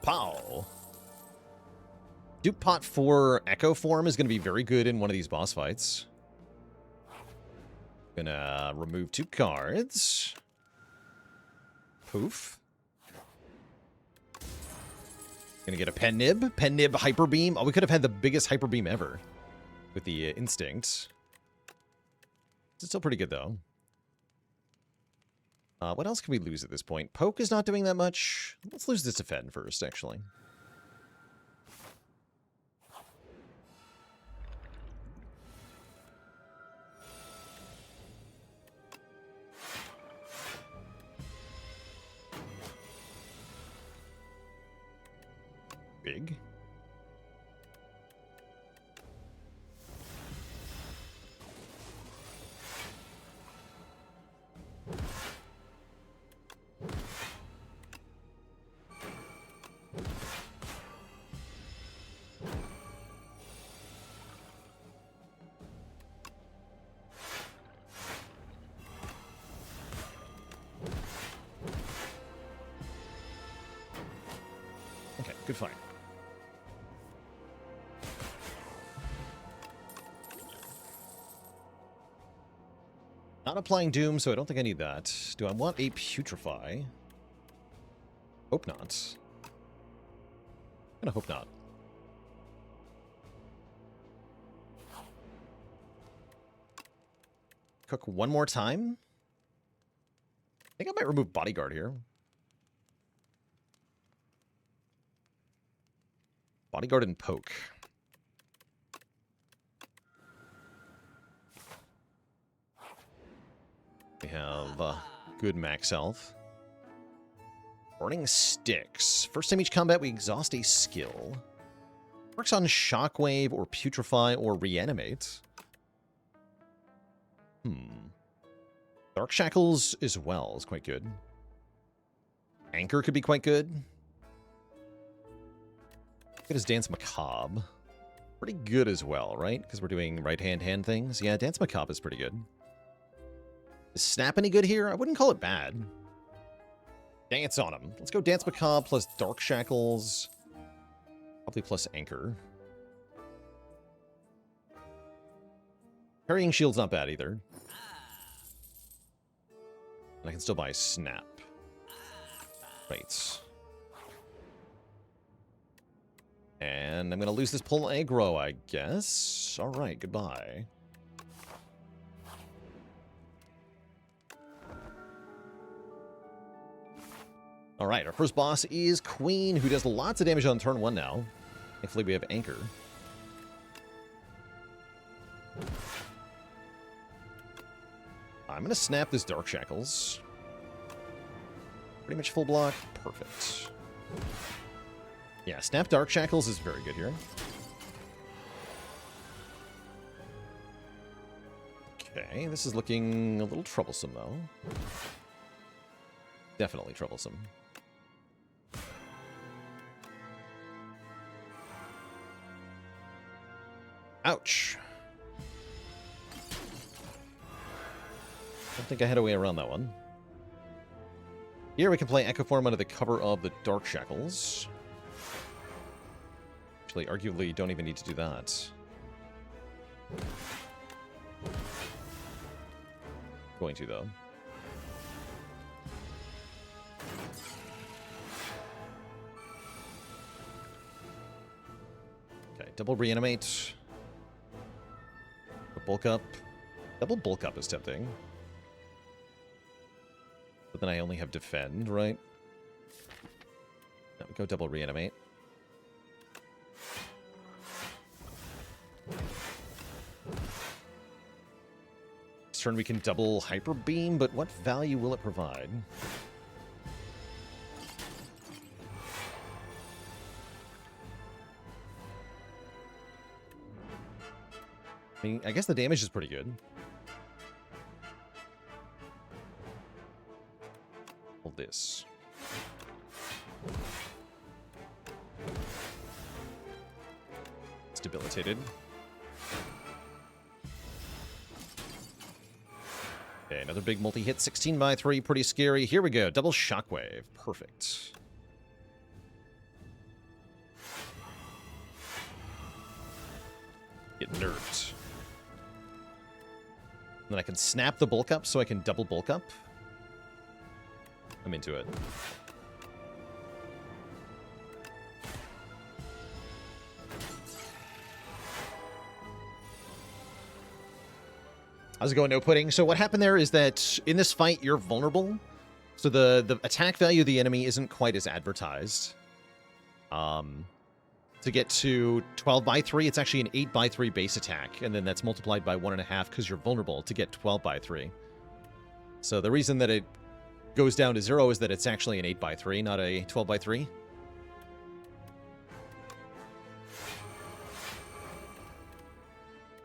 Pow! Duke Pot 4 Echo Form is going to be very good in one of these boss fights. Gonna remove 2 cards. Poof. Gonna get a Pen Nib. Pen Nib Hyper Beam. Oh, we could have had the biggest Hyper Beam ever with the Instinct. It's still pretty good, though. What else can we lose at this point? Poke is not doing that much. Let's lose this to Fen first, actually. Big. Okay, good fight. Not applying Doom, so I don't think I need that. Do I want a Putrefy? Hope not. I'm gonna hope not. Cook one more time? I think I might remove Bodyguard here. Bodyguard and Poke. We have good max health. Burning Sticks. First time each combat, we exhaust a skill. Works on Shockwave or Putrefy or Reanimate. Dark Shackles as well is quite good. Anchor could be quite good. Good as Dance Macabre. Pretty good as well, right? Because we're doing right-hand things. Yeah, Dance Macabre is pretty good. Is Snap any good here? I wouldn't call it bad. Dance on him. Let's go Dance Macabre plus Dark Shackles. Probably plus Anchor. Parrying Shield's not bad either. And I can still buy Snap. Right. And I'm going to lose this pull aggro, I guess. Alright, goodbye. Alright, our first boss is Queen, who does lots of damage on turn 1 now. Thankfully, we have Anchor. I'm going to snap this Dark Shackles. Pretty much full block. Perfect. Yeah, snap Dark Shackles is very good here. Okay, this is looking a little troublesome, though. Definitely troublesome. Ouch. I don't think I had a way around that one. Here we can play Echo Form under the cover of the Dark Shackles. Actually, arguably, don't even need to do that. Going to, though. Okay, double reanimate. A bulk up. Double bulk up is tempting. But then I only have defend, right? No, go double reanimate. This turn we can double hyper beam, but what value will it provide? I mean, I guess the damage is pretty good. Hold this. It's debilitated. Okay, another big multi-hit, 16 by 3, pretty scary. Here we go, double shockwave, perfect. Get nerfed. Then I can snap the bulk up so I can double bulk up. I'm into it. How's it going, No Pudding? So what happened there is that in this fight, you're vulnerable. So the attack value of the enemy isn't quite as advertised. To get to 12 by 3, it's actually an 8 by 3 base attack, and then that's multiplied by 1.5 because you're vulnerable to get 12 by 3. So the reason that it goes down to 0 is that it's actually an 8 by 3, not a 12 by 3.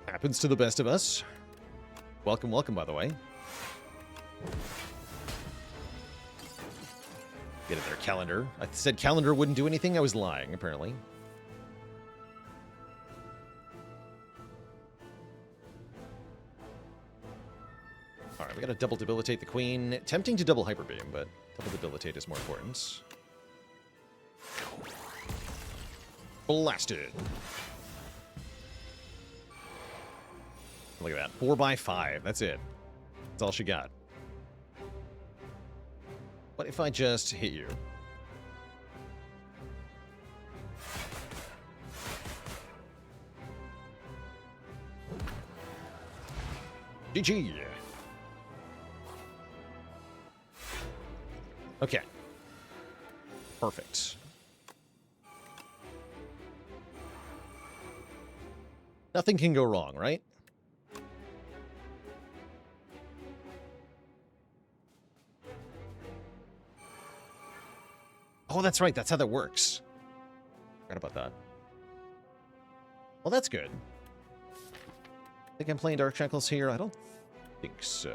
Happens to the best of us. Welcome, welcome, by the way. Get in there, Calendar. I said Calendar wouldn't do anything. I was lying, apparently. Alright, we gotta double debilitate the queen. Tempting to double hyper beam, but double debilitate is more important. Blasted. Look at that. 4 by 5. That's it. That's all she got. What if I just hit you? GG. Okay. Perfect. Nothing can go wrong, right? Oh, that's right. That's how that works. Forgot about that. Well, that's good. Think I'm playing Dark Shackles here? I don't think so.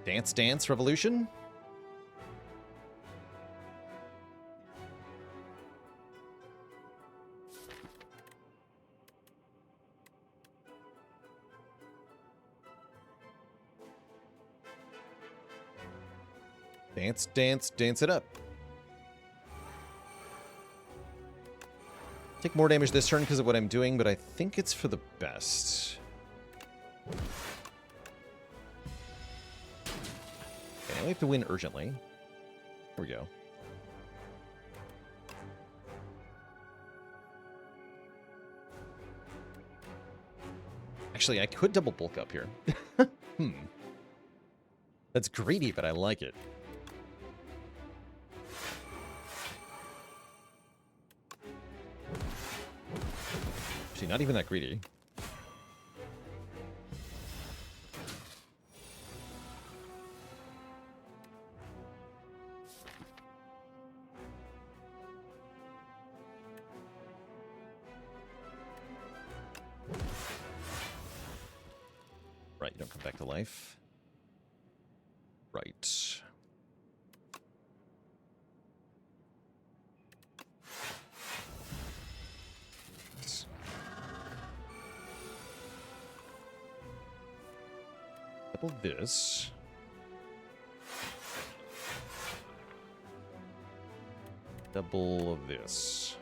Dance Dance Revolution? Dance, dance, dance it up. Take more damage this turn because of what I'm doing, but I think it's for the best. Okay, we have to win urgently. Here we go. Actually, I could double bulk up here. That's greedy, but I like it. Actually, not even that greedy. Right, you don't come back to life. Right. Double this. Double this.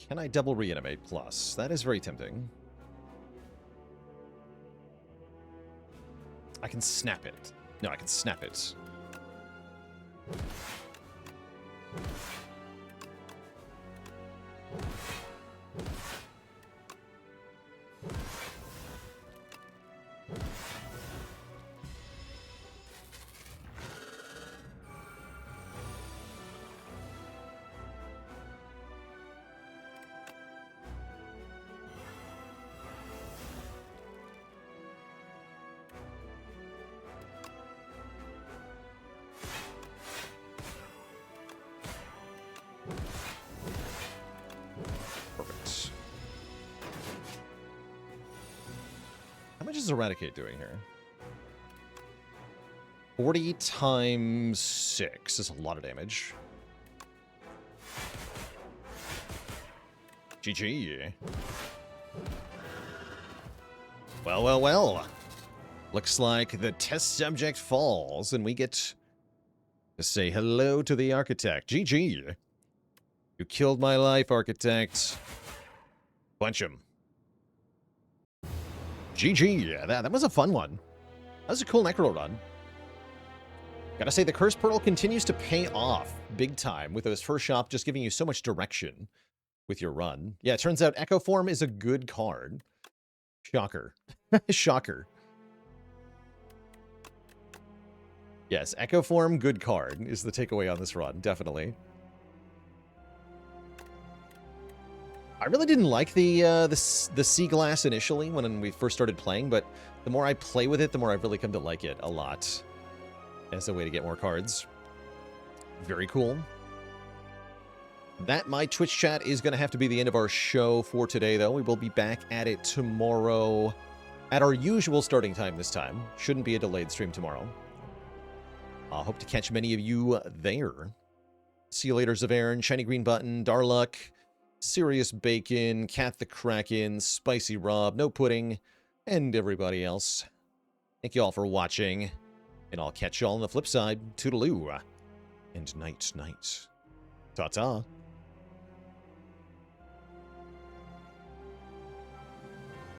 Can I double reanimate plus? That is very tempting. I can snap it. No, I can snap it. How much is Eradicate doing here? 40 times 6 is a lot of damage. GG. Well, well, well. Looks like the test subject falls, and we get to say hello to the Architect. GG. You killed my life, Architect. Punch him. GG. That was a fun one. That was a cool Necro run. Gotta say, the Curse Pearl continues to pay off big time with those first shop just giving you so much direction with your run. Yeah, it turns out Echo Form is a good card. Shocker. Shocker. Yes, Echo Form, good card is the takeaway on this run, definitely. I really didn't like the Sea Glass initially when we first started playing, but the more I play with it, the more I've really come to like it a lot as a way to get more cards. Very cool. That, my Twitch chat, is going to have to be the end of our show for today, though. We will be back at it tomorrow at our usual starting time this time. Shouldn't be a delayed stream tomorrow. I hope to catch many of you there. See you later, Zavern, Shiny Green Button, Darluck, Sirius Bacon, Cat the Kraken, Spicy Rob, No Pudding, and everybody else. Thank you all for watching, and I'll catch you all on the flip side. Toodaloo, and night, night. Ta-ta.